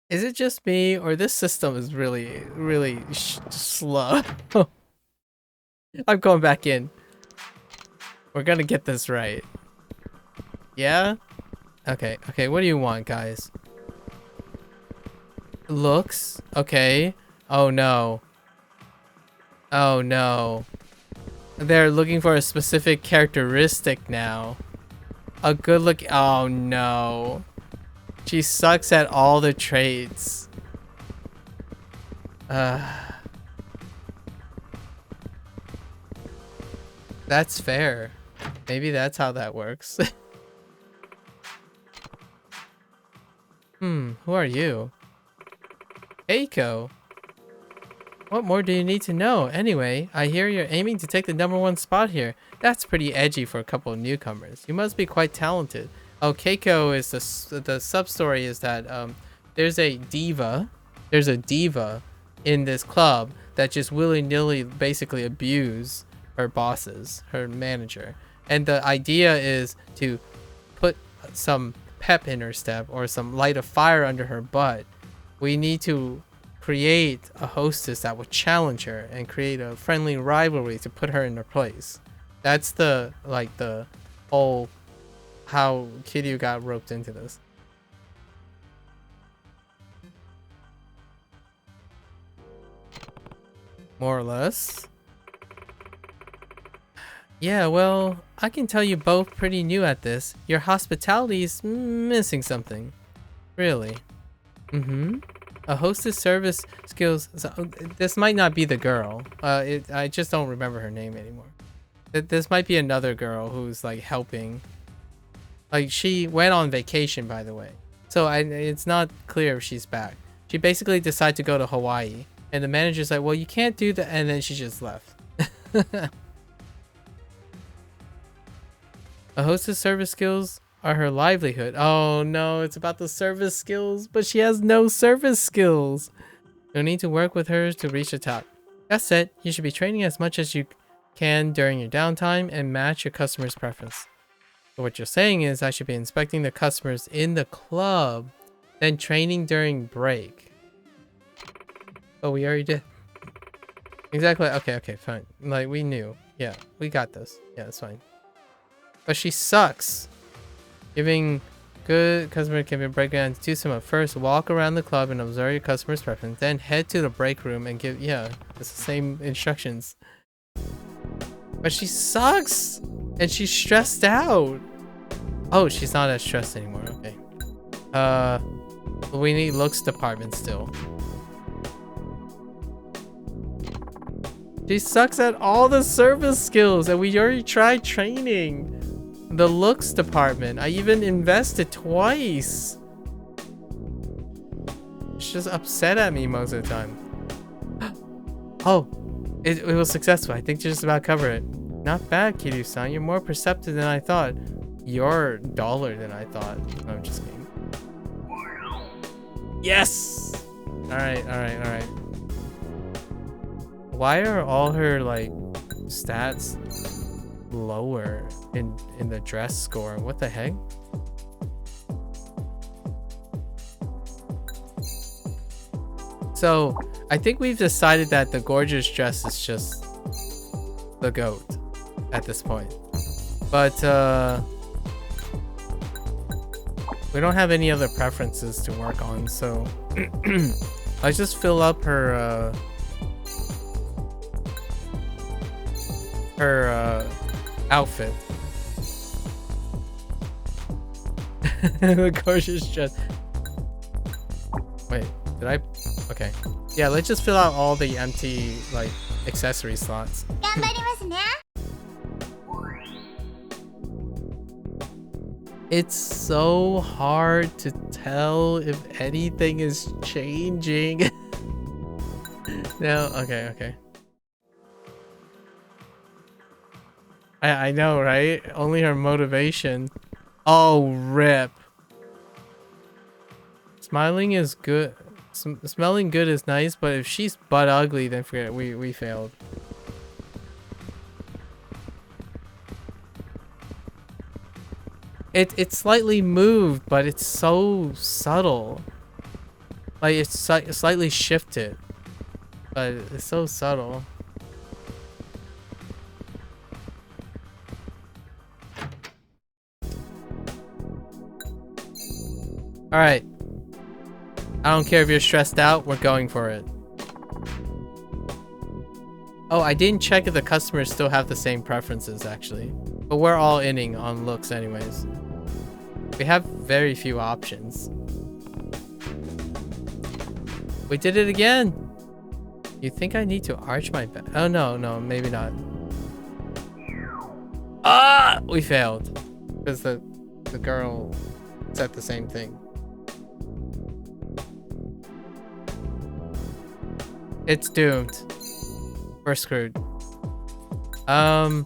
Is it just me, or this system is really, really slow? I'm going back in. We're gonna get this right. Yeah? Okay, okay, what do you want, guys? Looks? Okay. Oh no. Oh no. They're looking for a specific characteristic now. A good look. Oh no. She sucks at all the traits. That's fair. Maybe that's how that works. Who are you? Eiko. What more do you need to know? Anyway, I hear you're aiming to take the #1 spot here. That's pretty edgy for a couple of newcomers. You must be quite talented. Oh, Keiko is the sub-story is that there's a diva in this club that just willy-nilly basically abuse her bosses, her manager. And the idea is to put some pep in her step or some light of fire under her butt. We need to create a hostess that would challenge her and create a friendly rivalry to put her in her place. That's the whole how Kiryu got roped into this. More or less. Yeah, well, I can tell you both pretty new at this. Your hospitality's missing something. Really. A hostess service skills. So, this might not be the girl. I just don't remember her name anymore. This might be another girl who's like helping. Like she went on vacation, by the way. So it's not clear if she's back. She basically decided to go to Hawaii, and the manager's like, "Well, you can't do that," and then she just left. A hostess service skills are her livelihood. Oh no, it's about the service skills, but she has no service skills. You'll need to work with her to reach the top. That said, you should be training as much as you can during your downtime and match your customer's preference. So what you're saying is I should be inspecting the customers in the club, then training during break. Oh, we already did. Exactly. Okay, fine. Like, we knew. Yeah, we got this. Yeah, it's fine. But she sucks. Giving good customer can be broken down to 2 summa. First, walk around the club and observe your customer's preference. Then head to the break room and give, yeah, it's the same instructions. But she sucks! And she's stressed out. Oh, she's not as stressed anymore. Okay. We need looks department still. She sucks at all the service skills, and we already tried training the looks department. I even invested twice. She's just upset at me most of the time. Oh, it was successful. I think you just about covered it. Not bad, Kiryu-san. You're more perceptive than I thought. You're duller than I thought. No, I'm just kidding. Yes! Alright. Why are all her, like, stats lower in the dress score? What the heck? So, I think we've decided that the gorgeous dress is just the GOAT at this point. But, we don't have any other preferences to work on, so let's just fill up her outfit. The gorgeous dress. Wait, did I? Okay. Yeah, let's just fill out all the empty, like, accessory slots. It's so hard to tell if anything is changing. No, okay. I know, right? Only her motivation. Oh, rip. Smiling is good. Smelling good is nice, but if she's butt ugly, then forget it. We failed. It's slightly moved, but it's so subtle. Like it's slightly shifted, but it's so subtle. All right. I don't care if you're stressed out. We're going for it. Oh, I didn't check if the customers still have the same preferences, actually. But we're all inning on looks anyways. We have very few options. We did it again! You think I need to arch my back? Oh, no, maybe not. Ah! We failed. Because the girl said the same thing. It's doomed. We're screwed. I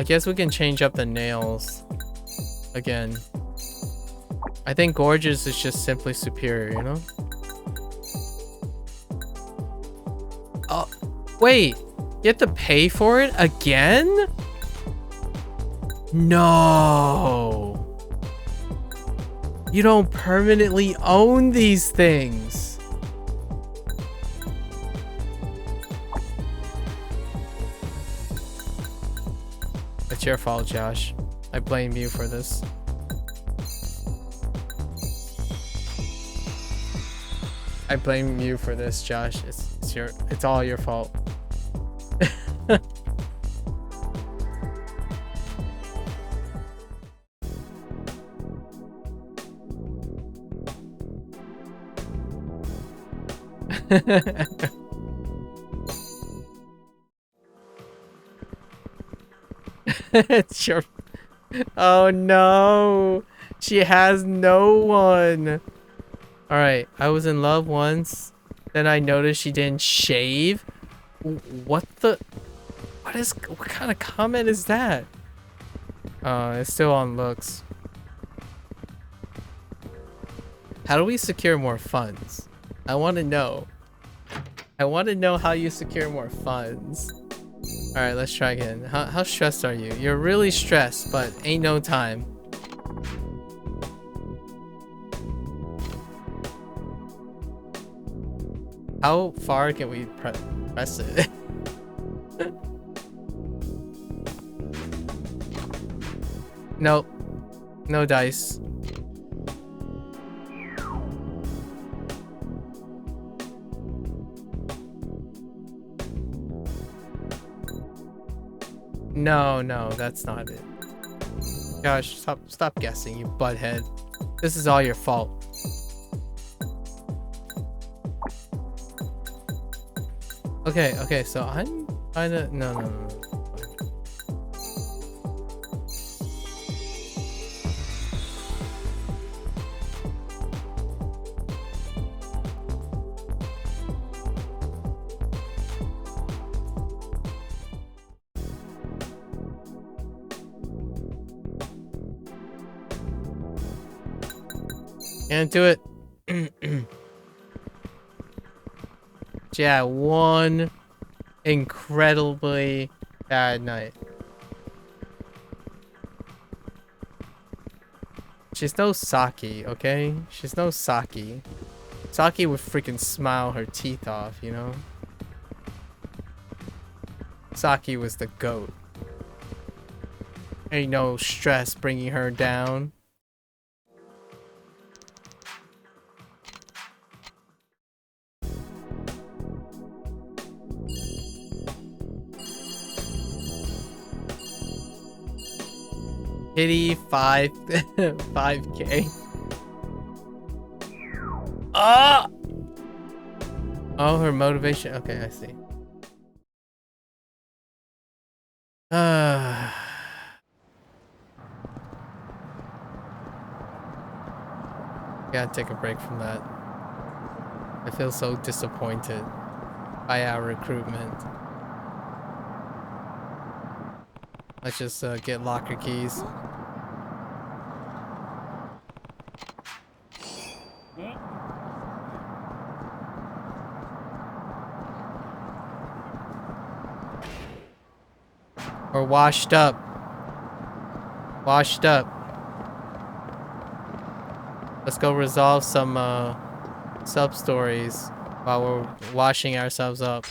guess we can change up the nails again. I think gorgeous is just simply superior, you know? Oh, wait. You have to pay for it again? No. You don't permanently own these things. It's your fault, Josh. I blame you for this. I blame you for this, Josh. It's all your fault. It's your... Oh no. She has no one. Alright, I was in love once. Then I noticed she didn't shave. What the... What kind of comment is that? It's still on looks. How do we secure more funds? I want to know. I want to know how you secure more funds. Alright, let's try again. How stressed are you? You're really stressed, but ain't no time. How far can we press it? Nope. No dice. No, that's not it. Gosh, stop guessing, you butthead. This is all your fault. Okay, so I'm kinda... No. Can't do it. Yeah, one incredibly bad night. She's no Saki, okay? She's no Saki. Saki would freaking smile her teeth off, you know? Saki was the GOAT. Ain't no stress bringing her down. Kitty 5k. Ah! Oh, her motivation. Okay, I see. Gotta take a break from that. I feel so disappointed by our recruitment. Let's just get locker keys. Or washed up. Washed up. Let's go resolve some sub-stories while we're washing ourselves up.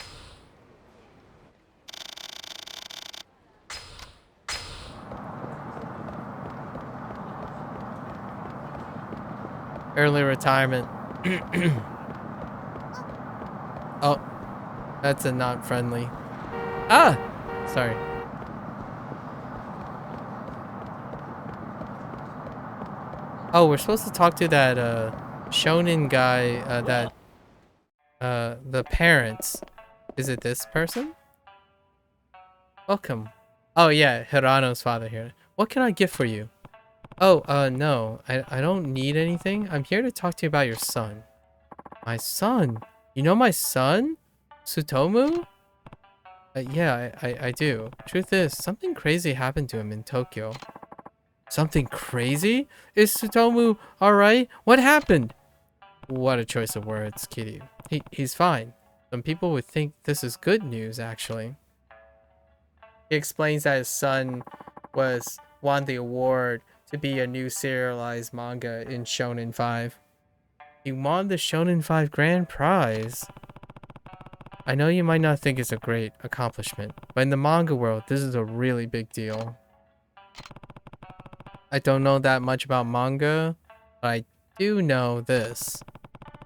Early retirement. Oh, that's a not friendly. Ah! Sorry. Oh, we're supposed to talk to that shonen guy, the parents. Is it this person? Welcome. Oh yeah, Hirano's father here. What can I get for you? Oh, no. I don't need anything. I'm here to talk to you about your son. My son? You know my son? Tsutomu? Yeah, I do. Truth is, something crazy happened to him in Tokyo. Something crazy? Is Tsutomu alright? What happened? What a choice of words, Kitty. He's fine. Some people would think this is good news, actually. He explains that his son won the award to be a new serialized manga in Shonen 5. He won the Shonen 5 grand prize. I know you might not think it's a great accomplishment, but in the manga world, this is a really big deal. I don't know that much about manga, but I do know this.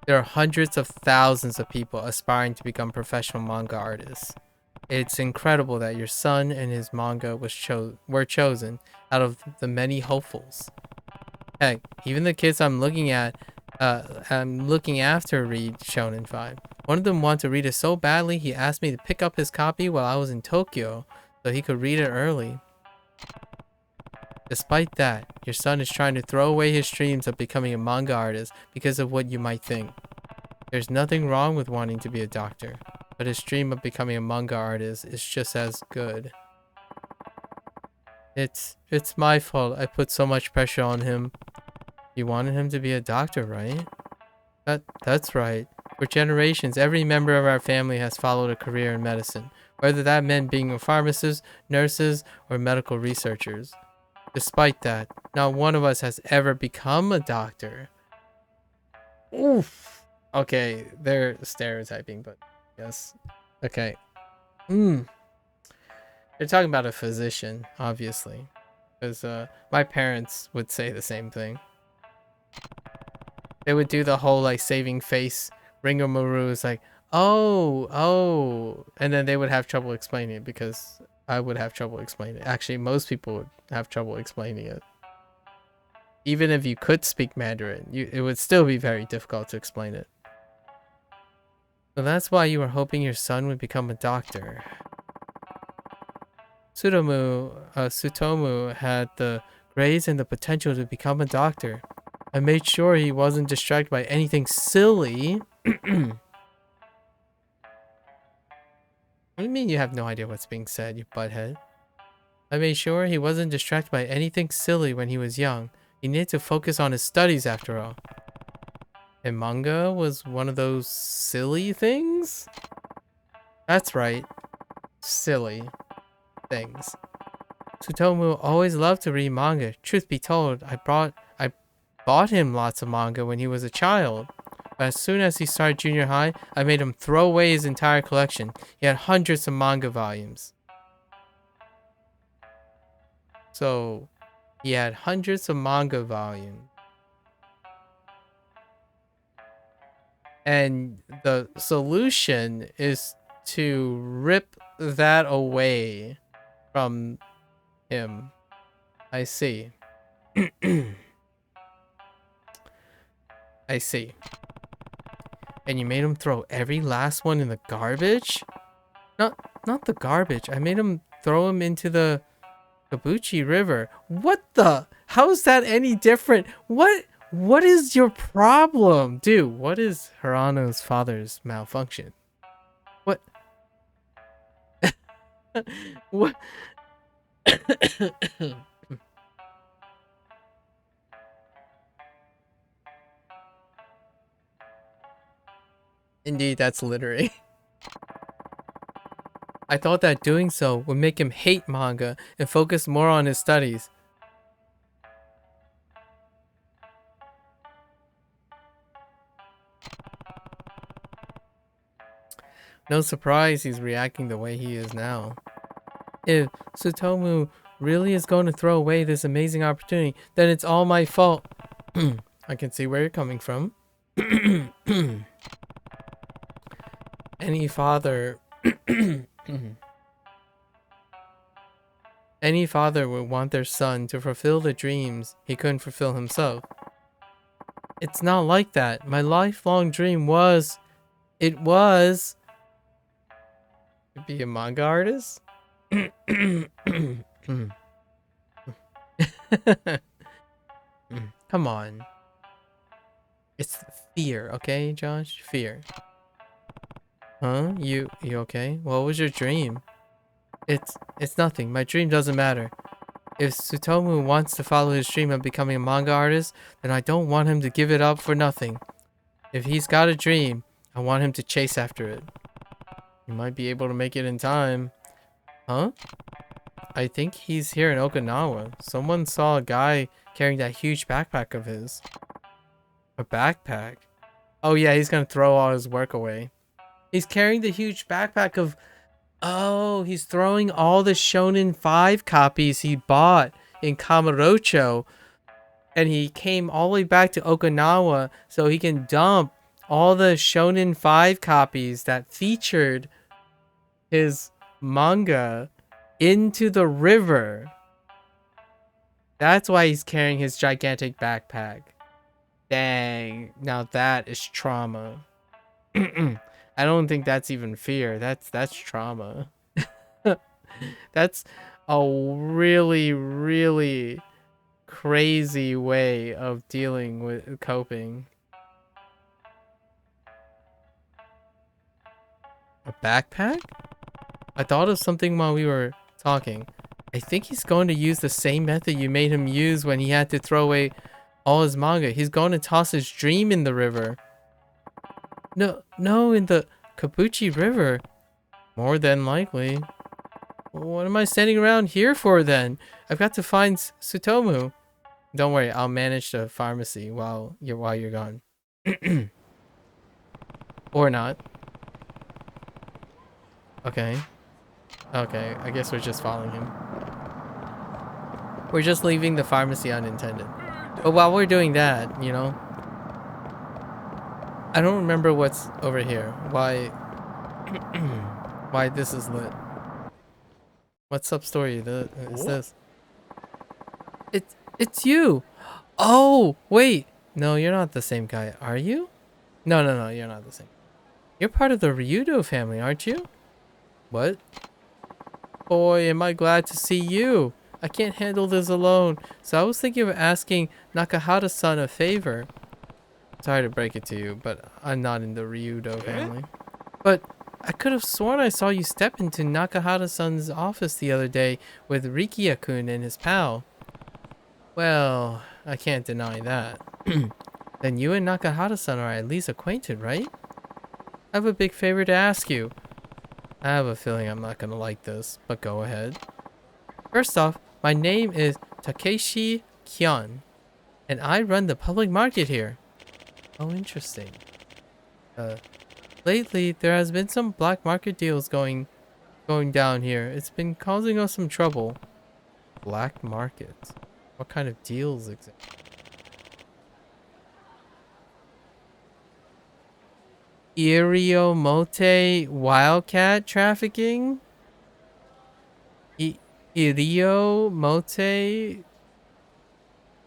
There are hundreds of thousands of people aspiring to become professional manga artists. It's incredible that your son and his manga were chosen out of the many hopefuls. Heck, even the kids I'm looking after read Shonen 5. One of them wanted to read it so badly he asked me to pick up his copy while I was in Tokyo so he could read it early. Despite that, your son is trying to throw away his dreams of becoming a manga artist because of what you might think. There's nothing wrong with wanting to be a doctor, but his dream of becoming a manga artist is just as good. It's my fault I put so much pressure on him. You wanted him to be a doctor, right? That's right. For generations, every member of our family has followed a career in medicine, whether that meant being a pharmacist, nurses, or medical researchers. Despite that, not one of us has ever become a doctor. Oof. Okay, they're stereotyping, but yes. Okay. They're talking about a physician, obviously. Because my parents would say the same thing. They would do the whole like saving face ringamaroo is like, oh, and then they would have trouble explaining it because I would have trouble explaining it. Actually, most people would have trouble explaining it. Even if you could speak Mandarin, it would still be very difficult to explain it. So that's why you were hoping your son would become a doctor. Sutomu had the grades and the potential to become a doctor. I made sure he wasn't distracted by anything silly. What do you mean you have no idea what's being said, you butthead? I made sure he wasn't distracted by anything silly when he was young. He needed to focus on his studies after all. And manga was one of those silly things? That's right. Silly things. Tsutomu always loved to read manga. Truth be told, I bought him lots of manga when he was a child. But as soon as he started junior high, I made him throw away his entire collection. He had hundreds of manga volumes. So, he had hundreds of manga volumes. And the solution is to rip that away from him. I see. I see. And you made him throw every last one in the garbage? Not the garbage. I made him throw him into the Kabuchi River. What the? How is that any different? What is your problem? Dude, what is Hirano's father's malfunction? What? What? Indeed, that's literary. I thought that doing so would make him hate manga and focus more on his studies. No surprise he's reacting the way he is now. If Tsutomu really is going to throw away this amazing opportunity, then it's all my fault. I can see where you're coming from. Any father... Any father would want their son to fulfill the dreams he couldn't fulfill himself. It's not like that. My lifelong dream was... It was... to be a manga artist? Come on. It's fear, okay, Josh? Fear. Huh? You okay? What was your dream? It's nothing. My dream doesn't matter. If Tsutomu wants to follow his dream of becoming a manga artist, then I don't want him to give it up for nothing. If he's got a dream, I want him to chase after it. He might be able to make it in time. Huh? I think he's here in Okinawa. Someone saw a guy carrying that huge backpack of his. A backpack? Oh yeah, he's gonna throw all his work away. He's carrying the huge backpack of... Oh, he's throwing all the Shonen 5 copies he bought in Kamurocho. And he came all the way back to Okinawa so he can dump all the Shonen 5 copies that featured his manga into the river. That's why he's carrying his gigantic backpack. Dang, now that is trauma. I don't think that's even fear. That's trauma. That's a really, really crazy way of dealing with coping. A backpack? I thought of something while we were talking. I think he's going to use the same method you made him use when he had to throw away all his manga. He's going to toss his dream in the river. No, in the Kabuchi River. More than likely. What am I standing around here for then? I've got to find Tsutomu. Don't worry, I'll manage the pharmacy while you're gone. Or not. Okay. Okay, I guess we're just following him. We're just leaving the pharmacy unintended. But while we're doing that, you know, I don't remember what's over here. Why why this is lit. What's up story? Is this? It's you. Oh, wait. No, you're not the same guy, are you? No, you're not the same. You're part of the Ryudo family, aren't you? What? Boy, am I glad to see you. I can't handle this alone, so I was thinking of asking Nakahara-san a favor. Sorry to break it to you, but I'm not in the Ryudo family. But I could have sworn I saw you step into Nakahara-san's office the other day with Rikiya-kun and his pal. Well, I can't deny that. Then you and Nakahara-san are at least acquainted, right? I have a big favor to ask you. I have a feeling I'm not gonna like this, but go ahead. First off, my name is Takeshi Kyon, and I run the public market here. Oh, interesting. Lately, there has been some black market deals going down here. It's been causing us some trouble. Black market? What kind of deals exactly? Iriomote wildcat trafficking? Iriomote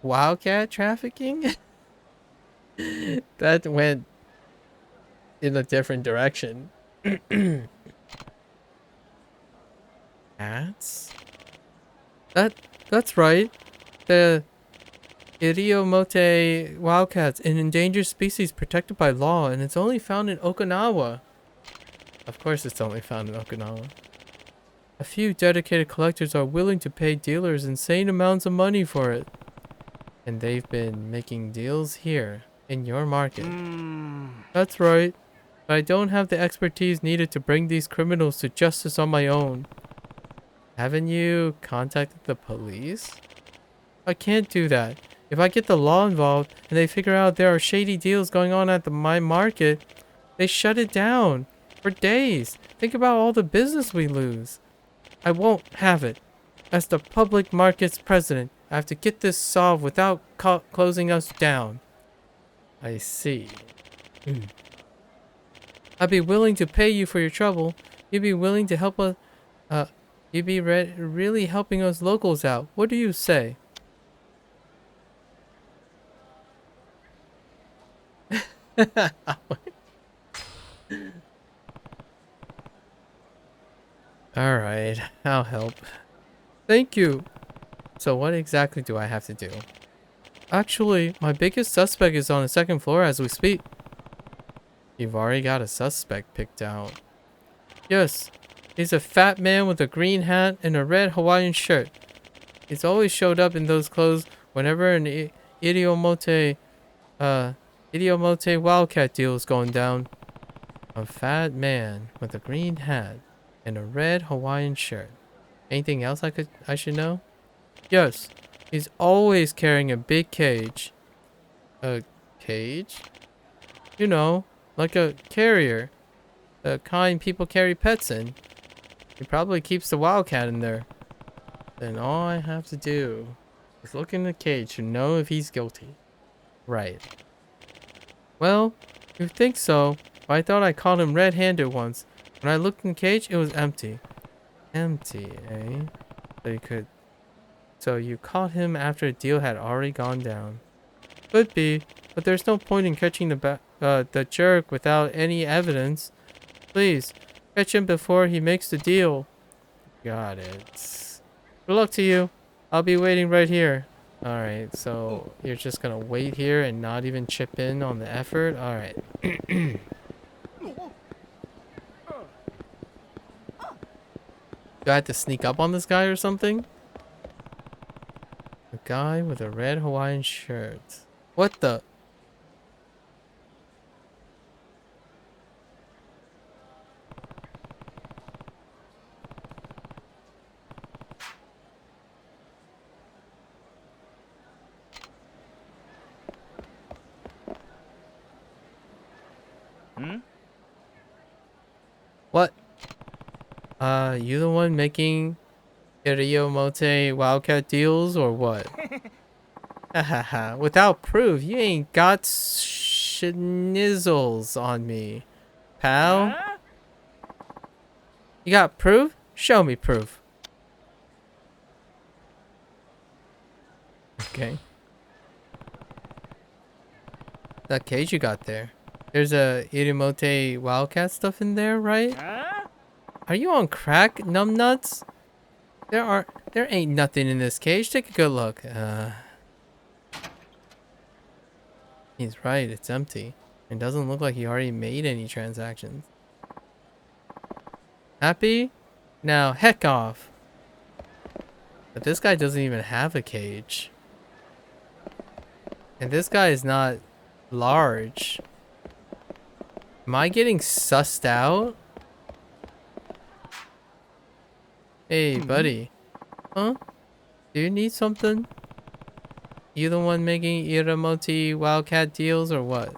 wildcat trafficking? That went in a different direction. Cats? That's right. The Iriomote wildcats, an endangered species protected by law, and it's only found in Okinawa. Of course it's only found in Okinawa. A few dedicated collectors are willing to pay dealers insane amounts of money for it. And they've been making deals here, in your market. That's right. But I don't have the expertise needed to bring these criminals to justice on my own. Haven't you contacted the police? I can't do that. If I get the law involved and they figure out there are shady deals going on at my market, they shut it down for days. Think about all the business we lose. I won't have it. As the public market's president, I have to get this solved without closing us down. I see. I'd be willing to pay you for your trouble. You'd be willing to help us. You'd be really helping us locals out. What do you say? Alright, I'll help. Thank you. So what exactly do I have to do? Actually, my biggest suspect is on the second floor as we speak. You've already got a suspect picked out. Yes, he's a fat man with a green hat and a red Hawaiian shirt. He's always showed up in those clothes whenever an idiomote wildcat deal is going down. A fat man with a green hat and a red Hawaiian shirt. Anything else I should know? Yes, he's always carrying a big cage. A cage? You know, like a carrier. The kind people carry pets in. He probably keeps the wildcat in there. Then all I have to do is look in the cage to know if he's guilty. Right. Well, you think so, but I thought I caught him red-handed once. When I looked in the cage, it was empty. Empty, eh? So you caught him after a deal had already gone down. Could be, but there's no point in catching the jerk without any evidence. Please, catch him before he makes the deal. Got it. Good luck to you. I'll be waiting right here. Alright, so you're just gonna wait here and not even chip in on the effort? Alright. Do I have to sneak up on this guy or something? A guy with a red Hawaiian shirt. What the? What? You the one making Iriomote Wildcat deals or what? Hahaha, without proof, you ain't got schnizzles on me, pal. You got proof? Show me proof. Okay. That cage you got there. There's a Iriomote Wildcat stuff in there, right? Are you on crack, numbnuts? There ain't nothing in this cage. Take a good look. He's right, it's empty. It doesn't look like he already made any transactions. Happy? Now, heck off. But this guy doesn't even have a cage. And this guy is not large. Am I getting sussed out? Hey, buddy. Huh? Do you need something? You the one making Iriomote Wildcat deals or what?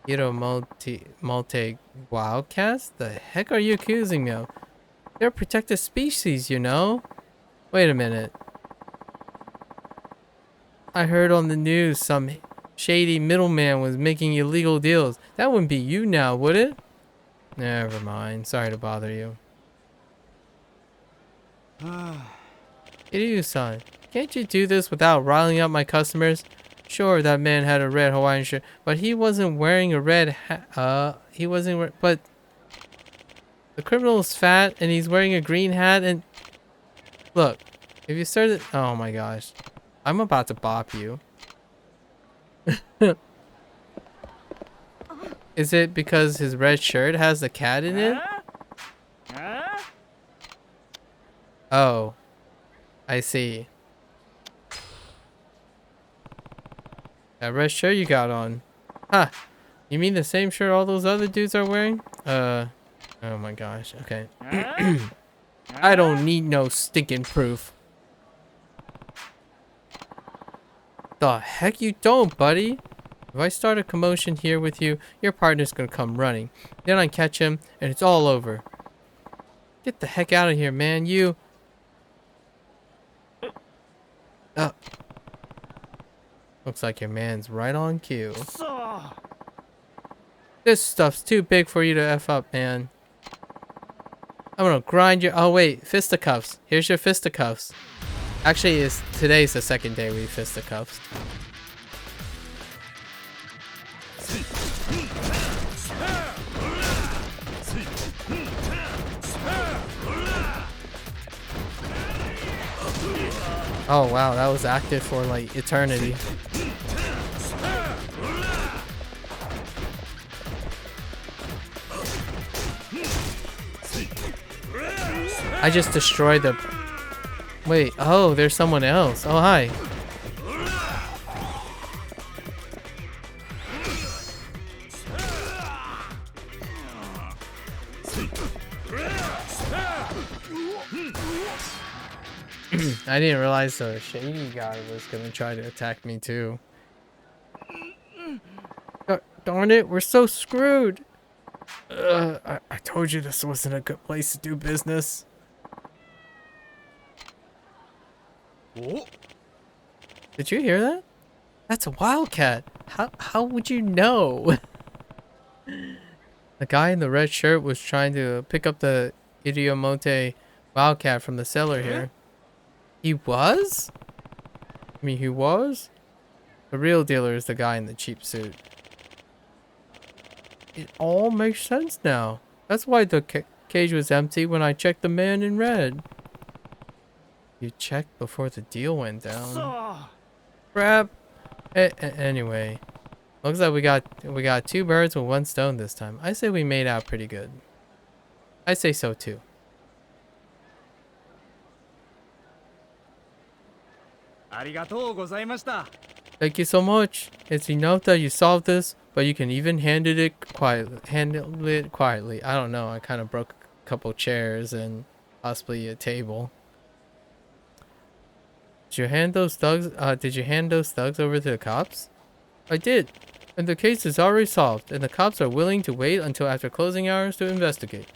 Iriomote Wildcats? The heck are you accusing me of? They're a protected species, you know? Wait a minute. I heard on the news some shady middleman was making illegal deals. That wouldn't be you now, would it? Never mind. Sorry to bother you. Kiryu-san, can't you do this without riling up my customers? Sure, that man had a red Hawaiian shirt, but he wasn't wearing a red hat. But the criminal is fat and he's wearing a green hat and... Look, if you started... Oh my gosh. I'm about to bop you. Is it because his red shirt has the cat in it? Oh, I see. That red shirt you got on. Huh. You mean the same shirt all those other dudes are wearing? Oh my gosh. Okay. I don't need no stinking proof. The heck you don't, buddy. If I start a commotion here with you, your partner's gonna come running. Then I catch him, and it's all over. Get the heck out of here, man. You... Looks like your man's right on cue. This stuff's too big for you to F up, man. I'm gonna grind your... Oh, wait. Fisticuffs. Here's your fisticuffs. Actually, today's the second day we fisticuffs. Oh, wow. That was active for, like, eternity. I just destroyed the... Wait, oh, there's someone else. Oh, hi. I didn't realize the shady guy was gonna try to attack me too. Darn it, we're so screwed. I told you this wasn't a good place to do business. Did you hear that? That's a wildcat. How would you know? The guy in the red shirt was trying to pick up the Idiomote wildcat from the cellar here. He was? I mean, he was? The real dealer is the guy in the cheap suit. It all makes sense now. That's why the cage was empty when I checked the man in red. You checked before the deal went down. Crap. Anyway, looks like we got two birds with one stone this time. I say we made out pretty good. I say so too. Thank you so much. It's enough that you solved this, but you can even handle it quietly. I don't know. I kind of broke a couple chairs and possibly a table. Did you hand those thugs? Over to the cops? I did, and the case is already solved, and the cops are willing to wait until after closing hours to investigate.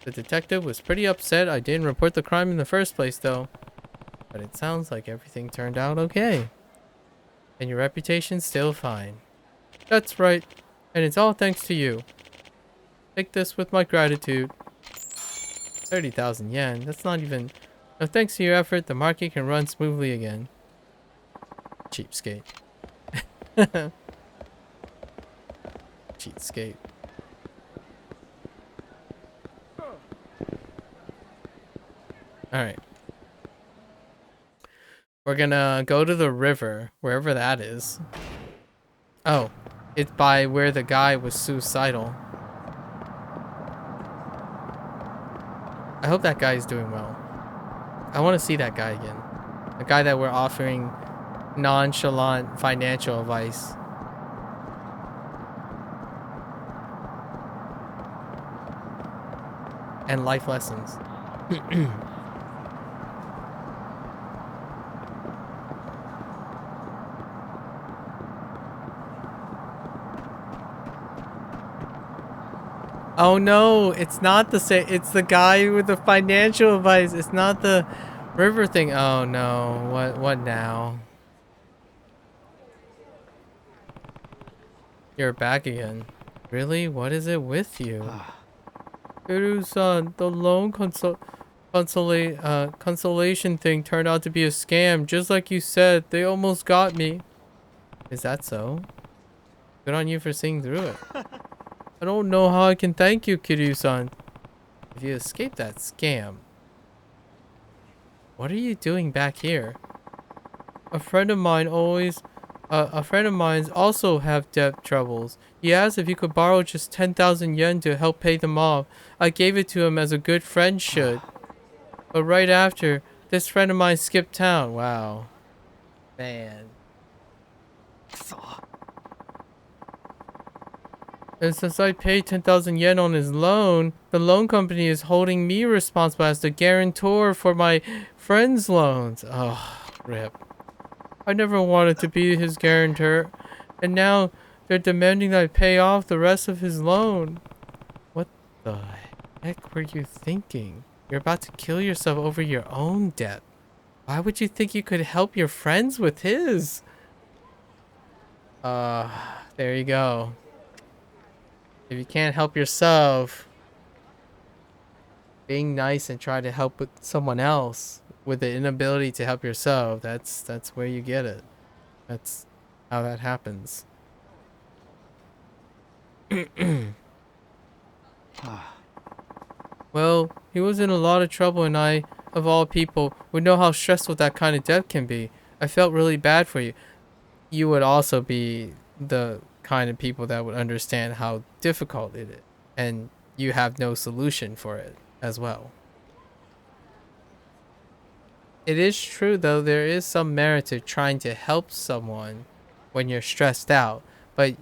The detective was pretty upset I didn't report the crime in the first place, though. But it sounds like everything turned out okay. And your reputation's still fine. That's right. And it's all thanks to you. Take this with my gratitude. 30,000 yen. That's not even... No, thanks to your effort, the market can run smoothly again. Cheapskate. Cheapskate. Alright. We're gonna go to the river, wherever that is. Oh, it's by where the guy was suicidal. I hope that guy is doing well. I want to see that guy again. The guy that we're offering nonchalant financial advice. And life lessons. Oh no, it's not the same. It's the guy with the financial advice. It's not the river thing. Oh no, what now? You're back again. Really? What is it with you? Kiru-san, the loan consolation thing turned out to be a scam, just like you said. They almost got me. Is that so? Good on you for seeing through it. I don't know how I can thank you, Kiryu-san. If you escaped that scam. What are you doing back here? A friend of mine's also have debt troubles. He asked if you could borrow just 10,000 yen to help pay them off. I gave it to him as a good friend should. But right after, this friend of mine skipped town. Wow. Man. And since I paid 10,000 yen on his loan, the loan company is holding me responsible as the guarantor for my friend's loans. Oh, rip. I never wanted to be his guarantor, and now they're demanding that I pay off the rest of his loan. What the heck were you thinking? You're about to kill yourself over your own debt. Why would you think you could help your friends with his? Uh, there you go. If you can't help yourself, being nice and try to help with someone else with the inability to help yourself, that's where you get it. That's how that happens. Well, he was in a lot of trouble, and I, of all people, would know how stressful that kind of debt can be. I felt really bad for you. You would also be the kind of people that would understand how difficult it is, and you have no solution for it as well. It is true, though, there is some merit to trying to help someone when you're stressed out, but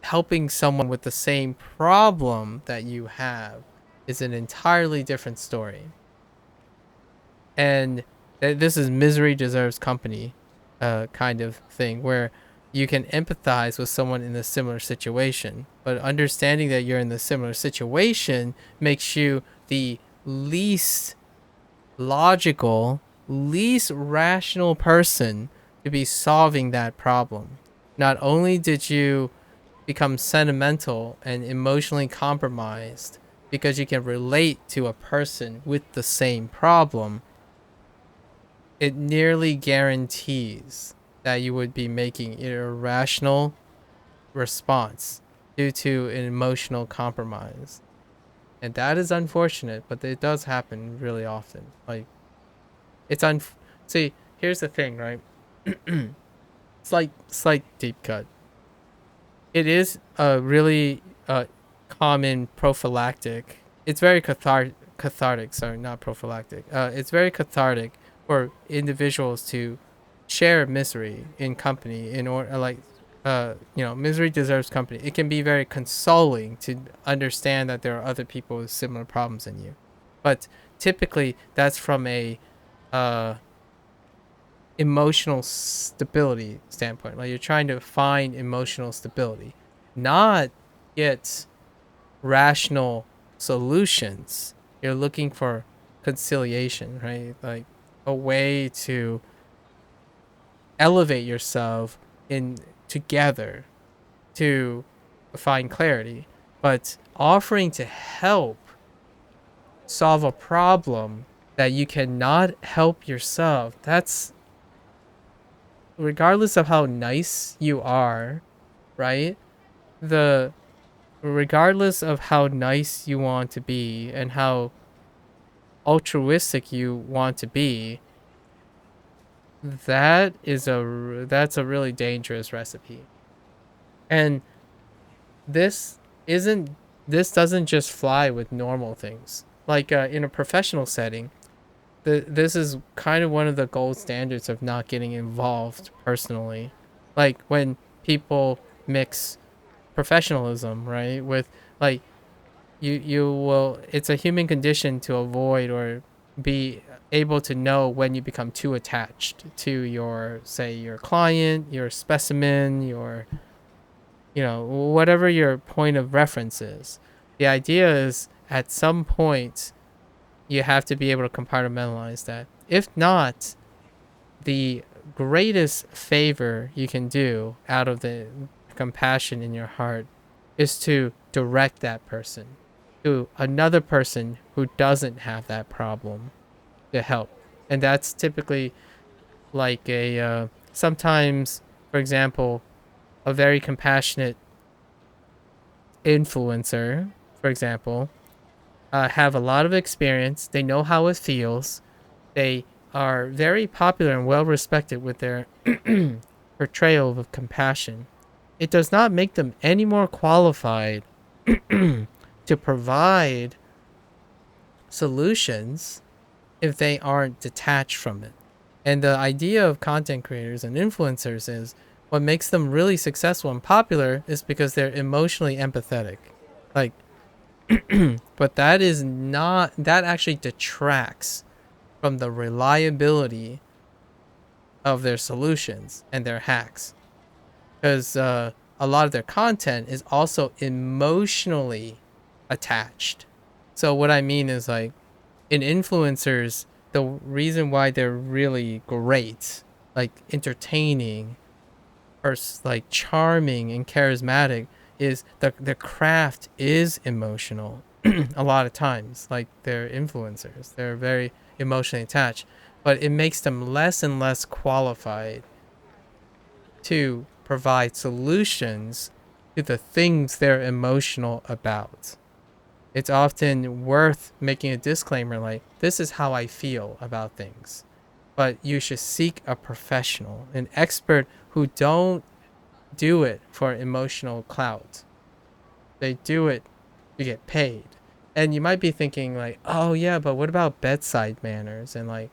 helping someone with the same problem that you have is an entirely different story. And this is misery deserves company kind of thing, where you can empathize with someone in a similar situation, but understanding that you're in the similar situation makes you the least logical, least rational person to be solving that problem. Not only did you become sentimental and emotionally compromised because you can relate to a person with the same problem, it nearly guarantees that you would be making an irrational response due to an emotional compromise. And that is unfortunate, but it does happen really often. Like, it's see, here's the thing, right? Slight deep cut. It is a really common prophylactic. It's very cathartic. Sorry, not prophylactic. It's very cathartic for individuals to share misery in company in order, like, misery deserves company. It can be very consoling to understand that there are other people with similar problems than you, but typically that's from a uh emotional stability standpoint. Like, you're trying to find emotional stability, not get rational solutions. You're looking for conciliation, right? Like a way to elevate yourself in together to find clarity. But offering to help solve a problem that you cannot help yourself, that's, regardless of how nice you are, right? The Regardless of how nice you want to be and how altruistic you want to be, that's a really dangerous recipe. And this isn't this doesn't just fly with normal things. Like in a professional setting, this is kind of one of the gold standards of not getting involved personally. Like when people mix professionalism, right, with, like, you will, it's a human condition to avoid or be able to know when you become too attached to your, say, your client, your specimen, your, whatever your point of reference is. The idea is at some point you have to be able to compartmentalize that. If not, the greatest favor you can do out of the compassion in your heart is to direct that person to another person who doesn't have that problem to help. And that's typically like a sometimes, for example, a very compassionate influencer, for example, have a lot of experience. They know how it feels. They are very popular and well respected with their portrayal of compassion. It does not make them any more qualified to provide solutions if they aren't detached from it. And the idea of content creators and influencers is what makes them really successful and popular is because they're emotionally empathetic. Like, but that is not, that actually detracts from the reliability of their solutions and their hacks. Because a lot of their content is also emotionally attached. So, what I mean is like, in influencers, the reason why they're really great, like entertaining or like charming and charismatic, is the craft is emotional. A lot of times, like they're influencers, they're very emotionally attached, but it makes them less and less qualified to provide solutions to the things they're emotional about. It's often worth making a disclaimer like, this is how I feel about things. But you should seek a professional, an expert who don't do it for emotional clout. They do it to get paid. And you might be thinking like, oh yeah, but what about bedside manners and like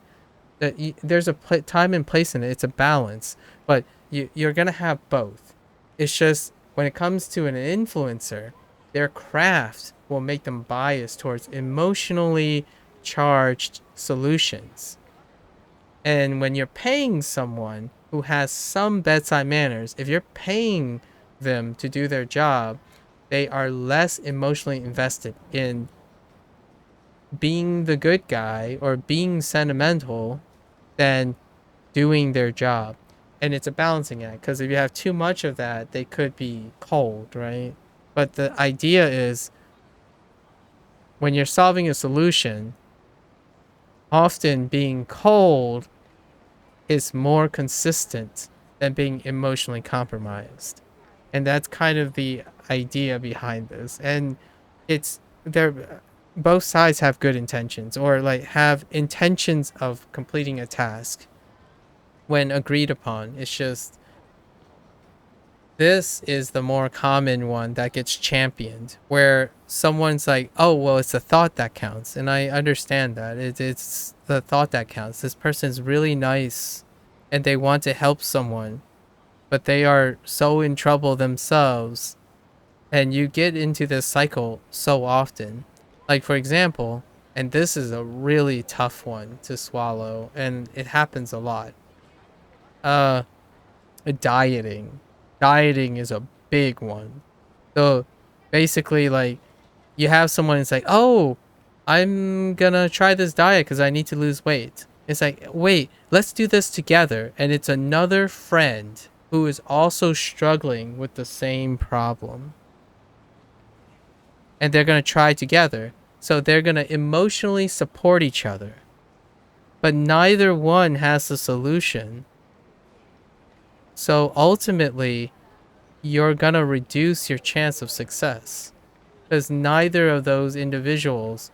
there's a time and place in it. It's a balance, but you're gonna have both. It's just when it comes to an influencer, their craft will make them biased towards emotionally charged solutions. And when you're paying someone who has some bedside manners, if you're paying them to do their job, they are less emotionally invested in being the good guy or being sentimental than doing their job. And it's a balancing act because if you have too much of that, they could be cold, right? But the idea is when you're solving a solution, often being cold is more consistent than being emotionally compromised. And that's kind of the idea behind this. And it's there both sides have good intentions or like have intentions of completing a task when agreed upon. It's just this is the more common one that gets championed, where someone's like, oh, well, it's the thought that counts. And I understand that. It's the thought that counts. This person's really nice and they want to help someone, but they are so in trouble themselves. And you get into this cycle so often. Like, for example, and this is a really tough one to swallow, and it happens a lot. Uh, dieting. Dieting is a big one. So basically, like, you have someone that's like, oh, I'm gonna try this diet because I need to lose weight. It's like, wait, let's do this together. And it's another friend who is also struggling with the same problem. And they're gonna try together. So they're gonna emotionally support each other. But neither one has the solution. So ultimately, you're gonna reduce your chance of success because neither of those individuals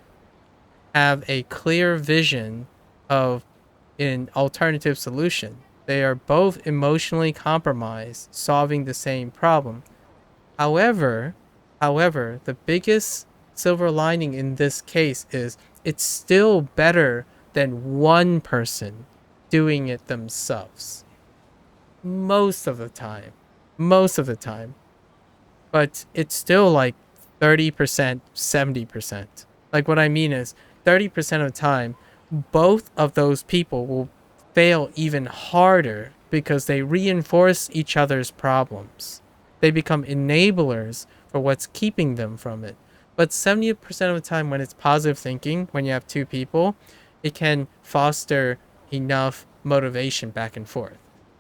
have a clear vision of an alternative solution. They are both emotionally compromised, solving the same problem. However, however, the biggest silver lining in this case is it's still better than one person doing it themselves. Most of the time. Most of the time. But it's still like 30%, 70%. Like what I mean is 30% of the time, both of those people will fail even harder because they reinforce each other's problems. They become enablers for what's keeping them from it. But 70% of the time, when it's positive thinking, when you have two people, it can foster enough motivation back and forth.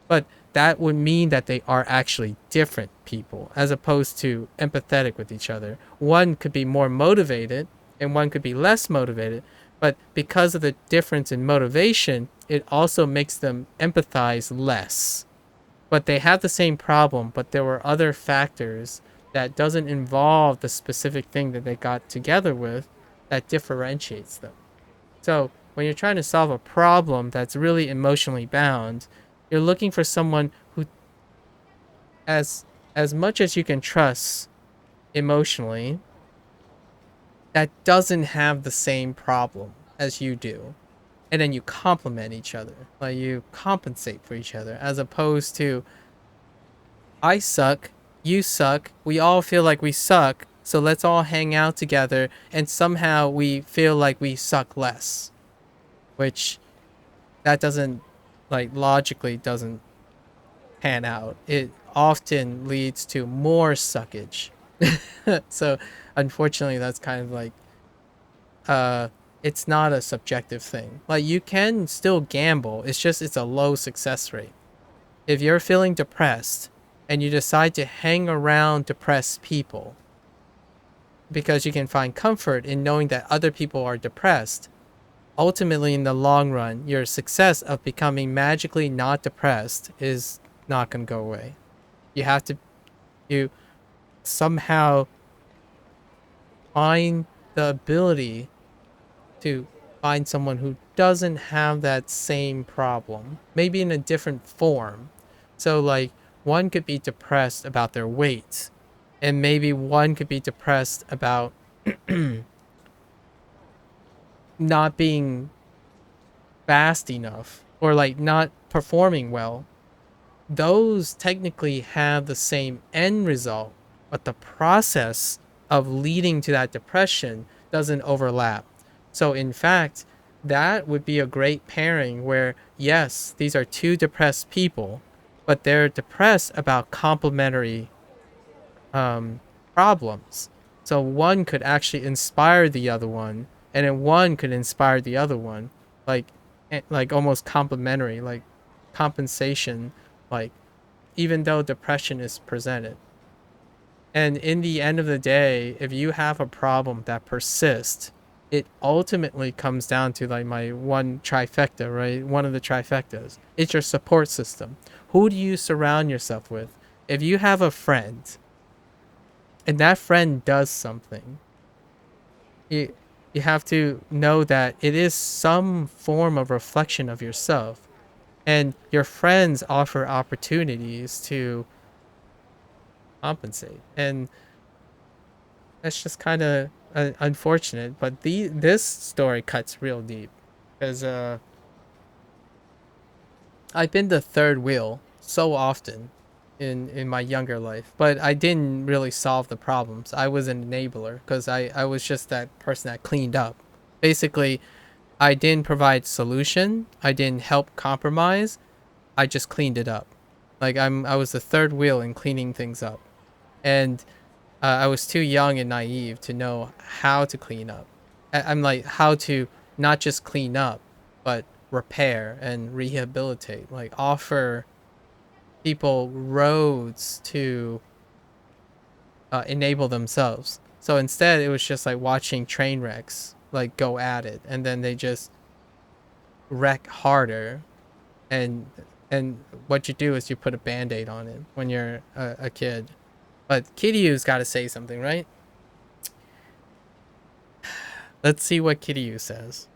But that would mean that they are actually different people as opposed to empathetic with each other. One could be more motivated and one could be less motivated, but because of the difference in motivation, it also makes them empathize less. But they have the same problem, but there were other factors that doesn't involve the specific thing that they got together with that differentiates them. So when you're trying to solve a problem that's really emotionally bound, you're looking for someone who, as much as you can trust emotionally, that doesn't have the same problem as you do. and then you complement each other. Like you compensate for each other, as opposed to I suck, you suck, we all feel like we suck, so let's all hang out together and somehow we feel like we suck less, which that doesn't, like, logically doesn't pan out. It often leads to more suckage. So unfortunately that's kind of like uh it's not a subjective thing. Like you can still gamble, it's just it's a low success rate. If you're feeling depressed and you decide to hang around depressed people because you can find comfort in knowing that other people are depressed, ultimately in the long run, your success of becoming magically not depressed is not going to go away. You have to you somehow find the ability to find someone who doesn't have that same problem, maybe in a different form. So, like, one could be depressed about their weight, and maybe one could be depressed about not being fast enough or like not performing well. Those technically have the same end result, but the process of leading to that depression doesn't overlap. So, in fact, that would be a great pairing where, yes, these are two depressed people, but they're depressed about complementary um, problems. So, one could actually inspire the other one, and then one could inspire the other one, like, like almost complementary, like compensation, like even though depression is presented. And in the end of the day, if you have a problem that persists, it ultimately comes down to like my one trifecta, right? One of the trifectas. It's your support system. Who do you surround yourself with? If you have a friend and that friend does something, you you have to know that it is some form of reflection of yourself. And your friends offer opportunities to compensate. And that's just kind of unfortunate, but this story cuts real deep because I've been the third wheel so often in my younger life, but I didn't really solve the problems. I was an enabler because I was just that person that cleaned up. Basically, I didn't provide solution. I didn't help compromise. I just cleaned it up. Like I was the third wheel in cleaning things up, and I was too young and naive to know how to clean up. I'm like how to not just clean up, but repair and rehabilitate. Like offer people roads to enable themselves. So instead, it was just like watching train wrecks like go at it, and then they just wreck harder. And what you do is you put a band-aid on it when you're a kid. But Kiryu's got to say something, right? Let's see what Kiryu says.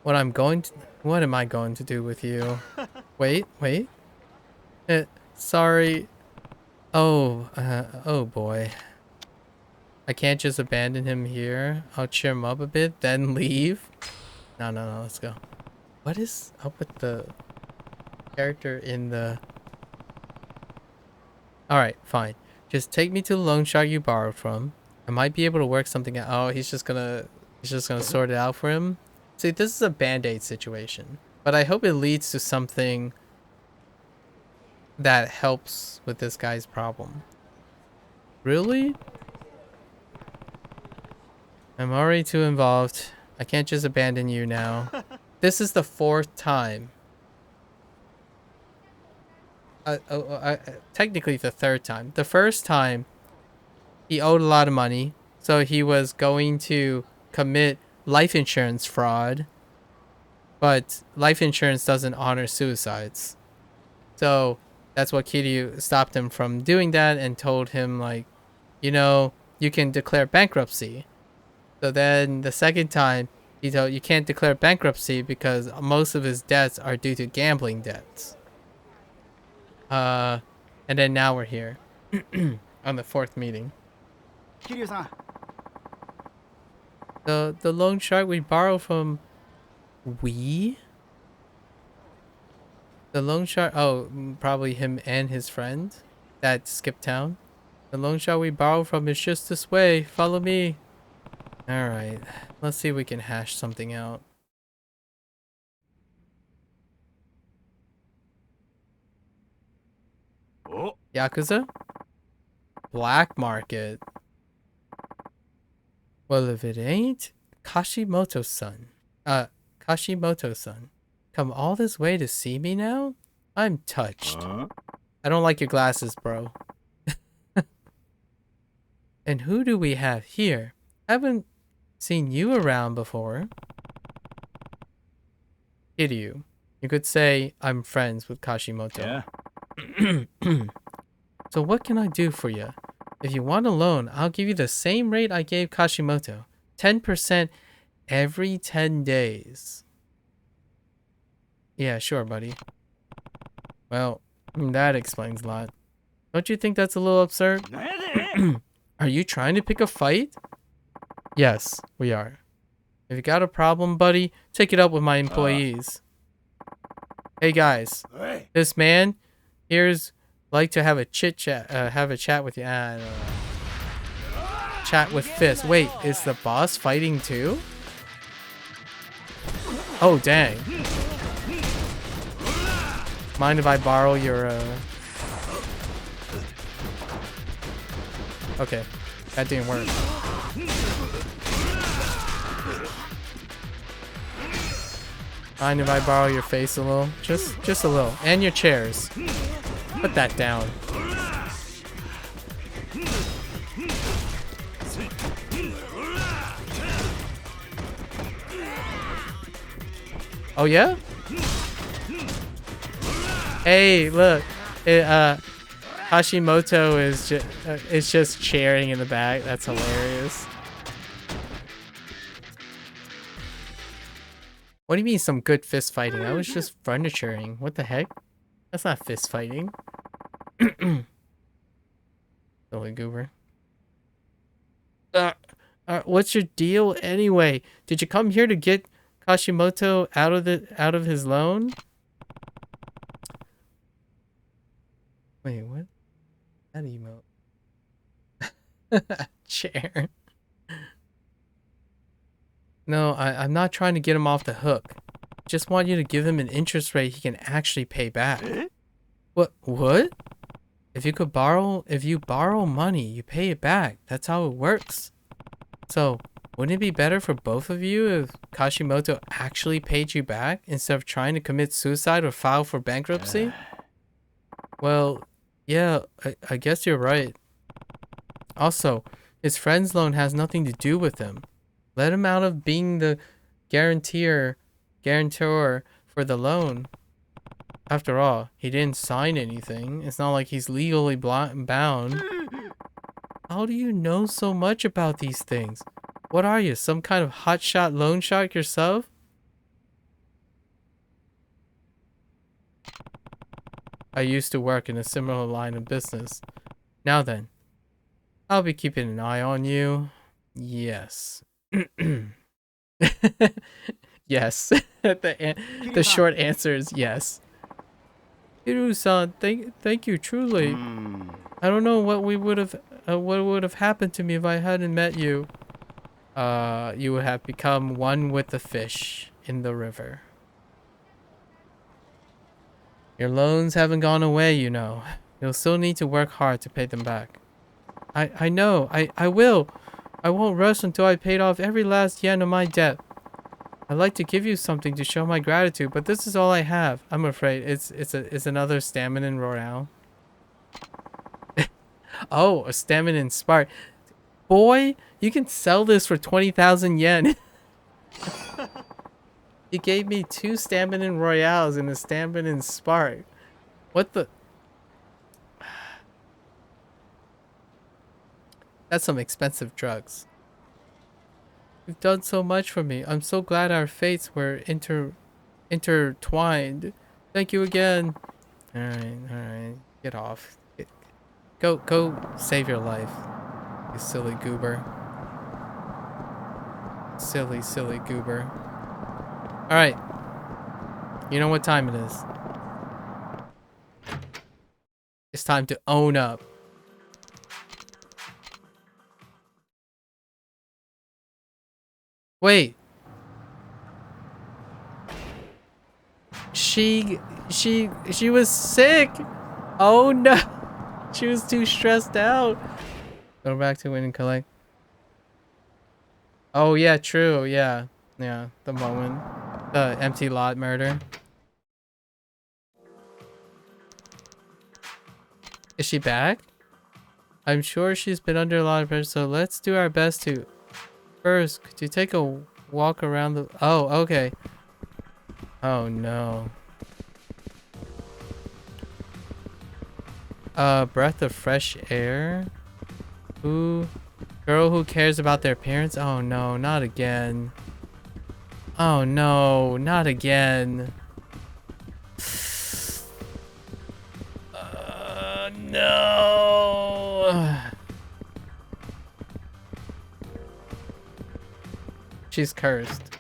What I'm going to... What am I going to do with you? Wait, wait. Sorry. Oh boy. I can't just abandon him here. I'll cheer him up a bit, then leave. No, let's go. What is up with the character in the... Alright, fine. Just take me to the loan shark you borrowed from. I might be able to work something out. Oh, he's just gonna sort it out for him. See, this is a band-aid situation. But I hope it leads to something that helps with this guy's problem. Really? I'm already too involved. I can't just abandon you now. This is the fourth time. Technically the third time. The first time, he owed a lot of money, so he was going to commit life insurance fraud, but life insurance doesn't honor suicides. So that's what Kiryu stopped him from doing that and told him, like, you can declare bankruptcy. So then the second time, he told you can't declare bankruptcy because most of his debts are due to gambling debts. And then now we're here on the fourth meeting. Kiryu-san, The loan shark we borrowed from the loan shark, probably him and his friend that skipped town. The loan shark we borrowed from is just this way. Follow me. Alright. Let's see if we can hash something out. Oh. Yakuza? Black market. Well, if it ain't Kashimoto-san. Kashimoto-san. Come all this way to see me now? I'm touched. Huh? I don't like your glasses, bro. And who do we have here? Haven't seen you around before. Kiryu. You could say I'm friends with Kashimoto. Yeah. So what can I do for you? If you want a loan, I'll give you the same rate I gave Kashimoto. 10% every 10 days. Yeah, sure, buddy. Well, that explains a lot. Don't you think that's a little absurd? Are you trying to pick a fight? Yes, we are. If you got a problem, buddy, take it up with my employees. Hey guys, this man here's like to have a have a chat with you. I don't know. Chat with Fist. Wait, is the boss fighting too? Oh dang. Mind if I borrow your Okay, that didn't work. Mind if I borrow your face a little? Just a little. And your chairs. Put that down. Oh yeah? Hey, look. Hashimoto is just cheering in the back. That's hilarious. What do you mean some good fist fighting? I was just furnituring. What the heck? That's not fist fighting. Silly goober. What's your deal anyway? Did you come here to get Kashimoto out of his loan? Wait, what? That emote. Chair. No, I'm not trying to get him off the hook. Just want you to give him an interest rate he can actually pay back. What? If you borrow money, you pay it back. That's how it works. So, wouldn't it be better for both of you if Kashimoto actually paid you back instead of trying to commit suicide or file for bankruptcy? Well, yeah, I guess you're right. Also, his friend's loan has nothing to do with him. Let him out of being the guarantor for the loan. After all, he didn't sign anything. It's not like he's legally bound. How do you know so much about these things? What are you, some kind of hotshot loan shark yourself? I used to work in a similar line of business. Now then, I'll be keeping an eye on you. Yes. Yes. The short answer is yes. Hiru-san, thank you truly. I don't know what would have happened to me if I hadn't met you. You would have become one with the fish in the river. Your loans haven't gone away, you know. You'll still need to work hard to pay them back. I know. I will. I won't rush until I paid off every last yen of my debt. I'd like to give you something to show my gratitude, but this is all I have. I'm afraid it's another stamina royale. Oh, a stamina spark. Boy, you can sell this for 20,000 yen. He gave me 2 stamina royales and a stamina spark. What the? That's some expensive drugs. You've done so much for me. I'm so glad our fates were intertwined. Thank you again. Alright. Get off. Go save your life. You silly goober. Silly, silly goober. Alright. You know what time it is. It's time to own up. Wait. She was sick. Oh no. She was too stressed out. Go back to win and collect. Oh yeah, true. Yeah. Yeah, the moment. The empty lot murder. Is she back? I'm sure she's been under a lot of pressure, so let's do our best to... First, could you take a walk around the... Oh, okay. Oh no. Breath of fresh air? Who? Girl who cares about their parents? Oh no, not again. Oh no, not again. No. She's cursed.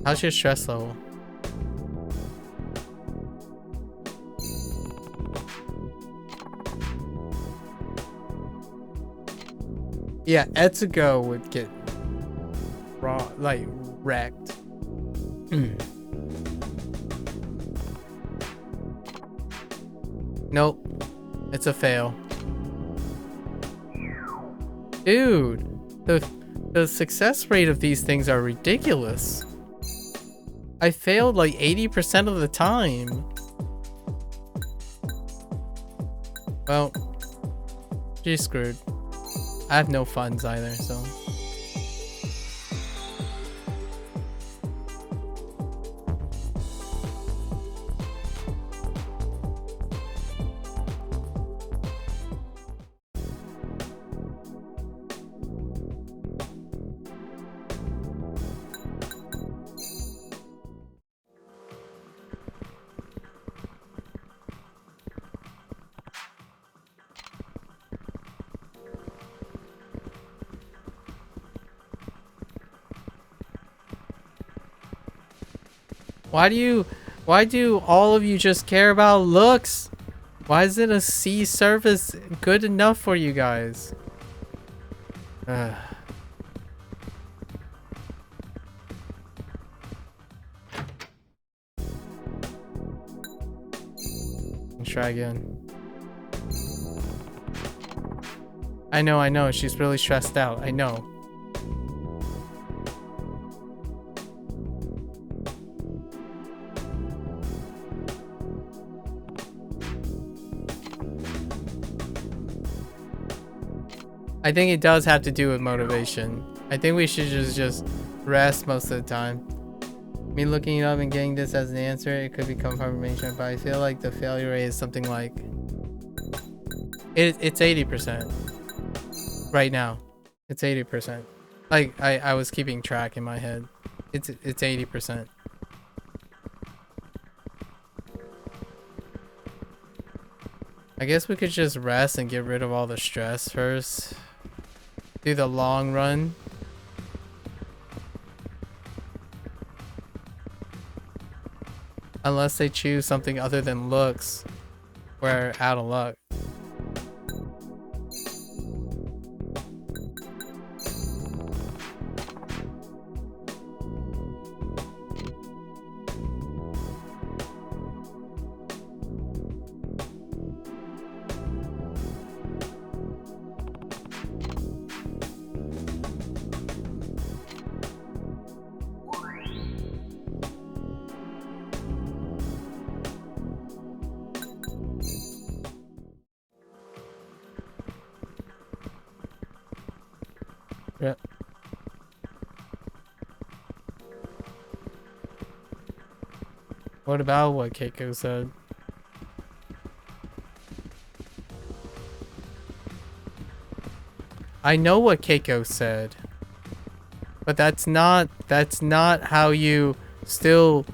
How's your stress level? Yeah, Etsugo would get raw, like wrecked. Nope, it's a fail. Dude, the success rate of these things are ridiculous. I failed like 80% of the time. Well, she's screwed. I have no funds either, so. Why do all of you just care about looks? Why isn't a C service good enough for you guys? Let's try again. I know, she's really stressed out, I know. I think it does have to do with motivation. I think we should just rest most of the time. Me looking it up and getting this as an answer, it could become confirmation, but I feel like the failure rate is something like... It's 80%. Right now. It's 80%. Like, I was keeping track in my head. It's 80%. I guess we could just rest and get rid of all the stress first. Do the long run. Unless they choose something other than looks, we're out of luck. Yeah. What about what Keiko said? I know what Keiko said. But that's not how you still...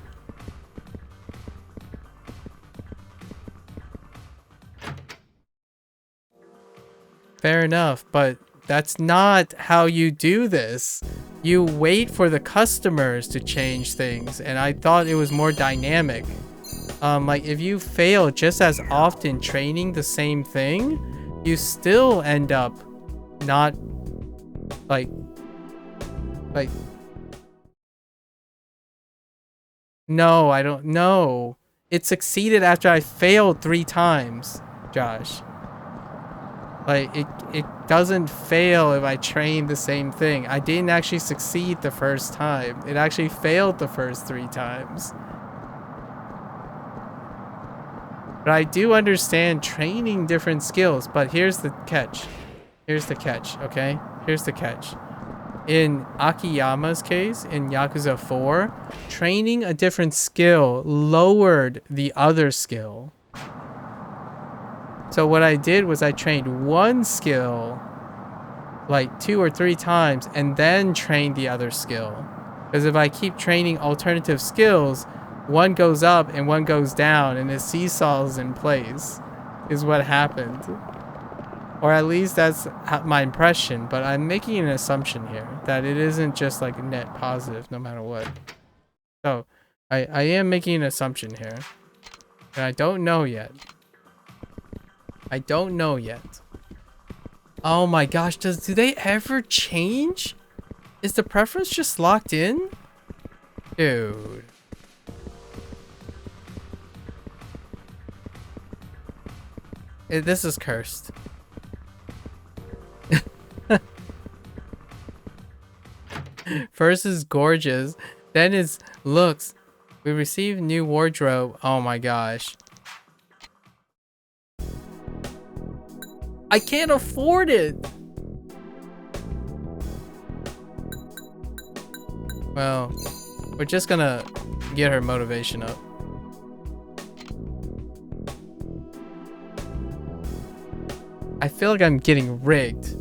Fair enough, but That's not how you do this. You wait for the customers to change things, and I thought it was more dynamic. Like if you fail just as often training the same thing, you still end up not like no, I don't know. It succeeded after I failed 3 times, Josh. Like it doesn't fail if I train the same thing. I didn't actually succeed the first time. It actually failed the first 3 times. But I do understand training different skills, but here's the catch. Here's the catch, okay? Here's the catch. In Akiyama's case, in Yakuza 4, training a different skill lowered the other skill. So what I did was I trained one skill like 2 or 3 times and then trained the other skill. Because if I keep training alternative skills, one goes up and one goes down and it seesaws in place is what happened. Or at least that's my impression, but I'm making an assumption here that it isn't just like net positive no matter what. So I am making an assumption here. And I don't know yet. I don't know yet. Oh my gosh, do they ever change? Is the preference just locked in? Dude. This is cursed. First is gorgeous, then is looks. We received new wardrobe. Oh my gosh. I can't afford it. Well, we're just gonna get her motivation up. I feel like I'm getting rigged.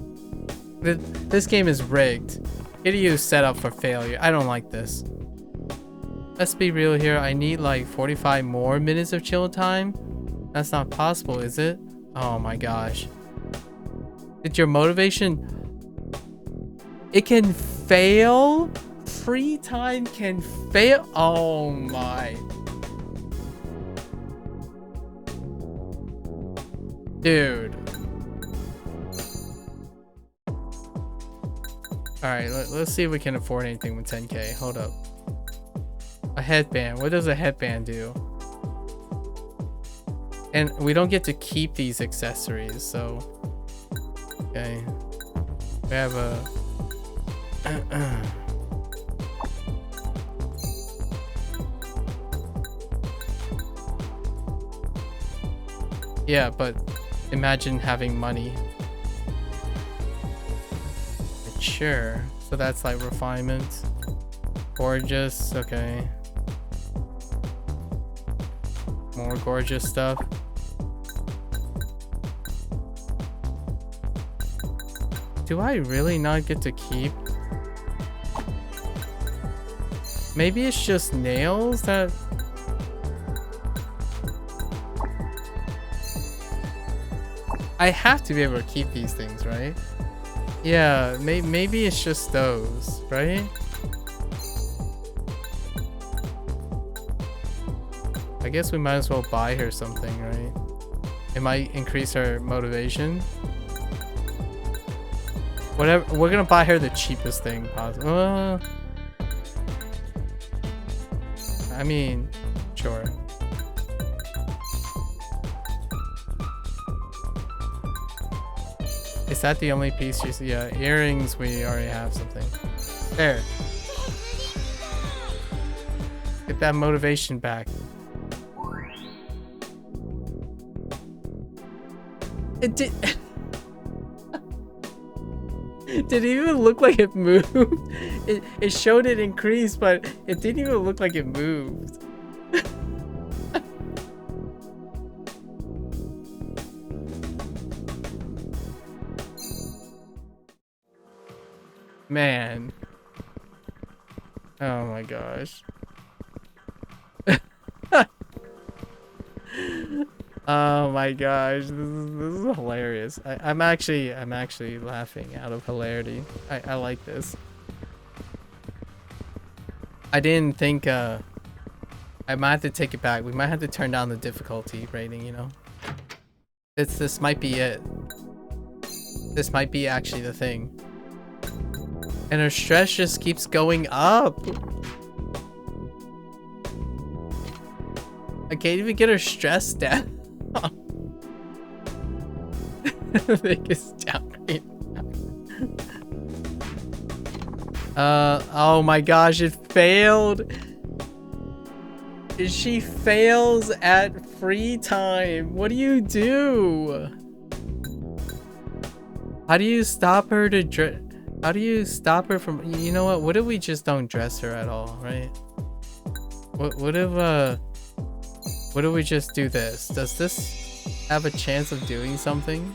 This game is rigged. Kiryu is set up for failure. I don't like this. Let's be real here. I need like 45 more minutes of chill time. That's not possible, is it? Oh my gosh. Did your motivation... It can fail? Free time can fail? Oh my. Dude. Alright, let's see if we can afford anything with 10k. Hold up. A headband. What does a headband do? And we don't get to keep these accessories, so... Okay. We have a... Yeah, but imagine having money. Sure. So that's like refinement. Gorgeous. Okay. More gorgeous stuff. Do I really not get to keep? Maybe it's just nails that... I have to be able to keep these things, right? Yeah, maybe it's just those, right? I guess we might as well buy her something, right? It might increase her motivation. Whatever, we're gonna buy her the cheapest thing possible. I mean, sure. Is that the only piece you see? Yeah, earrings, we already have something. There. Get that motivation back. It did... Did it even look like it moved? It showed it increased, but it didn't even look like it moved. Man. Oh my gosh. Oh my gosh, this is hilarious. I'm actually laughing out of hilarity. I like this. I didn't think I might have to take it back. We might have to turn down the difficulty rating, you know. This might be it. This might be actually the thing. And her stress just keeps going up. I can't even get her stress down. Biggest downgrade. Oh my gosh, it failed. She fails at free time. What do you do? How do you stop her to how do you stop her from, you know what if we just don't dress her at all, right? What if we just do this? Does this have a chance of doing something?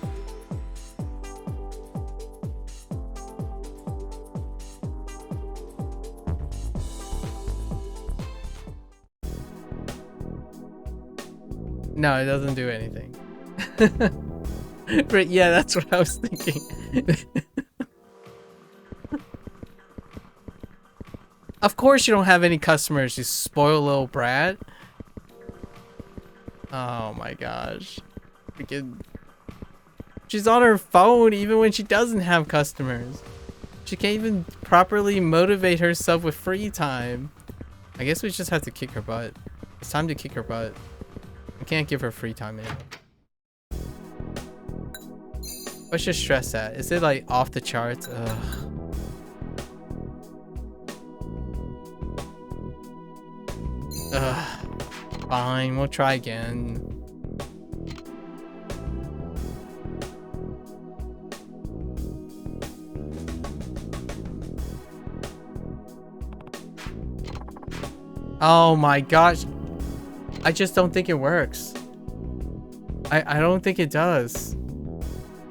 No, it doesn't do anything. But yeah, that's what I was thinking. Of course you don't have any customers, you spoiled little brat. Oh my gosh. Freaking... She's on her phone even when she doesn't have customers. She can't even properly motivate herself with free time. I guess we just have to kick her butt. It's time to kick her butt. We can't give her free time anymore. What's your stress at? Is it like off the charts? Ugh. Ugh. Fine, we'll try again. Oh my gosh. I just don't think it works. I don't think it does.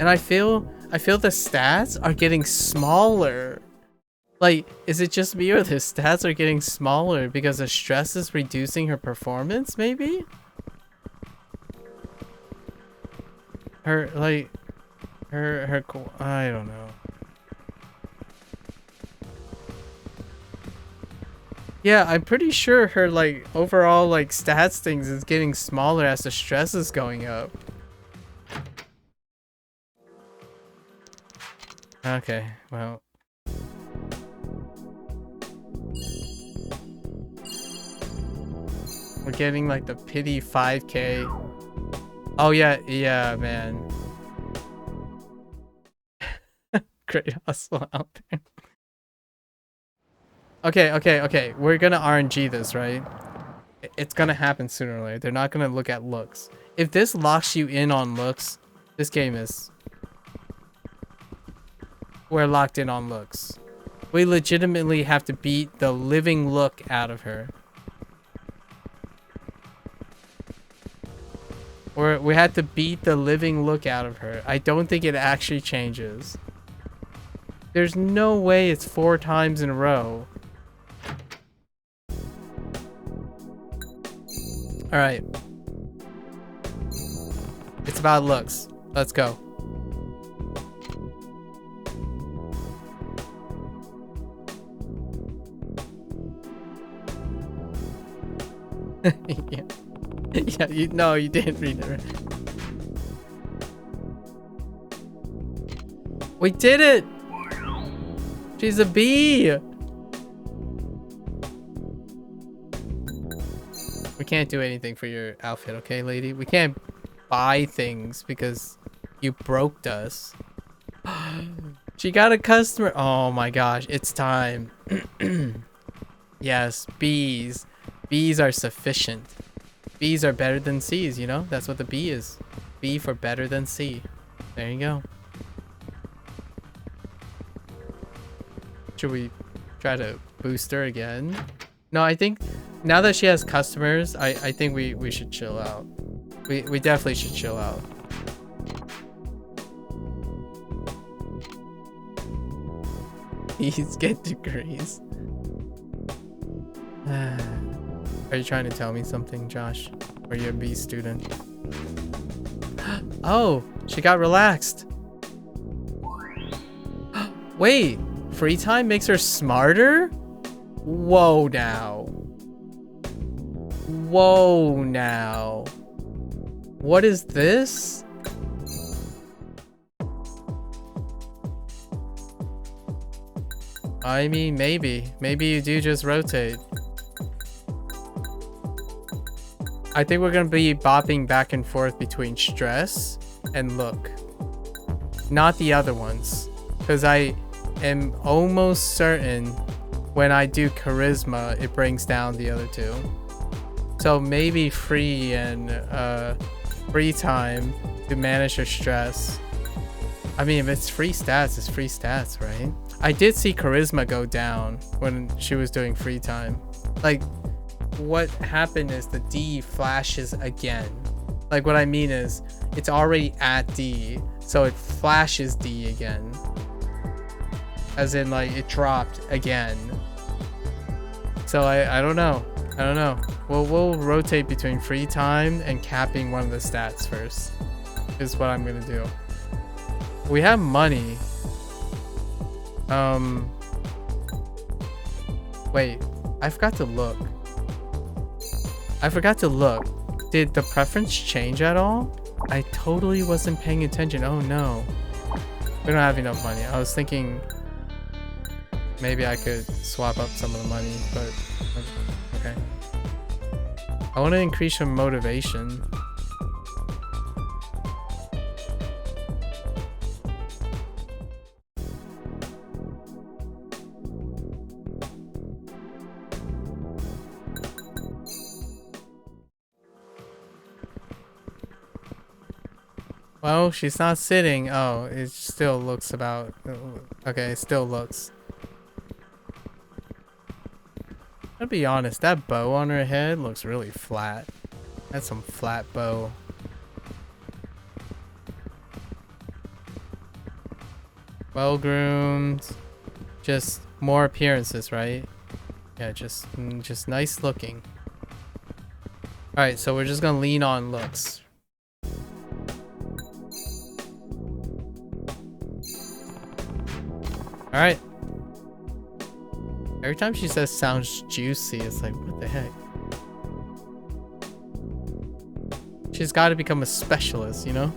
And I feel the stats are getting smaller. Like, is it just me or the stats are getting smaller because the stress is reducing her performance, maybe? Her, like, her, I don't know. Yeah, I'm pretty sure her, like, overall, like, stats things is getting smaller as the stress is going up. Okay, well. We're getting, like, the pity 5K. Oh, yeah, man. Great hustle out there. Okay. We're gonna RNG this, right? It's gonna happen sooner or later. They're not gonna look at looks. If this locks you in on looks, this game is... We're locked in on looks. We legitimately have to beat the living look out of her. We had to beat the living look out of her. I don't think it actually changes. There's no way it's 4 times in a row. Alright. It's about looks. Let's go. Yeah. Yeah, no, you didn't read it. We did it! She's a bee! We can't do anything for your outfit, okay, lady? We can't buy things because you broke us. She got a customer. Oh my gosh, it's time. Yes, bees. Bees are sufficient. B's are better than C's, you know? That's what the B is. B for better than C. There you go. Should we try to boost her again? No, I think now that she has customers, I think we should chill out. We definitely should chill out. Please get degrees. Are you trying to tell me something, Josh? Or you're a B student? Oh, she got relaxed. Wait, free time makes her smarter? Whoa now. Whoa now. What is this? I mean, maybe. Maybe you do just rotate. I think we're gonna be bopping back and forth between stress and look. Not the other ones. Because I am almost certain when I do charisma, it brings down the other two. So maybe free and free time to manage your stress. I mean, if it's free stats, it's free stats, right? I did see charisma go down when she was doing free time. Like, what happened is the D flashes again. Like, what I mean is it's already at D, so it flashes D again. As in, like, it dropped again. So I don't know. I don't know. We'll rotate between free time and capping one of the stats first. Is what I'm gonna do. We have money. Wait, I forgot to look. Did the preference change at all? I totally wasn't paying attention. Oh no. We don't have enough money. I was thinking maybe I could swap up some of the money, but okay. I want to increase your motivation. Well, she's not sitting. Oh, it still looks about... Okay, it still looks. I'll be honest, that bow on her head looks really flat. That's some flat bow. Well groomed. Just more appearances, right? Yeah, just nice looking. Alright, so we're just gonna lean on looks. Alright. Every time she says sounds juicy, it's like, what the heck? She's got to become a specialist, you know?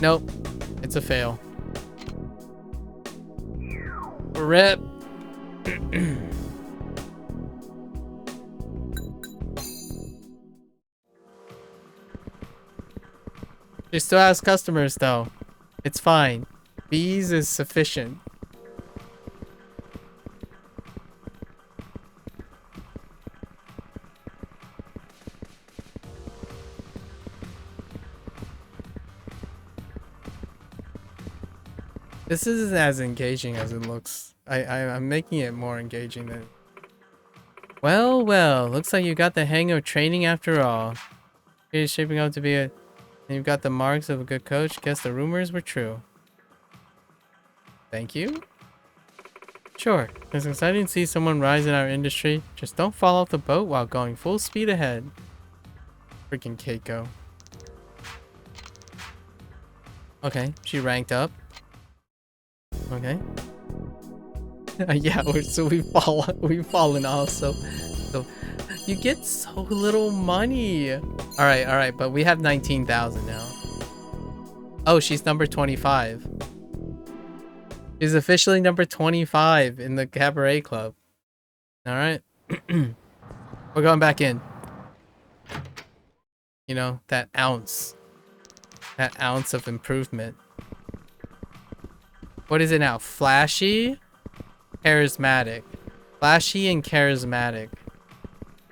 Nope. It's a fail. Rip. She still has customers, though. It's fine. Bees is sufficient. This isn't as engaging as it looks. I'm making it more engaging than... Well, looks like you got the hang of training after all. It's shaping up to be a... You've got the marks of a good coach. Guess the rumors were true. Thank you. Sure. It's exciting to see someone rise in our industry. Just don't fall off the boat while going full speed ahead. Freaking Keiko. Okay, she ranked up. Okay. Yeah, so we've fallen off. So you get so little money. All right, but we have 19,000 now. Oh, she's number 25. She's officially number 25 in the cabaret club. All right. We're going back in. You know, that ounce of improvement. What is it now? Flashy? Charismatic. Flashy and charismatic.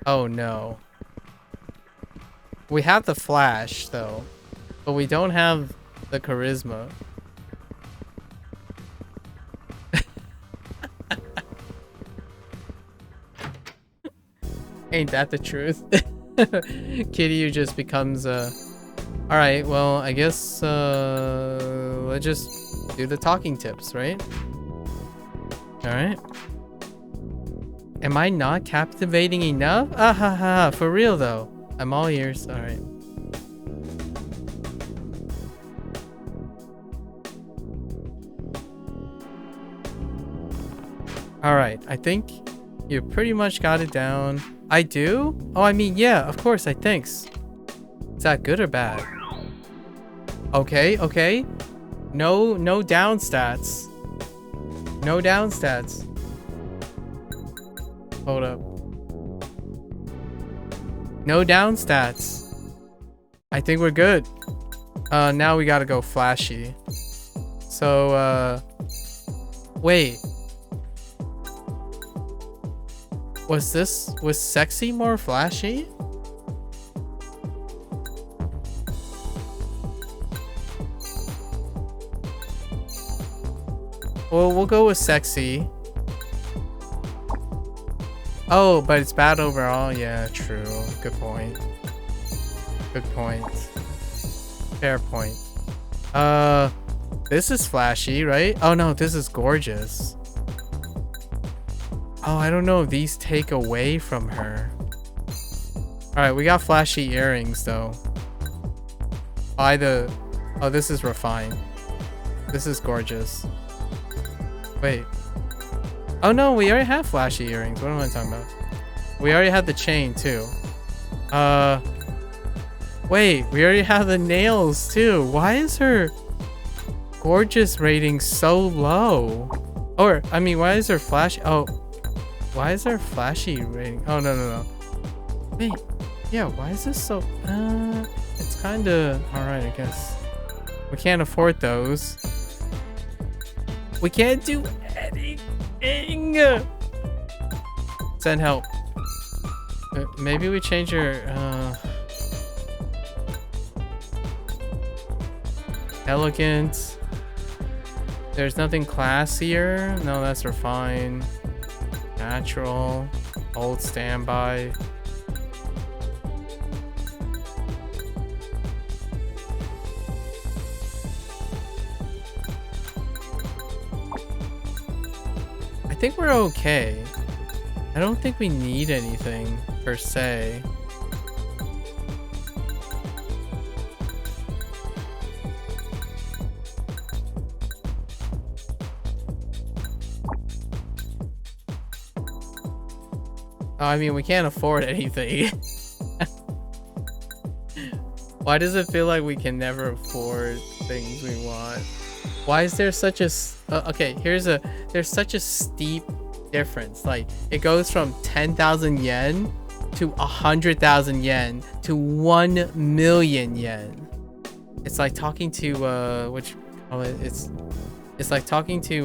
Oh no. We have the flash though, but we don't have the charisma. Ain't that the truth? Kitty just becomes Alright, well, I guess let's just do the talking tips, right? Alright. Am I not captivating enough? Ah ha ha, for real though. I'm all ears. Alright. Alright, I think you pretty much got it down. I do? Oh, I mean, yeah, of course, I think. Is that good or bad? Okay, okay. No down stats. No down stats. Hold up. No down stats. I think we're good. Now we gotta go flashy. So, wait. Was sexy more flashy? Well, we'll go with sexy. Oh, but it's bad overall? Yeah, true. Good point. Good point. Fair point. This is flashy, right? Oh no, this is gorgeous. Oh, I don't know if these take away from her. Alright, we got flashy earrings though. Oh, this is refined. This is gorgeous. Wait. Oh no, we already have flashy earrings. What am I talking about? We already had the chain too. Wait, we already have the nails too. Why is her gorgeous rating so low? Or, I mean, why is her flashy? Oh, why is there flashy rating? Oh, no. Wait, yeah, why is this so... it's kind of... Alright, I guess. We can't afford those. We can't do anything! Send help. Maybe we change her... Elegant. There's nothing classier. No, that's refined. Natural. Old standby. I think we're okay. I don't think we need anything per se. Oh, I mean, we can't afford anything. Why does it feel like we can never afford things we want? Why is there such a... okay, there's such a steep difference. Like, it goes from 10,000 yen to 100,000 yen to 1 million yen. It's like talking to, it's like talking to,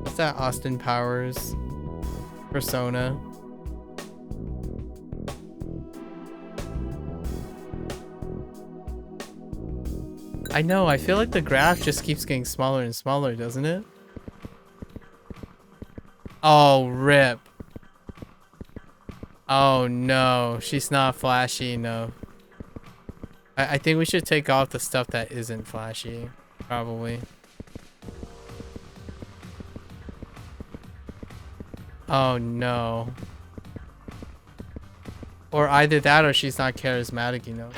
what's that Austin Powers persona? I know, I feel like the graph just keeps getting smaller and smaller, doesn't it? Oh, rip. Oh no, she's not flashy enough. I think we should take off the stuff that isn't flashy, probably. Oh no. Or either that or she's not charismatic enough.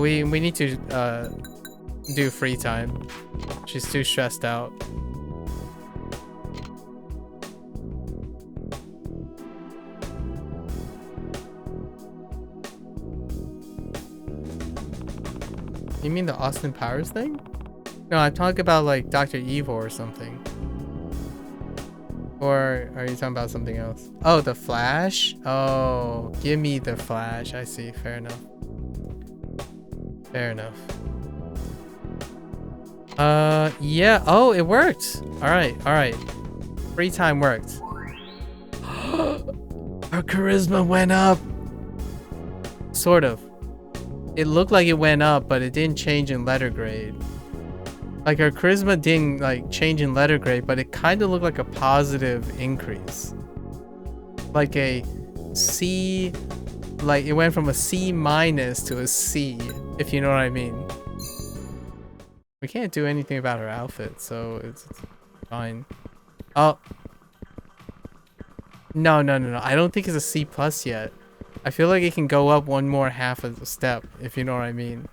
We need to do free time. She's too stressed out. You mean the Austin Powers thing? No, I'm talking about like Dr. Evil or something. Or are you talking about something else? Oh, the Flash? Oh, give me the Flash. I see. Fair enough. Fair enough. Yeah. Oh, it worked. All right. Free time worked. Her charisma went up. Sort of. It looked like it went up, but it didn't change in letter grade. Like, her charisma didn't like change in letter grade, but it kind of looked like a positive increase. Like a C, like it went from a C minus to a C, if you know what I mean. We can't do anything about her outfit, so it's fine. Oh. No, no, no, no. I don't think it's a C plus yet. I feel like it can go up one more half of the step, if you know what I mean.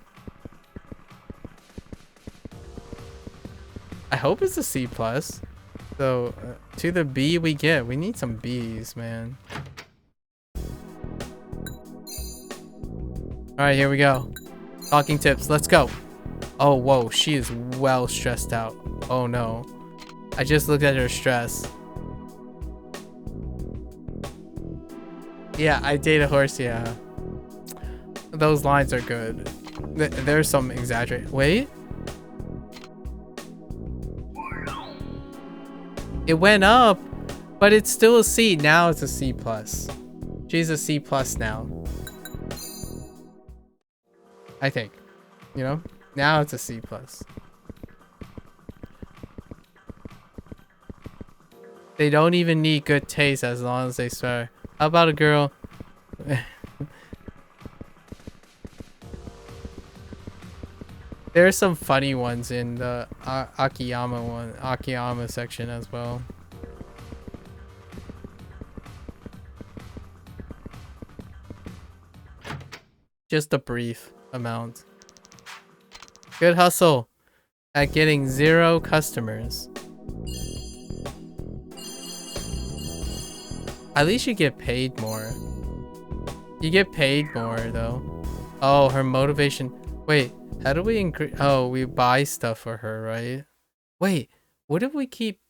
I hope it's a C plus. So, to the B we get. We need some Bs, man. Alright, here we go. Talking tips. Let's go. Oh, whoa. She is well stressed out. Oh, no. I just looked at her stress. Yeah, I date a horse, yeah. Those lines are good. There's some exaggerate. Wait. It went up, but it's still a C. Now it's a C plus. She's a C plus now. I think. You know? Now it's a C plus. They don't even need good taste as long as they swear. How about a girl? There are some funny ones in the Akiyama section as well. Just a brief amount. Good hustle at getting 0 customers. At least you get paid more. You get paid more though. Oh, her motivation. Wait, how do we increase? Oh, we buy stuff for her, right? Wait, what if we keep?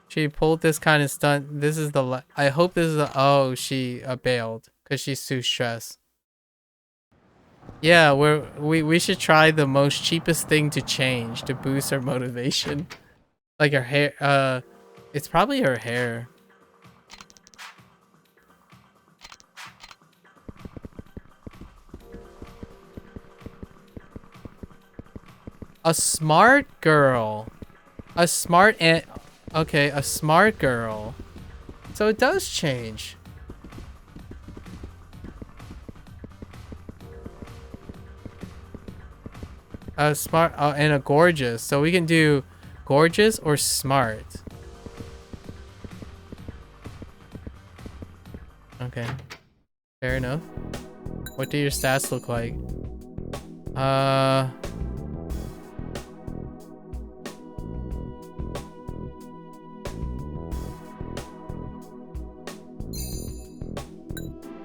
She pulled this kind of stunt. This is the. I hope this is the. Oh, she bailed because she's too stressed. Yeah, we should try the most cheapest thing to change to boost her motivation. Like her hair, it's probably her hair. A smart girl. A smart and okay, a smart girl. So it does change. A smart and a gorgeous. So we can do gorgeous or smart. Okay. Fair enough. What do your stats look like?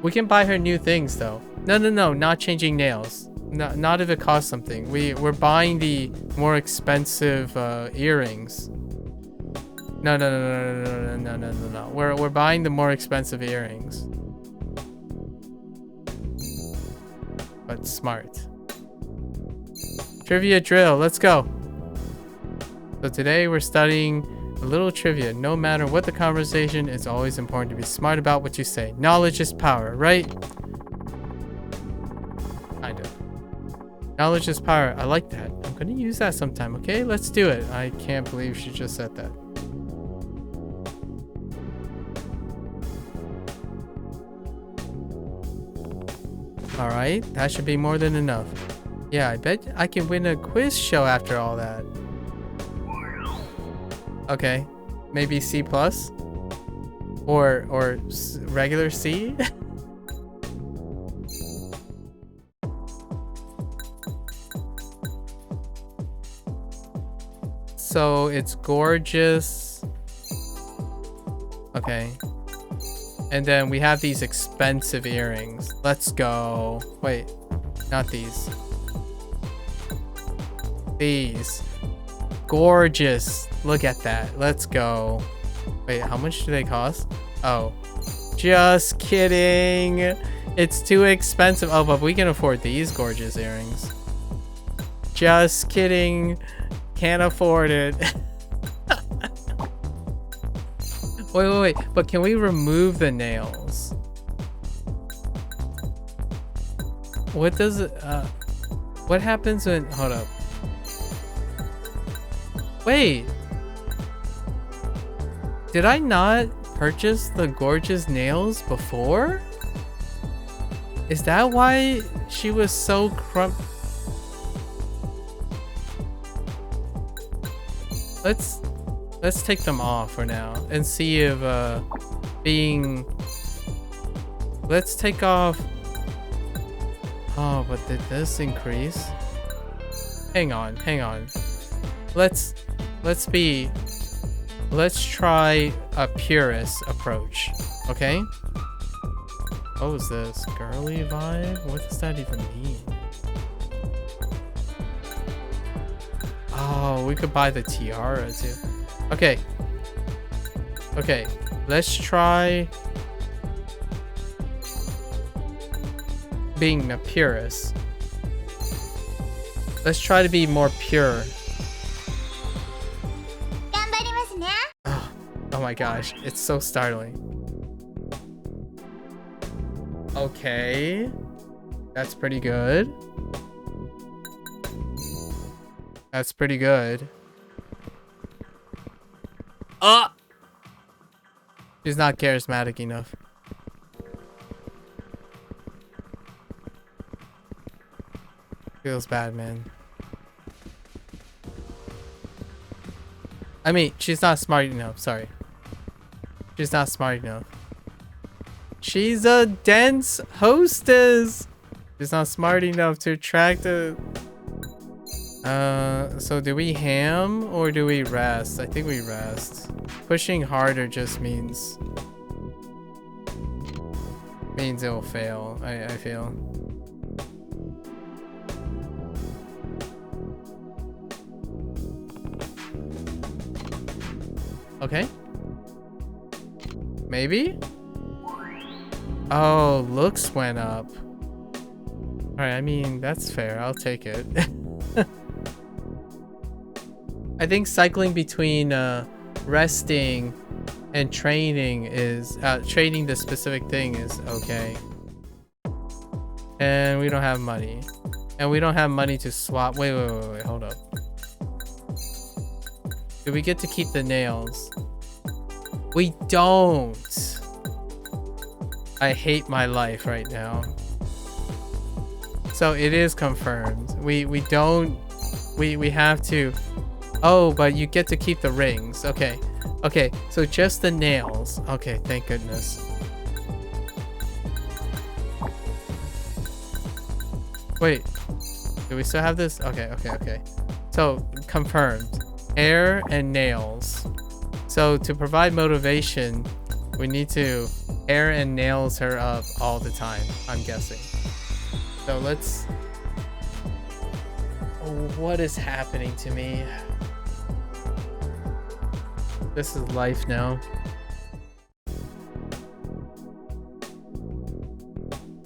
We can buy her new things though. No, no, no, not changing nails. No, not if it costs something. We're buying the more expensive earrings. No, no, no, no, no, no, no, no, no. We're buying the more expensive earrings. But smart. Trivia drill. Let's go. So today we're studying a little trivia. No matter what the conversation, it's always important to be smart about what you say. Knowledge is power, right? Kind of. Knowledge is power. I like that. I'm gonna use that sometime, okay? Let's do it. I can't believe she just said that. Alright, that should be more than enough. Yeah, I bet I can win a quiz show after all that. Okay, maybe C plus? Or regular C? So it's gorgeous. Okay. And then we have these expensive earrings. Let's go. Wait, not these. These. Gorgeous. Look at that. Let's go. Wait, how much do they cost? Oh, just kidding. It's too expensive. Oh, but we can afford these gorgeous earrings. Just kidding. Can't afford it. Wait. But can we remove the nails? What does it, what happens when, hold up. Wait. Did I not purchased the gorgeous nails before? Is that why she was so Let's take them off for now and see if being... Let's take off... Oh, but did this increase? Hang on. Let's try a purist approach, okay? What was this? Girly vibe? What does that even mean? Oh, we could buy the tiara too. Okay. Let's try being a purist. Let's try to be more pure. Oh my gosh, it's so startling. Okay. That's pretty good. She's not charismatic enough. Feels bad, man. I mean, she's not smart enough, sorry. She's not smart enough. She's a dense hostess. She's not smart enough to attract a... So do we ham or do we rest? I think we rest. Pushing harder just means it will fail, I feel. Okay. Maybe? Oh, looks went up. Alright, I mean, that's fair. I'll take it. I think cycling between resting and training is... training the specific thing is okay. And we don't have money. And we don't have money to swap... Wait, hold up. Do we get to keep the nails? We don't! I hate my life right now. So it is confirmed. We don't... We have to... Oh, but you get to keep the rings. Okay. Okay, so just the nails. Okay, thank goodness. Wait. Do we still have this? Okay. So, confirmed. Hair and nails. So, to provide motivation, we need to hair and nails her up all the time, I'm guessing. So, let's... Oh, what is happening to me? This is life now.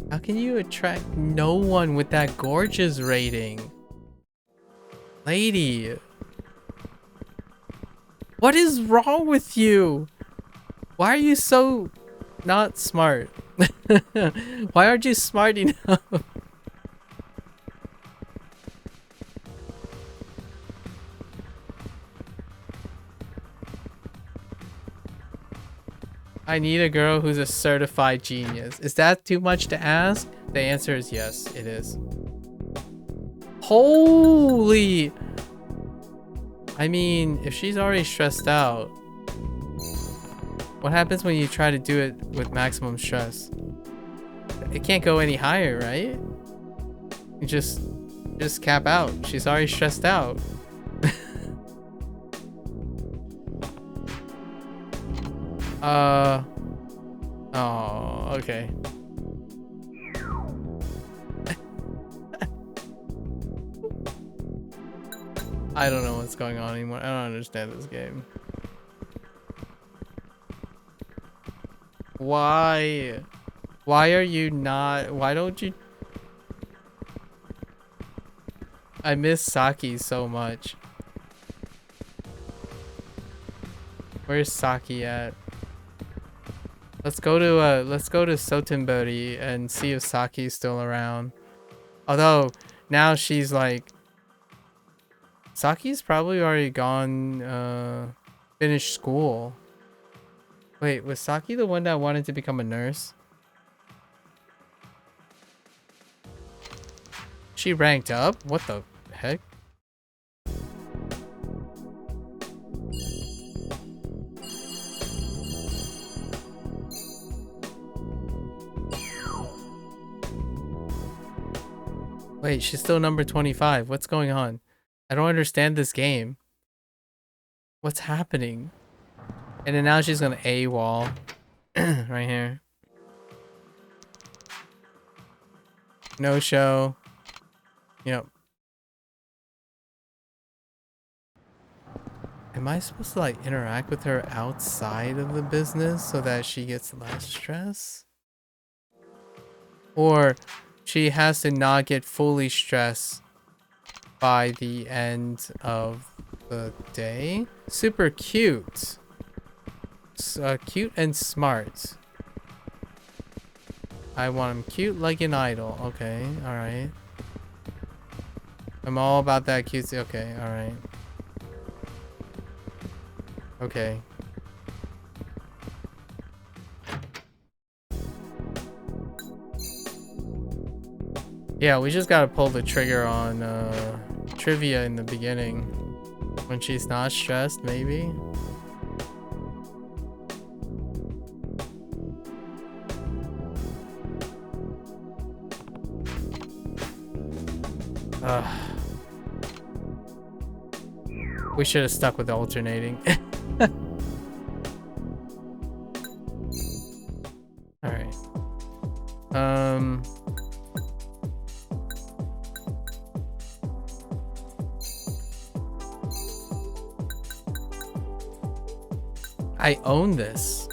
How can you attract no one with that gorgeous rating? Lady. What is wrong with you? Why are you so not smart? Why aren't you smart enough? I need a girl who's a certified genius. Is that too much to ask? The answer is yes, it is. Holy! I mean, if she's already stressed out, what happens when you try to do it with maximum stress? It can't go any higher, right? You just cap out. She's already stressed out. Oh, okay. I don't know what's going on anymore. I don't understand this game. Why? Why are you not? Why don't you? I miss Saki so much. Where's Saki at? Let's go to Sotenbori and see if Saki's still around. Although now she's like, Saki's probably already gone, finished school. Wait, was Saki the one that wanted to become a nurse? She ranked up? What the heck? Wait, she's still number 25. What's going on? I don't understand this game. What's happening? And then now she's gonna AWOL. Right here. No show. Yep. Am I supposed to like interact with her outside of the business so that she gets less stress? Or she has to not get fully stressed by the end of the day? Super cute. Cute and smart. I want him cute like an idol. Okay, alright. I'm all about that cutesy. Okay, alright. Okay. Yeah, we just gotta pull the trigger on trivia in the beginning. When she's not stressed, maybe? We should have stuck with alternating. Alright. I own this.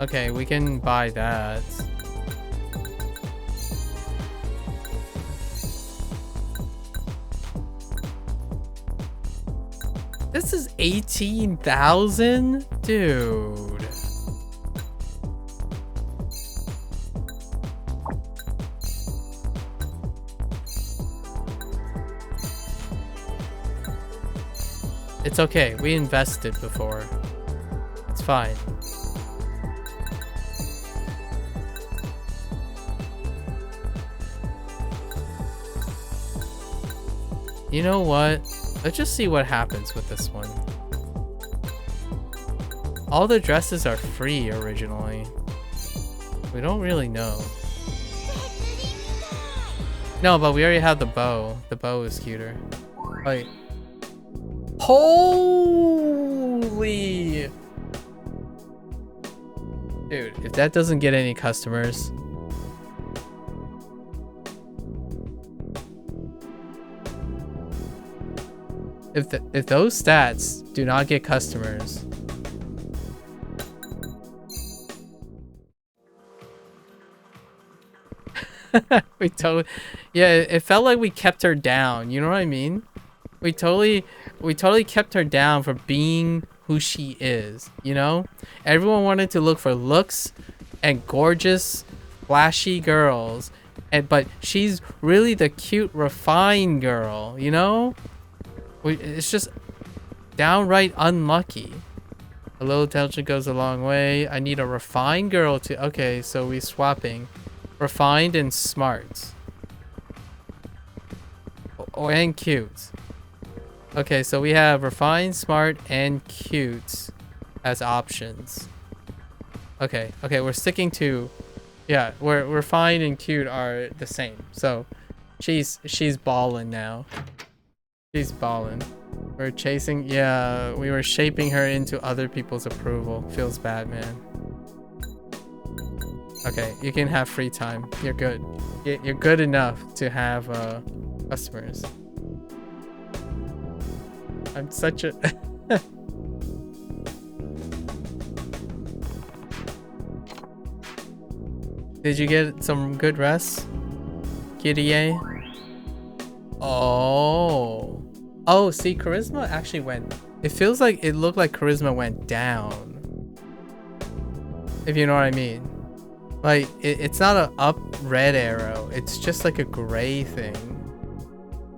Okay, we can buy that. This is 18,000? Dude. It's okay. We invested before. It's fine. You know what? Let's just see what happens with this one. All the dresses are free originally. We don't really know. No, but we already have the bow. The bow is cuter. Wait. Holy! Dude, if that doesn't get any customers... If those stats do not get customers... we totally... Yeah, it felt like we kept her down, you know what I mean? We totally kept her down for being who she is, you know? Everyone wanted to look for looks and gorgeous, flashy girls. But she's really the cute, refined girl, you know? It's just downright unlucky. A little attention goes a long way. I need a refined girl to... Okay, so we swapping. Refined and smart. Oh, and cute. Okay, so we have refined, smart, and cute as options. Okay, we're sticking to... Yeah, refined and cute are the same. So, she's ballin' now. She's ballin'. We're chasing... Yeah, we were shaping her into other people's approval. Feels bad, man. Okay, you can have free time. You're good. You're good enough to have customers. I'm such a... Did you get some good rest? Kitty? Oh. Oh, see, charisma actually went... It feels like it looked like charisma went down. If you know what I mean. Like, it's not a up red arrow. It's just like a gray thing.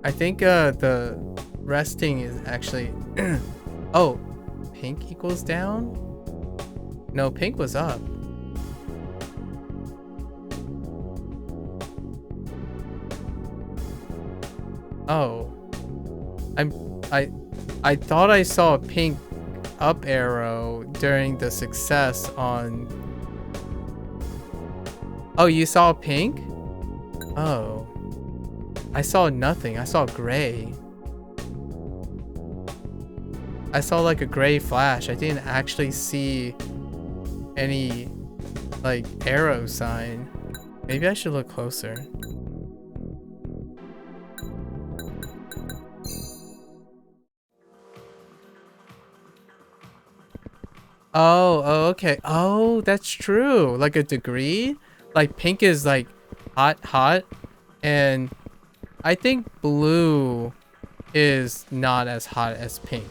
I think the resting is actually... Oh, pink equals down? No, pink was up. Oh. I thought I saw a pink up arrow during the success on... Oh, you saw pink? Oh. I saw nothing. I saw gray. I saw like a gray flash. I didn't actually see any like arrow sign. Maybe I should look closer. Oh, okay. Oh, that's true. Like a degree? Like pink is like hot, and I think blue is not as hot as pink.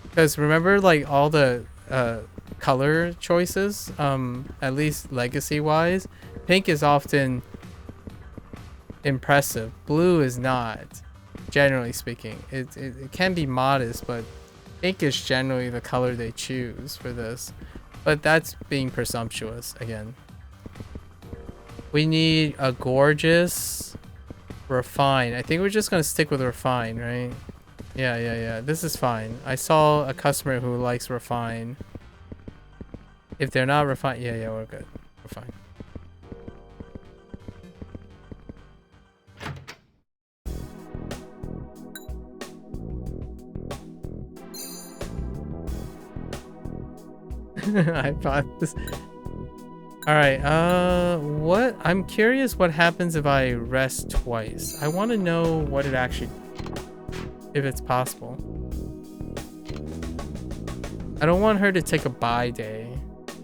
Because remember like all the color choices, at least legacy wise, pink is often impressive. Blue is not, generally speaking. It can be modest, but pink is generally the color they choose for this. But that's being presumptuous again. We need a gorgeous refine. I think we're just gonna stick with refine, right? Yeah. This is fine. I saw a customer who likes refine. If they're not refined, yeah, we're good. We're fine. I bought this. Alright, what? I'm curious what happens if I rest twice. I want to know what it actually... if it's possible. I don't want her to take a bye day.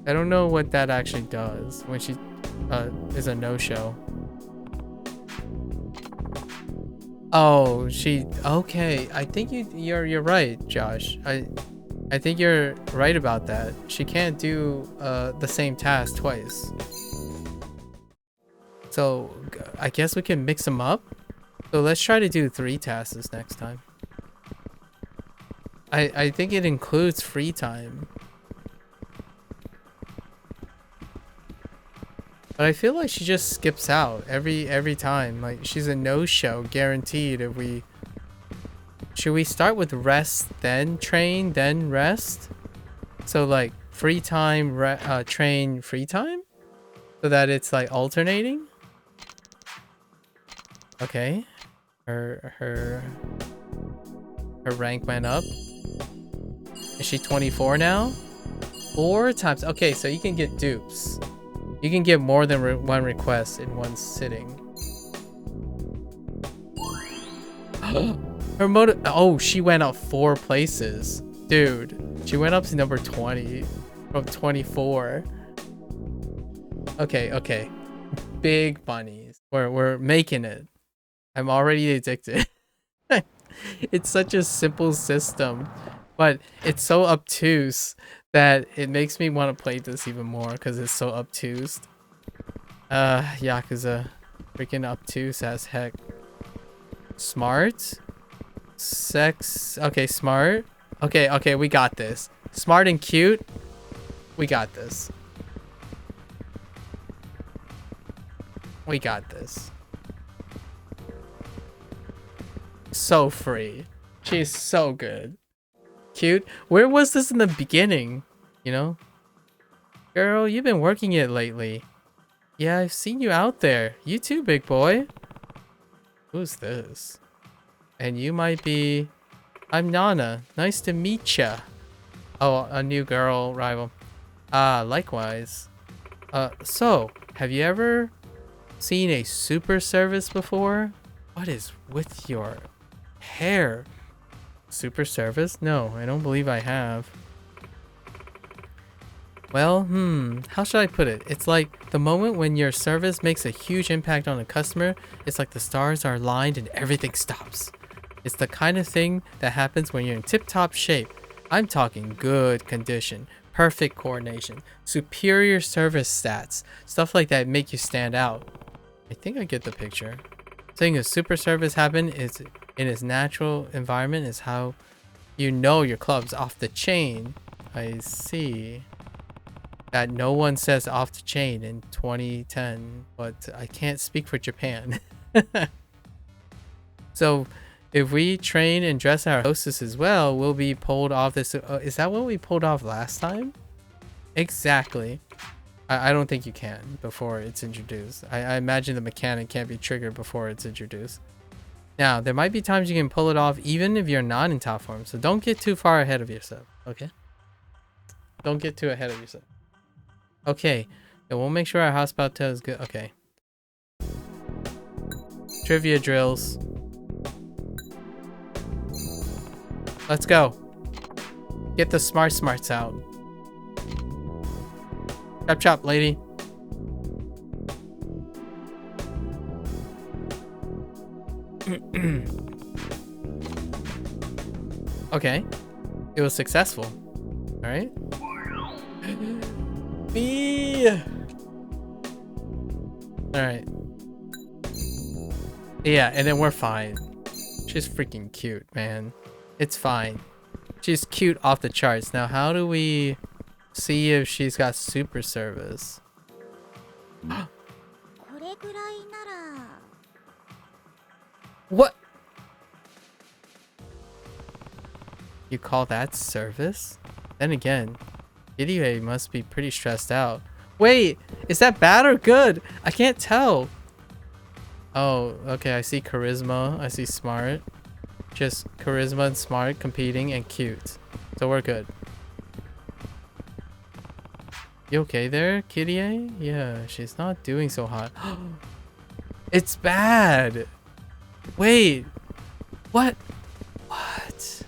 I don't know what that actually does when she is a no-show. Oh, she... Okay, I think you're right, Josh. I think you're right about that. She can't do the same task twice. So I guess we can mix them up. So let's try to do 3 tasks next time. I think it includes free time. But I feel like she just skips out every time. Like she's a no-show guaranteed if we... Should we start with rest, then train, then rest? So like free time, train, free time? So that it's like alternating? Okay. Her rank went up. Is she 24 now? 4 times. Okay, so you can get dupes. You can get more than one request in one sitting. Her motive... Oh, she went up 4 places. Dude, she went up to number 20 from 24. Okay. Big bunnies. We're making it. I'm already addicted. It's such a simple system, but it's so obtuse that it makes me want to play this even more because it's so obtuse. Yakuza. Freaking obtuse as heck. Smart? Sex. Okay, smart. Okay, we got this. Smart and cute. We got this. We got this. So free. She's so good. Cute. Where was this in the beginning? You know? Girl, you've been working it lately. Yeah, I've seen you out there. You too, big boy. Who's this? And you might be... I'm Nana. Nice to meet ya. Oh, a new girl rival. Likewise. So, have you ever seen a super service before? What is with your hair? Super service? No, I don't believe I have. Well, how should I put it? It's like the moment when your service makes a huge impact on a customer, it's like the stars are aligned and everything stops. It's the kind of thing that happens when you're in tip-top shape. I'm talking good condition, perfect coordination, superior service stats, stuff like that make you stand out. I think I get the picture. Saying a super service happen is in its natural environment is how you know your club's off the chain. I see that no one says off the chain in 2010, but I can't speak for Japan. So if we train and dress our hostess as well, we'll be pulled off this. Is that what we pulled off last time? Exactly. I don't think you can before it's introduced. I imagine the mechanic can't be triggered before it's introduced. Now, there might be times you can pull it off even if you're not in top form. So don't get too far ahead of yourself, okay? Don't get too ahead of yourself. Okay, then we'll make sure our hospital is good. Okay. Trivia drills. Let's go. Get the smarts out. Chop chop, lady. Okay. It was successful. Alright. B. Alright. Yeah, and then we're fine. She's freaking cute, man. It's fine. She's cute off the charts. Now, how do we see if she's got super service? What? You call that service? Then again, Kiryu must be pretty stressed out. Wait, is that bad or good? I can't tell. Oh, okay, I see charisma. I see smart. Just charisma and smart competing and cute. So we're good. You okay there, Kiryu? Yeah, she's not doing so hot. It's bad. Wait. What? What?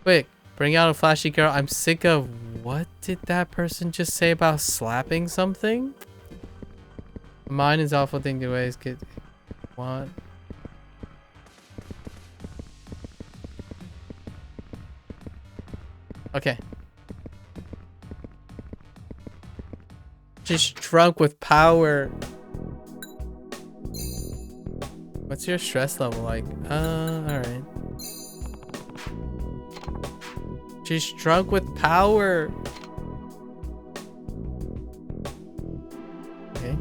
Quick, bring out a flashy girl. I'm sick of... What did that person just say about slapping something? Mine is awful thing to always get... What? Okay. Just drunk with power. What's your stress level like? Alright. She's drunk with power. Okay.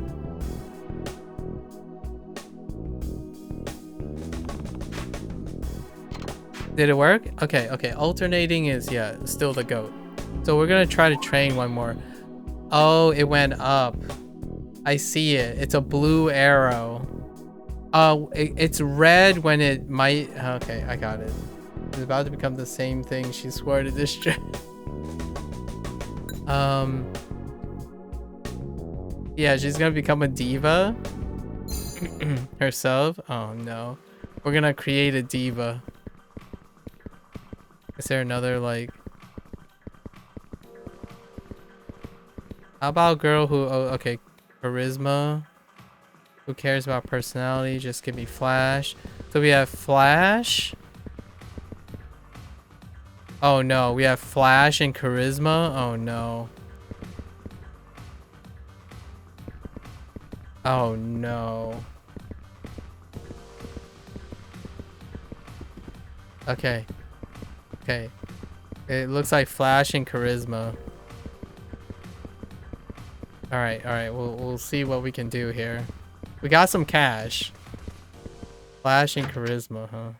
Did it work? Okay, okay. Alternating is, yeah, still the GOAT. So we're gonna try to train one more. Oh, it went up. I see it. It's a blue arrow. Oh, it's red when it might... Okay, I got it. It's about to become the same thing she swore to destroy. Yeah, she's gonna become a diva. Herself. Oh, no. We're gonna create a diva. Is there another, like... How about a girl who... Oh, okay. Charisma. Who cares about personality? Just give me Flash. So we have Flash. Oh, no. We have Flash and Charisma. Oh, no. Oh, no. Okay. Okay. It looks like Flash and Charisma. Alright, alright. We'll see what we can do here. We got some cash. Flash and Charisma, huh?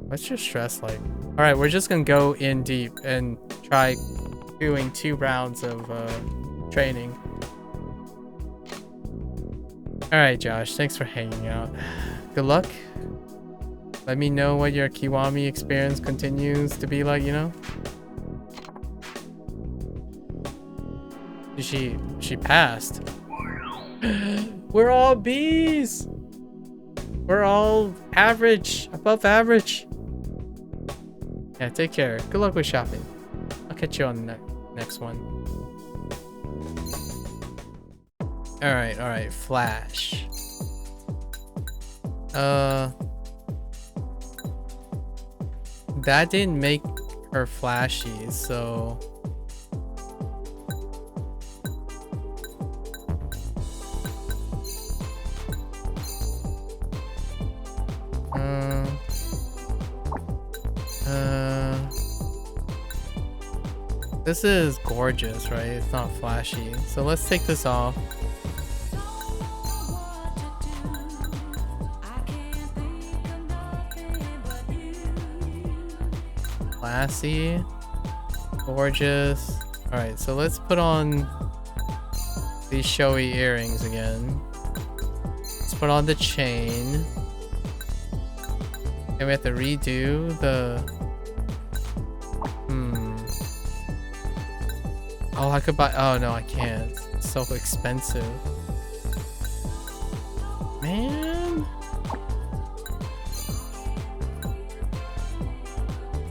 What's your stress like? Alright, we're just gonna go in deep and try doing 2 rounds of training. Alright, Josh. Thanks for hanging out. Good luck. Let me know what your Kiwami experience continues to be like, you know? She passed. We're all B's. We're all average, above average. Yeah, take care. Good luck with shopping. I'll catch you on the next one. Alright, alright. Flash. that didn't make her flashy, so this is gorgeous, right? It's not flashy. So let's take this off. Classy. Gorgeous. Alright, so let's put on these showy earrings again. Let's put on the chain. And we have to redo the... Oh, I could buy... Oh, no, I can't. It's so expensive. Man.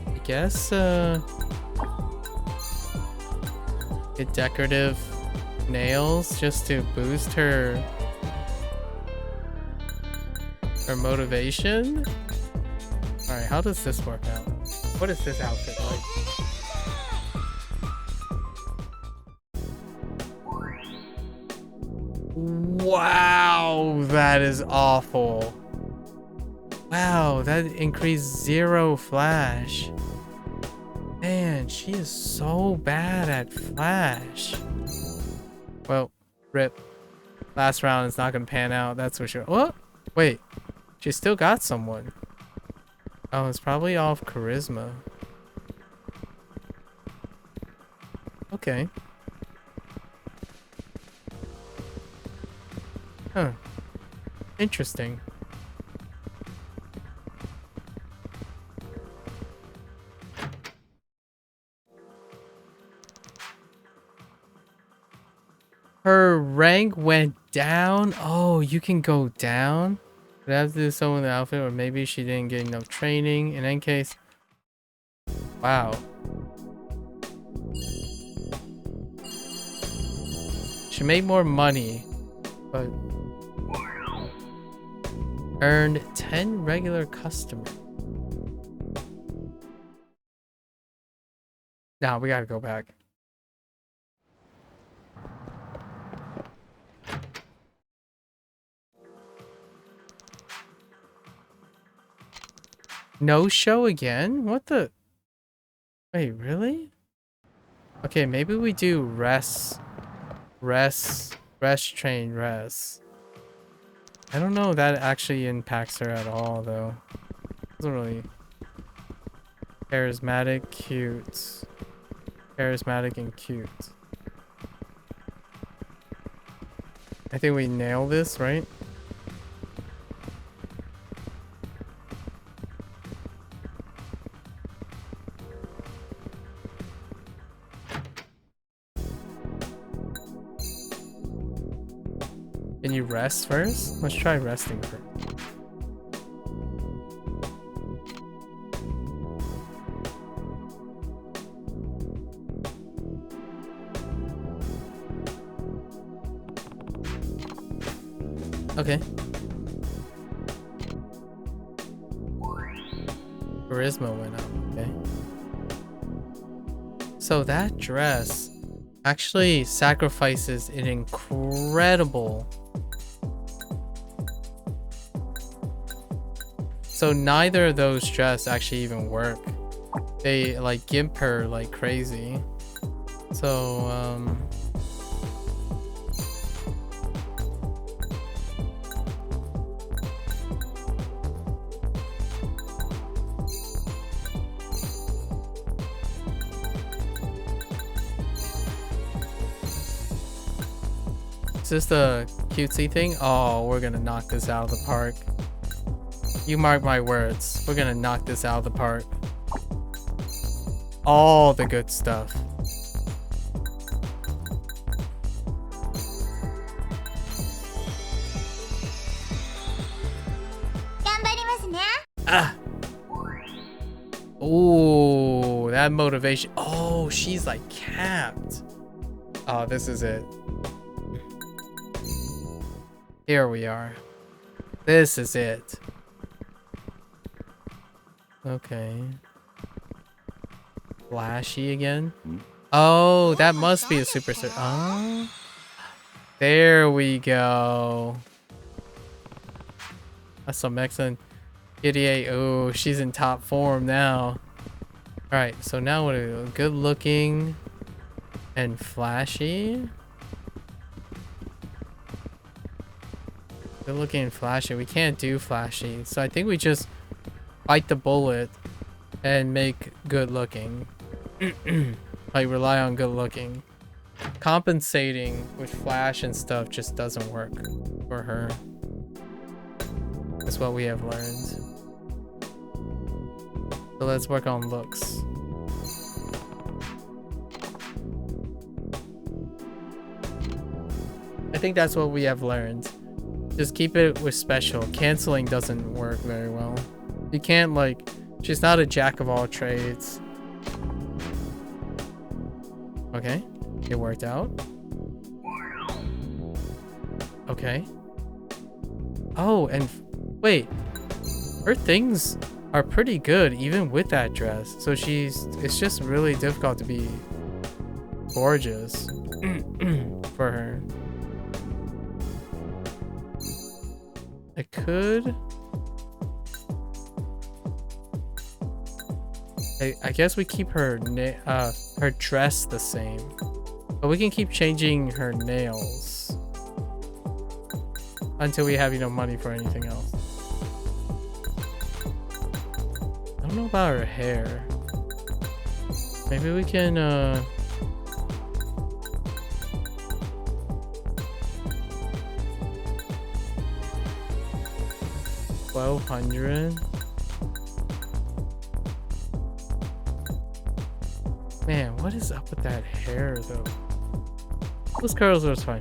I guess, get decorative nails just to boost her motivation. All right, how does this work out? What is this outfit like? Wow, that is awful. Wow, that increased 0 flash. Man, she is so bad at flash. Well, rip. Last round is not gonna pan out, that's for sure. Oh, wait. She still got someone. Oh, it's probably off charisma. Okay. Huh. Interesting. Her rank went down? Oh, you can go down? Did I have to do so in the outfit, or maybe she didn't get enough training? In any case... Wow. She made more money, but... Earned 10 regular customers. Nah, we gotta go back. No show again? What the? Wait, really? Okay, maybe we do rest, train, rest. I don't know if that actually impacts her at all, though. Doesn't really. Charismatic, cute. Charismatic and cute. I think we nail this, right? Can you rest first? Let's try resting first. Okay. Charisma went up, okay. So that dress actually sacrifices an incredible... So neither of those dress actually even work. They like gimp her like crazy. So is this the cutesy thing? Oh, we're gonna knock this out of the park. You mark my words. We're gonna knock this out of the park. All the good stuff. Ah! Oh, that motivation. Oh, she's like capped. Oh, this is it. Here we are. This is it. Okay. flashy again. Oh, that must be a super search. Oh, there we go. That's some excellent. Kitty A. Oh, she's in top form now. All right, so now what are we? Good looking and flashy. Good looking and flashy. We can't do flashy, so I think we just bite the bullet and make good looking. Like rely on good looking. Compensating with flash and stuff just doesn't work for her. That's what we have learned. So let's work on looks. I think that's what we have learned. Just keep it with special. Canceling doesn't work very well. You can't like, she's not a jack of all trades. Okay, it worked out. Okay. Oh, and wait, her things are pretty good even with that dress. So it's just really difficult to be gorgeous for her. I could. I guess we keep her dress the same, but we can keep changing her nails until we have enough money for anything else. I don't know about her hair. Maybe we can 1200. Man, what is up with that hair though? Those curls are fine.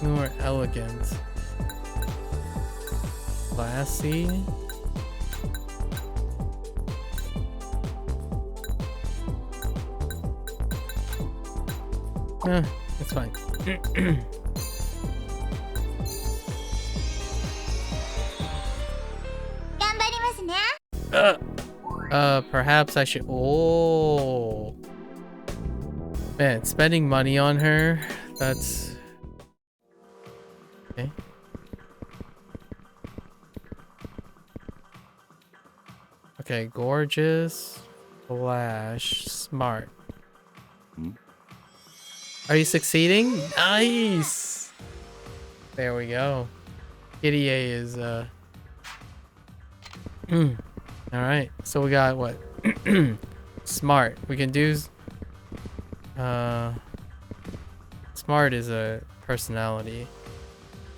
More elegant. Classy. It's fine. Perhaps I should. Oh, man, spending money on her. That's okay. Okay, gorgeous, flash, smart. Are you succeeding? Nice. There we go. Kitty A is all right. So we got what? Smart. We can do smart is a personality.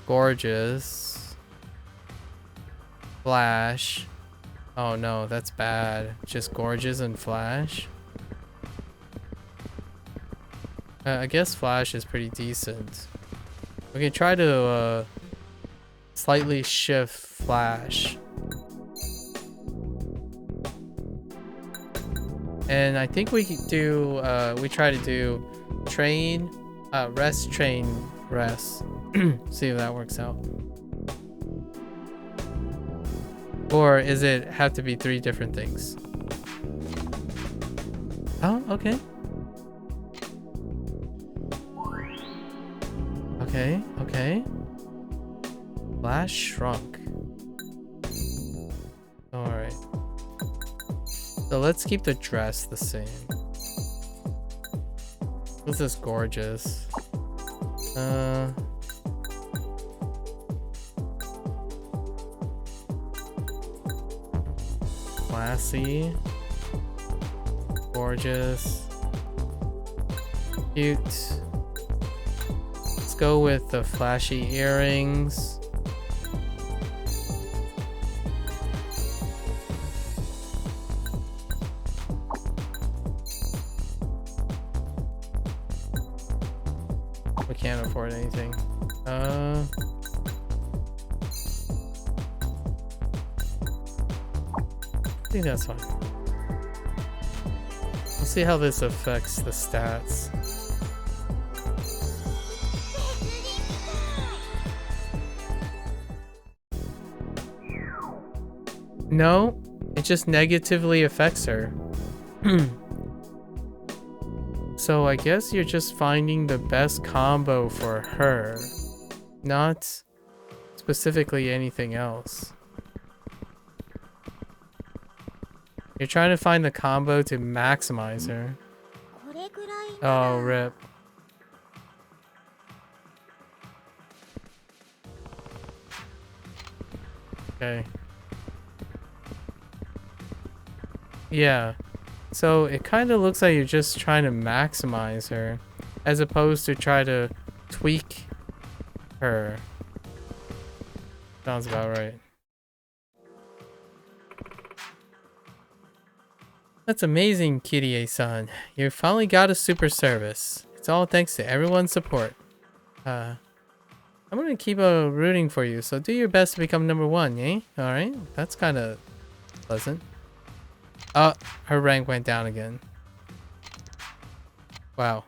Gorgeous. Flash. Oh no, that's bad. Just gorgeous and flash. I guess flash is pretty decent. We can try to slightly shift flash. And I think we do we try to do train rest train rest. See if that works out. Or is it have to be 3 different things? Oh, okay. Okay. Flash shrunk. Alright. So let's keep the dress the same. This is gorgeous. Classy. Gorgeous. Cute. Let's go with the flashy earrings. We can't afford anything. I think that's fine. Let's see how this affects the stats. No, it just negatively affects her. So I guess you're just finding the best combo for her, not specifically anything else. You're trying to find the combo to maximize her. Oh, rip. Okay. Yeah. So it kind of looks like you're just trying to maximize her as opposed to try to tweak her. Sounds about right. That's amazing, Kirie-san. You finally got a super service. It's all thanks to everyone's support. I'm gonna keep rooting for you, so do your best to become number 1, eh? Alright, that's kind of pleasant. Her rank went down again. Wow.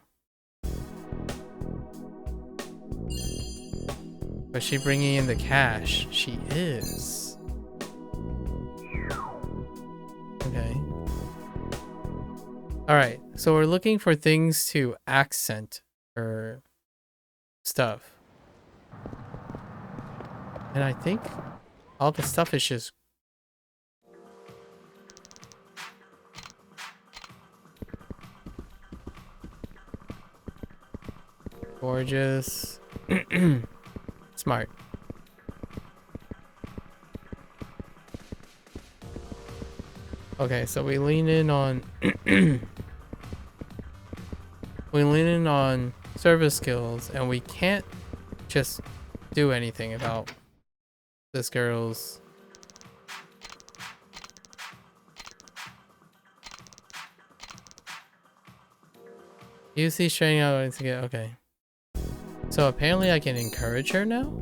Was she bringing in the cash? She is. Okay. Alright, so we're looking for things to accent her stuff. And I think all the stuff is just... gorgeous. Smart. Okay, so we lean in on... we lean in on service skills, and we can't just do anything about this girl's... You see straining out to get... okay. So apparently I can encourage her now?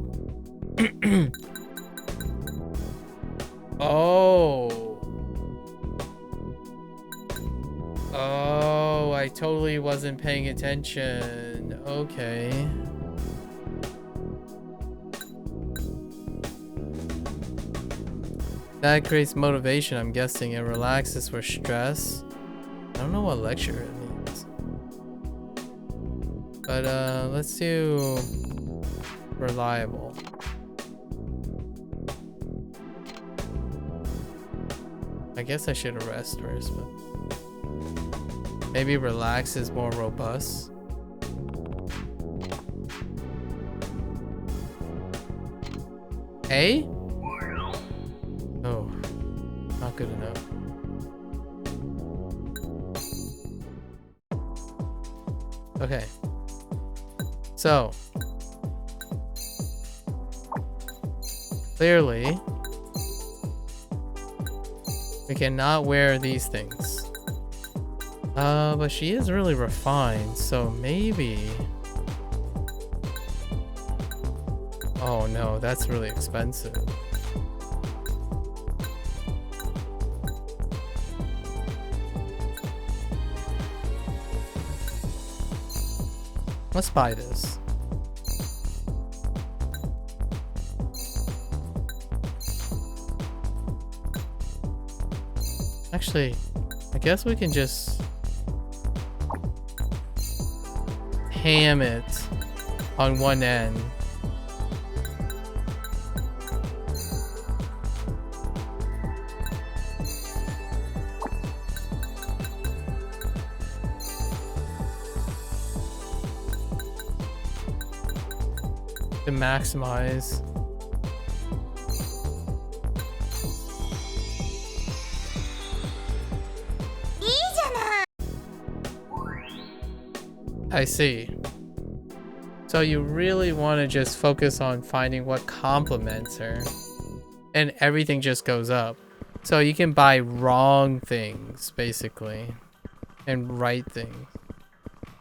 Oh. Oh, I totally wasn't paying attention. Okay. That creates motivation, I'm guessing. It relaxes for stress. I don't know what lecture it means. But let's do reliable. I guess I should arrest first, but maybe relax is more robust. A? Oh, not good enough. Okay. So, clearly, we cannot wear these things. But she is really refined, so maybe... Oh no, that's really expensive. Let's buy this. Actually, I guess we can just ham it on one end. To maximize. I see. So you really want to just focus on finding what complements her, and everything just goes up. So you can buy wrong things, basically, and right things.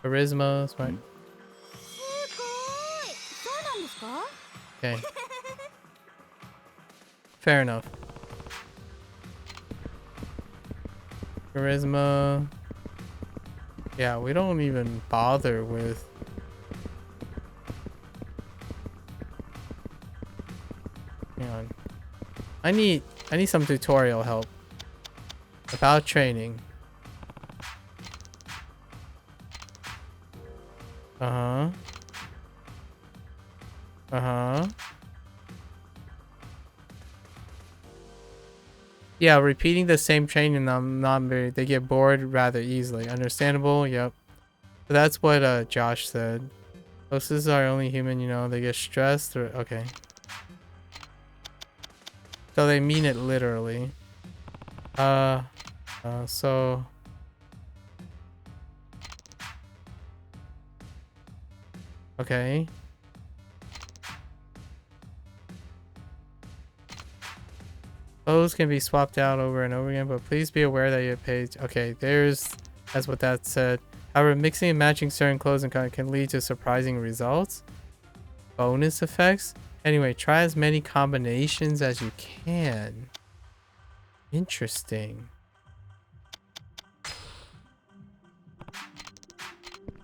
Charisma, smart. Okay. Fair enough. Charisma. Yeah, we don't even bother with... Hang on. I need some tutorial help. About training. Uh-huh. Uh-huh. Yeah, repeating the same training they get bored rather easily. Understandable? Yep. So that's what Josh said. Hosts are only human, you know, they get stressed or okay. So they mean it literally. So okay. Clothes can be swapped out over and over again, but please be aware that you paid. Okay, that's what that said. However, mixing and matching certain clothes and can lead to surprising results. Bonus effects. Anyway, try as many combinations as you can. Interesting.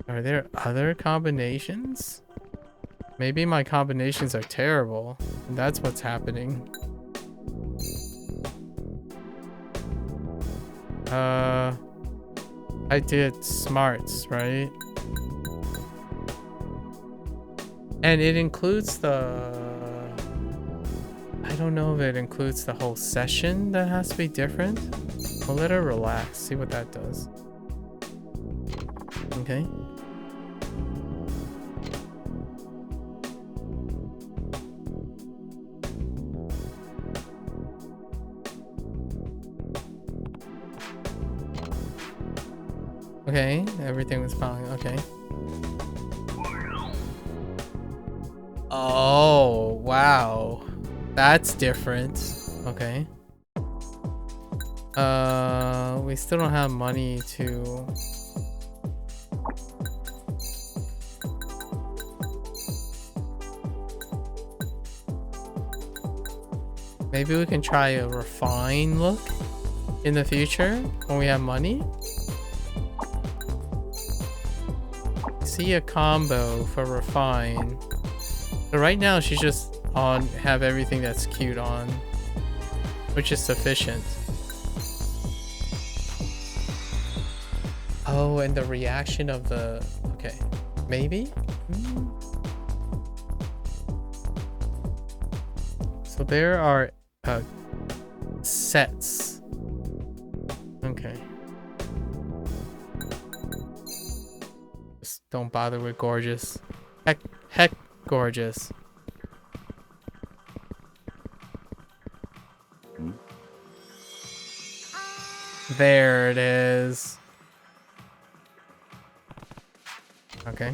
Are there other combinations? Maybe my combinations are terrible, and that's what's happening. I did smarts, right? And it includes the... I don't know if it includes the whole session that has to be different. We'll let her relax, see what that does. Okay. Okay, everything was fine. Okay. Oh, wow. That's different. Okay. We still don't have money to... Maybe we can try a refine look in the future when we have money. See a combo for refine. So right now she's just on have everything that's cute on, which is sufficient. Oh, and the reaction of the... Okay, maybe? So there are sets. Okay. Just don't bother with gorgeous. Heck gorgeous. There it is. Okay.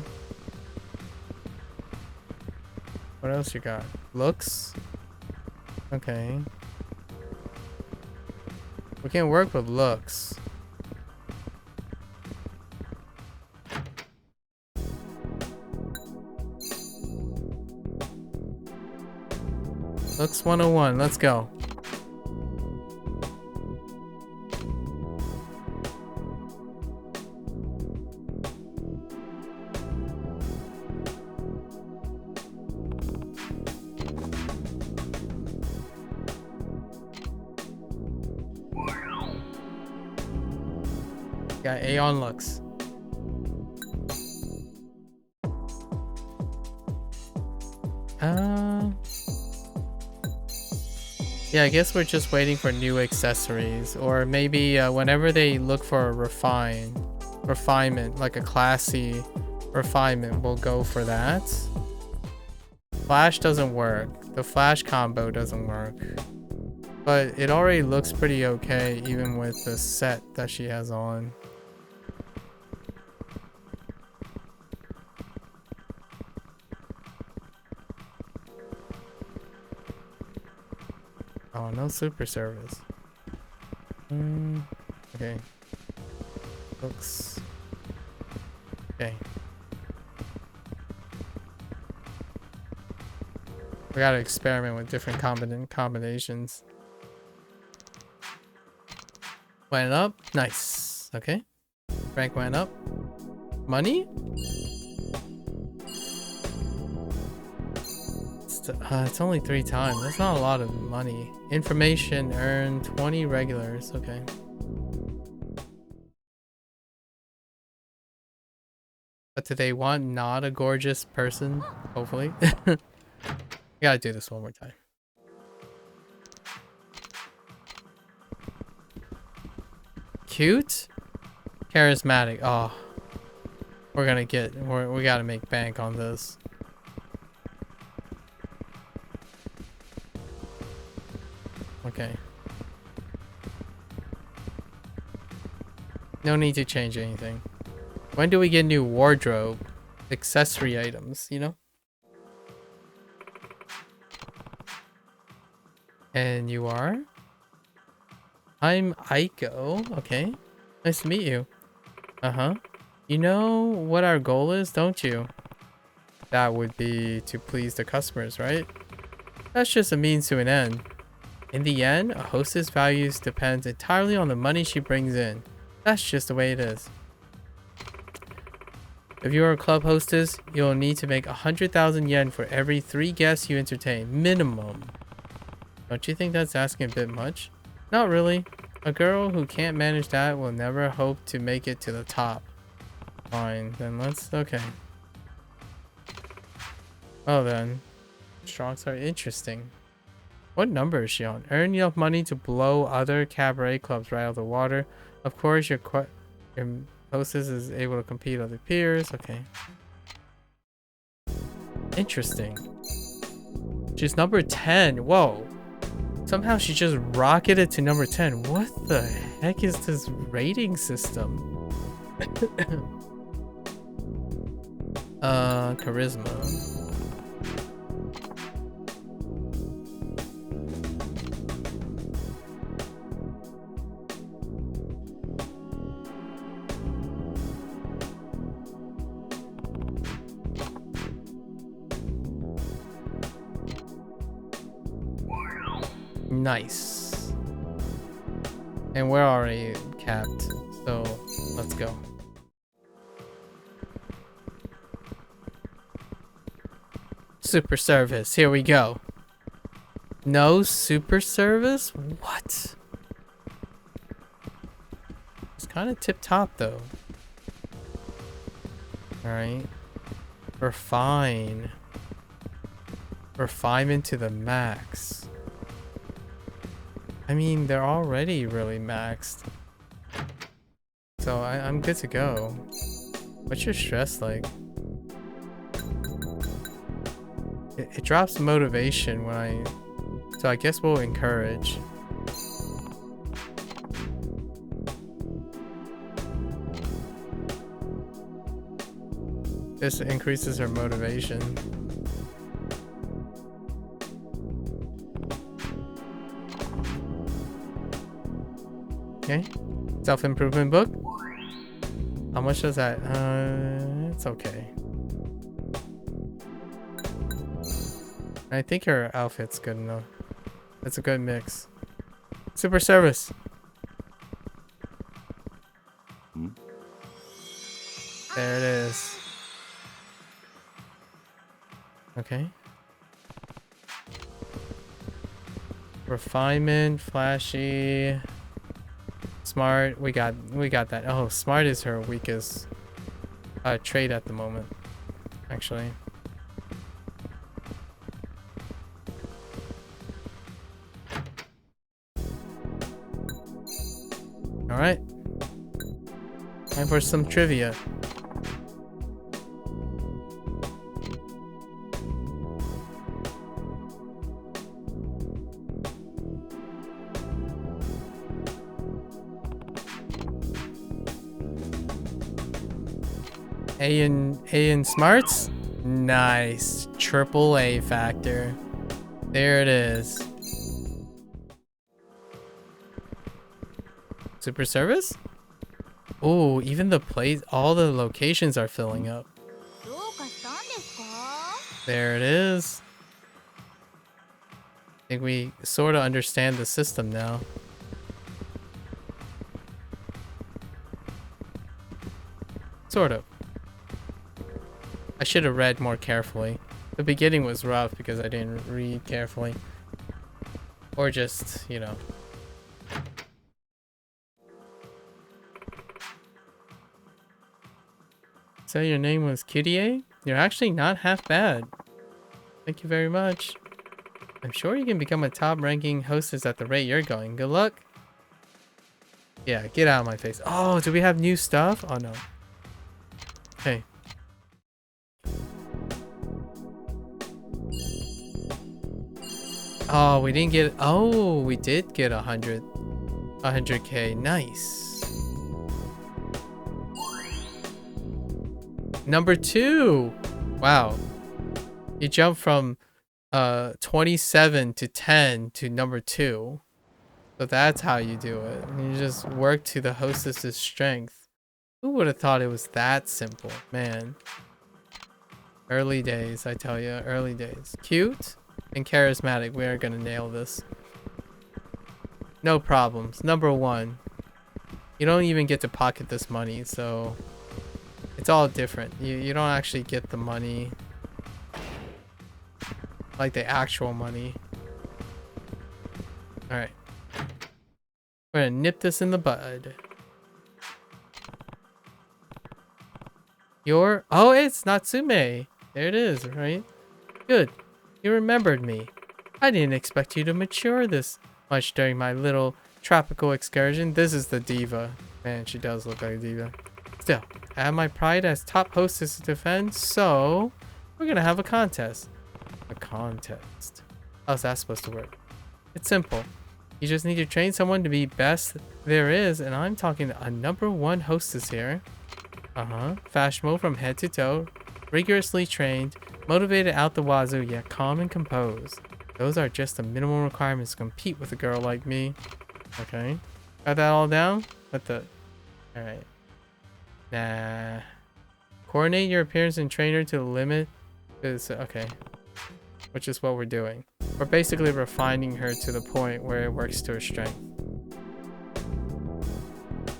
What else you got? Looks? Okay. We can work with looks. Looks 101, let's go. Got A on looks. Yeah, I guess we're just waiting for new accessories, or maybe whenever they look for a refinement, like a classy refinement, we'll go for that. Flash doesn't work. The flash combo doesn't work. But it already looks pretty okay, even with the set that she has on. Oh, no super service. Okay. Looks... Okay. We gotta experiment with different combinations. Went up. Nice. Okay. Rank went up. Money? It's only 3 times. That's not a lot of money. Information earned 20 regulars. Okay. But do they want not a gorgeous person? Hopefully. Gotta do this one more time. Cute? Charismatic. Oh. We gotta make bank on this. Okay. No need to change anything. When do we get new wardrobe? Accessory items, you know? And you are? I'm Aiko. Okay. Nice to meet you. Uh-huh. You know what our goal is, don't you? That would be to please the customers, right? That's just a means to an end. In the end, a hostess' values depends entirely on the money she brings in. That's just the way it is. If you are a club hostess, you'll need to make 100,000 yen for every 3 guests you entertain. Minimum. Don't you think that's asking a bit much? Not really. A girl who can't manage that will never hope to make it to the top. Fine, then let's... okay. Oh then. Strong start. Interesting. What number is she on? Earn enough money to blow other cabaret clubs right out of the water. Of course, your hostess is able to compete with other peers. Okay. Interesting. She's number 10. Whoa. Somehow she just rocketed to number 10. What the heck is this rating system? Charisma. Nice. And we're already capped, so let's go. Super service, here we go. No super service? What? It's kind of tip top though. Alright. Refine. Refinement to the max. I mean, they're already really maxed. So I'm good to go. What's your stress like? It drops motivation when I... So I guess we'll encourage. This increases her motivation. Okay. Self-improvement book. How much does that? It's okay. I think her outfit's good enough. It's a good mix. Super service. There it is. Okay. Refinement, flashy. Smart, we got that. Oh, smart is her weakest trait at the moment, actually. All right, time for some trivia. A in smarts? Nice. Triple A factor. There it is. Super service? Oh, even the place, all the locations are filling up. There it is. I think we sort of understand the system now. Sort of. I should have read more carefully. The beginning was rough because I didn't read carefully. Or just, you know. So your name was Kirie? You're actually not half bad. Thank you very much. I'm sure you can become a top-ranking hostess at the rate you're going. Good luck. Yeah, get out of my face. Oh, do we have new stuff? Oh, no. Hey. Oh, we didn't get... Oh, we did get 100k. Nice. Number 2. Wow. You jumped from 27 to 10 to number 2. So that's how you do it. You just work to the hostess's strength. Who would have thought it was that simple? Man. Early days, I tell you. Early days. Cute and charismatic. We are going to nail this. No problems. Number 1. You don't even get to pocket this money, so... It's all different. You don't actually get the money. Like the actual money. Alright. We're gonna nip this in the bud. Oh, it's Natsume. There it is, right? Good. You remembered me. I didn't expect you to mature this much during my little tropical excursion. This is the diva. Man, she does look like a diva. Still, I have my pride as top hostess to defend, so we're gonna have a contest. A contest? How's that supposed to work? It's simple. You just need to train someone to be best there is, and I'm talking a number 1 hostess here. Fashionable from head to toe, rigorously trained, motivated out the wazoo, yet calm and composed. Those are just the minimum requirements to compete with a girl like me. Okay. Got that all down? Alright. Nah. Coordinate your appearance and train her to the limit. Okay. Which is what we're doing. We're basically refining her to the point where it works to her strength.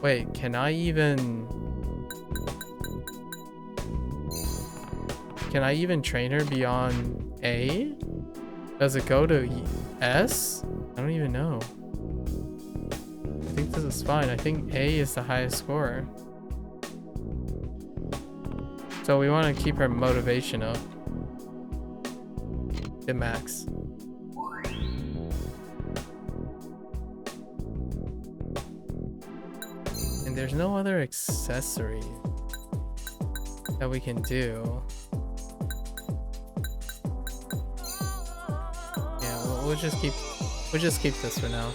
Wait, can I even train her beyond A? Does it go to S? I don't even know. I think this is fine. I think A is the highest score. So we want to keep her motivation up. The max. And there's no other accessory that we can do. Yeah, we'll just keep this for now.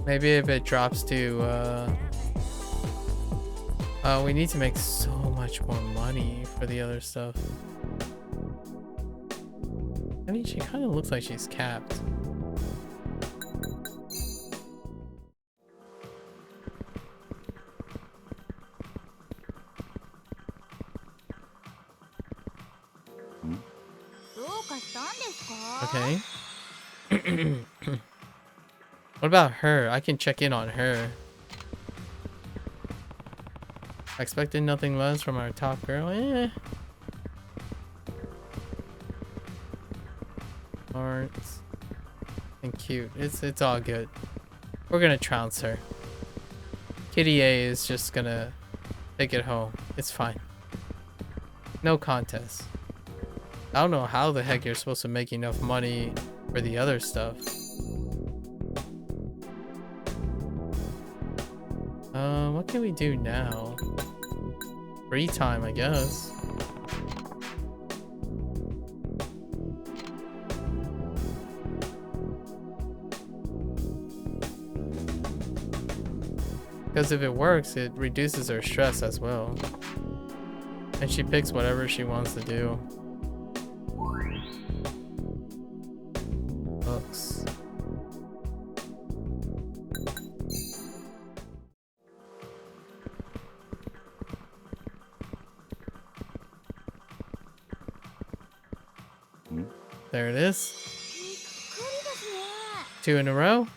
Maybe if it drops to we need to make so much more money for the other stuff. I mean, she kind of looks like she's capped. Okay. What about her? I can check in on her. I expected nothing less from our top girl. Eh. Arts and cute. It's all good. We're gonna trounce her. Kitty A is just gonna take it home. It's fine. No contest. I don't know how the heck you're supposed to make enough money for the other stuff. What can we do now? Free time, I guess. Because if it works, it reduces her stress as well. And she picks whatever she wants to do. Books. There it is. 2 in a row.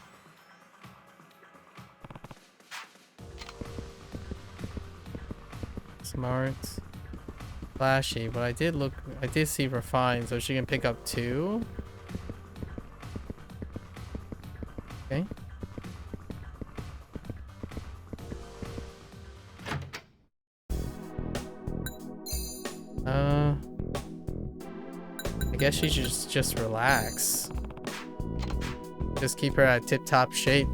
Smart. flashy, but I did see refined, so she can pick up 2. Okay. I guess she should just relax. Just keep her at tip-top shape.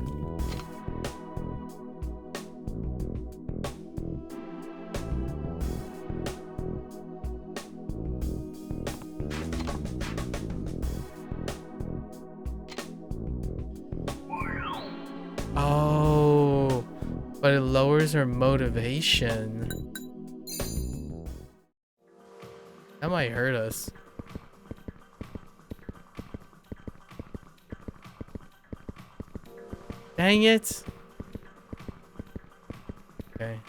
Oh, but it lowers her motivation. That might hurt us. Dang it. Okay.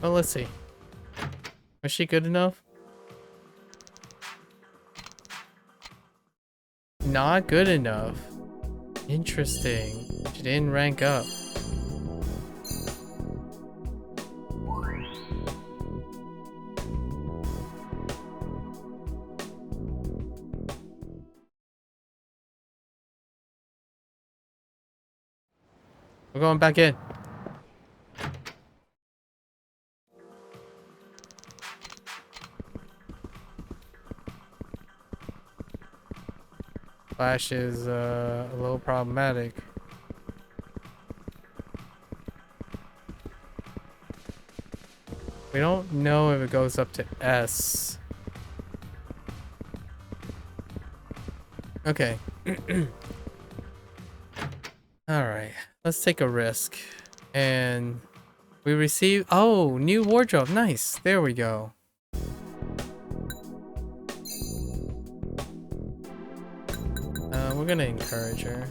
Well, let's see. Was she good enough? Not good enough. Interesting. She didn't rank up. We're going back in. Flash is a little problematic. We don't know if it goes up to S. Okay. Alright. Let's take a risk. And we receive... Oh, new wardrobe. Nice. There we go. We're gonna encourage her.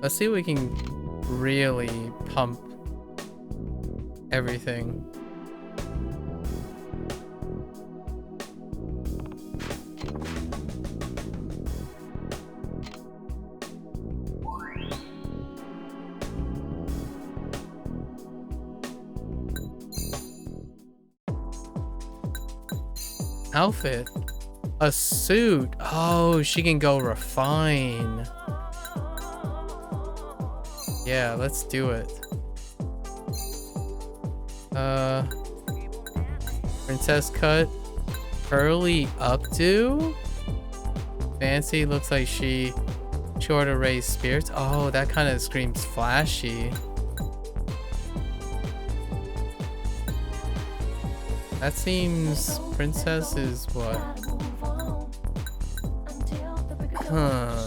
Let's see if we can really pump everything. Outfit. A suit. Oh, she can go refine. Yeah, let's do it. Princess cut. Early updo. Fancy. Looks like she ought to raise spirits. Oh, that kind of screams flashy. That seems... Princess is what? Huh.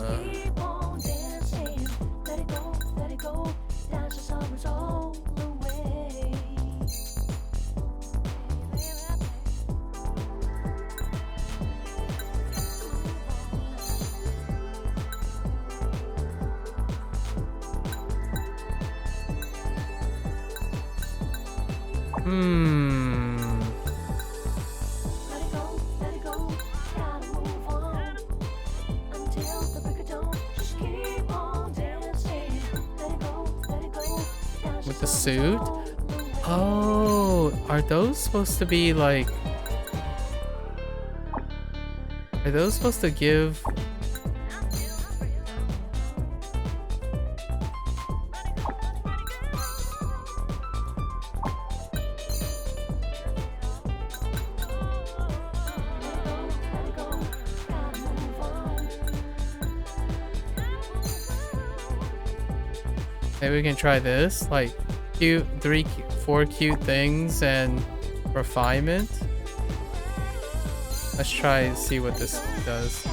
With the suit? Oh, are those supposed to be like... Are those supposed to give... Maybe we can try this, like cute, 4 cute things and refinement. Let's try and see what this does.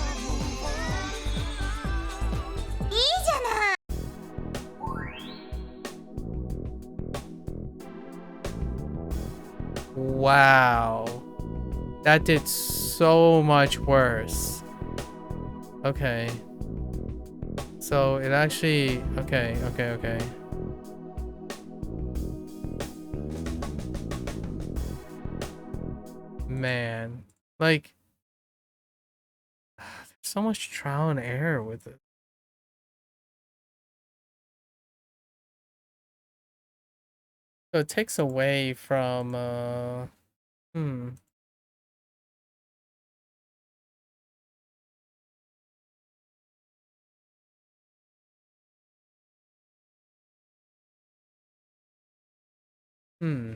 Wow. That did so much worse. Okay. So it actually... Okay. Man. Like... So much trial and error with it. So it takes away from hmm. Hmm.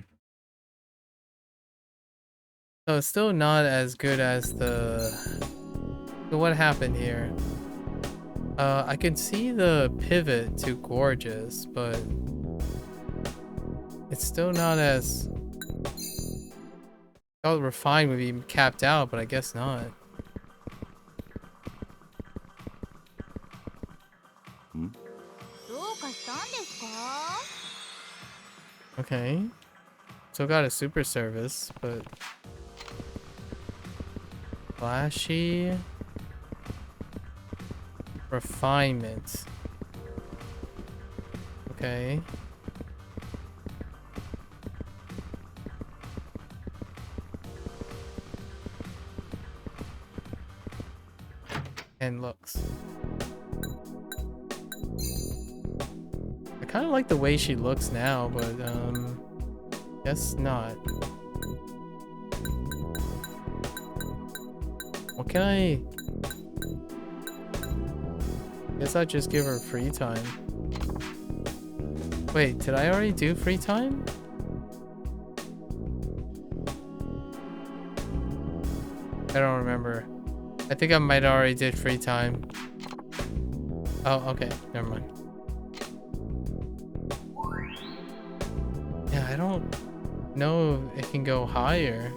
So it's still not as good as the... So what happened here? I can see the pivot to gorgeous, but it's still not as... I thought refined would be capped out, but I guess not. Okay. Still got a super service, but... Flashy... Refinement. Okay. And looks. I kind of like the way she looks now, but guess not. What can I... Guess I'll just give her free time. Wait, did I already do free time? I don't remember. I think I might already did free time. Oh, okay. Never mind. Yeah, I don't know if it can go higher.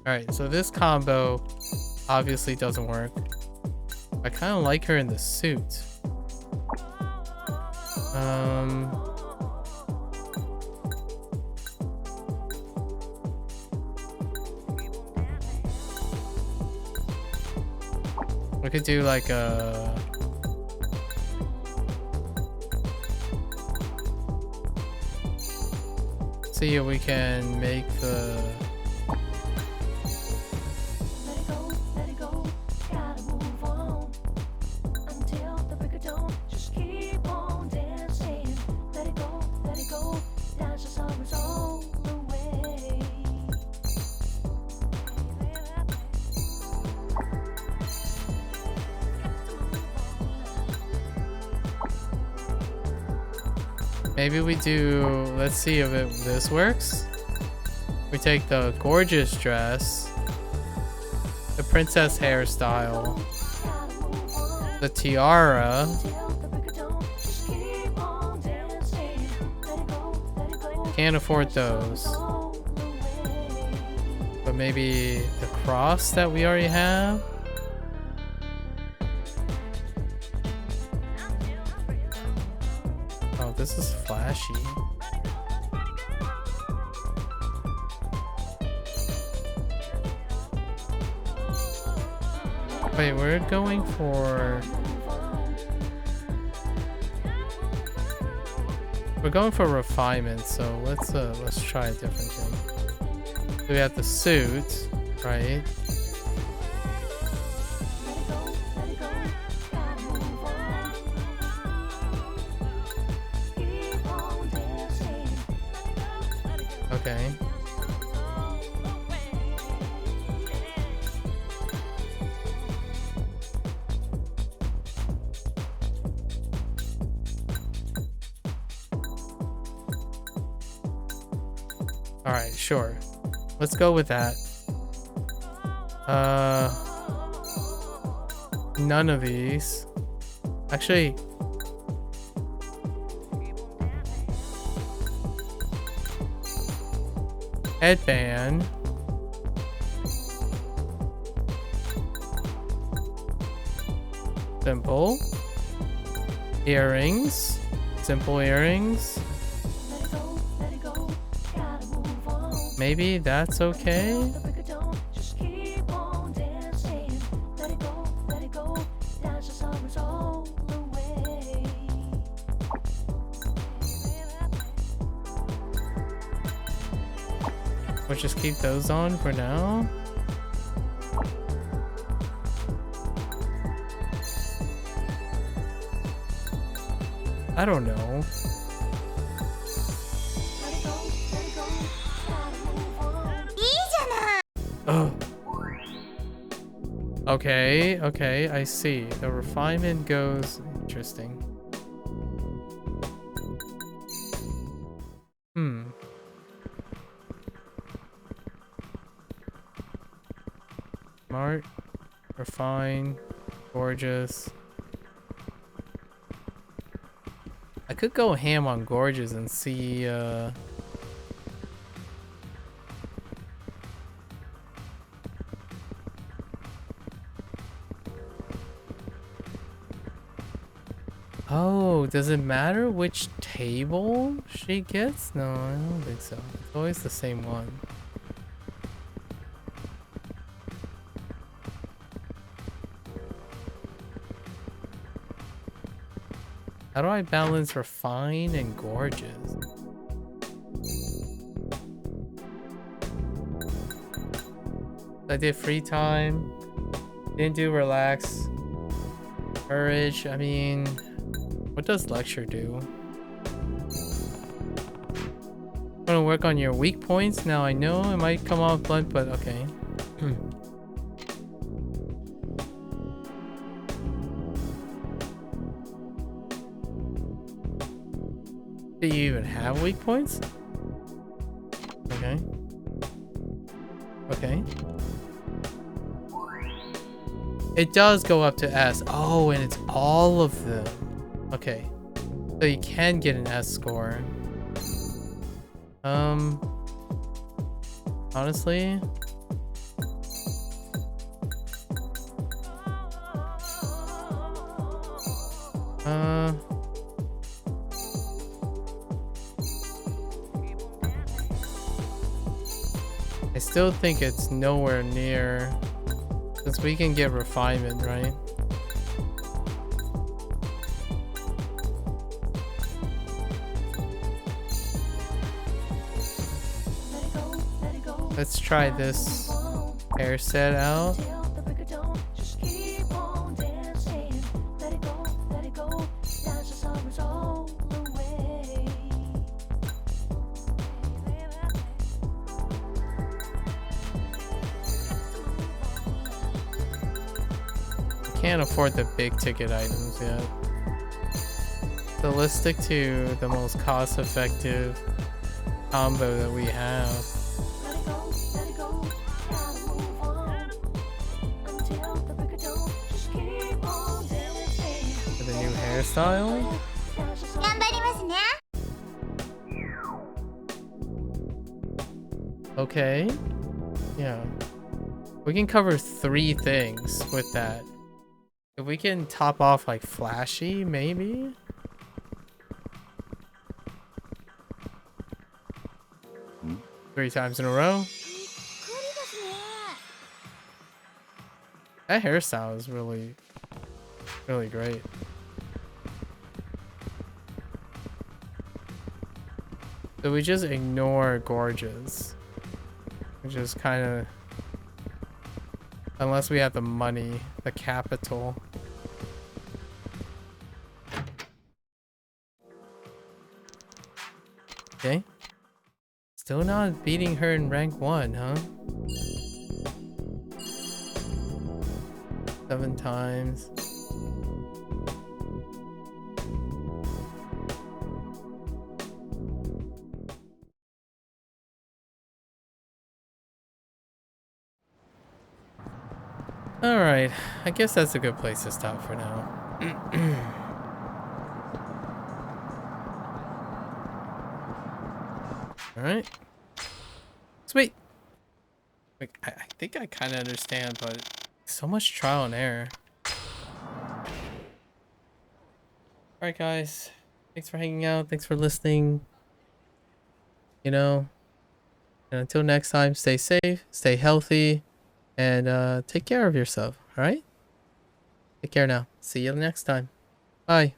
Alright, so this combo obviously doesn't work. I kind of like her in the suit. We could do like a... See if we can make the... Maybe we do, let's see if this works. We take the gorgeous dress, the princess hairstyle, the tiara, can't afford those, but maybe the cross that we already have. This is flashy. Wait, we're going for... We're going for refinement, so let's try a different thing. We have the suit, right? Okay. All right, sure. Let's go with that. None of these. Actually, headband. Simple. Earrings. Simple earrings. Maybe that's okay. We'll just keep those on for now. I don't know. Oh. Okay, okay, I see. The refinement goes... Interesting. Smart, refine, gorgeous. I could go ham on gorgeous and see, Oh, does it matter which table she gets? No, I don't think so. It's always the same one. How do I balance refine and gorgeous? I did free time. Didn't do relax. Courage, I mean... What does lecture do? I'm gonna work on your weak points. Now I know it might come off blunt, but okay. Do you even have weak points? Okay. Okay. It does go up to S. Oh, and it's all of them. Okay. So you can get an S score. Honestly. I still think it's nowhere near, since we can get refinement, right? Let's try this hair set out. Can't afford the big ticket items yet. So let's stick to the most cost-effective combo that we have. For the new hairstyle? Okay. Yeah. We can cover 3 things with that. If we can top off like flashy, maybe? Hmm? 3 times in a row. That hairstyle is really, really great. So we just ignore gorgeous. We just kind of... Unless we have the money, the capital. Okay. Still not beating her in rank 1, huh? 7 times. Alright, I guess that's a good place to stop for now. Alright. Sweet! Like, I think I kind of understand, but so much trial and error. Alright guys, thanks for hanging out, thanks for listening. You know, and until next time, stay safe, stay healthy, and take care of yourself, alright? Take care now. See you next time. Bye.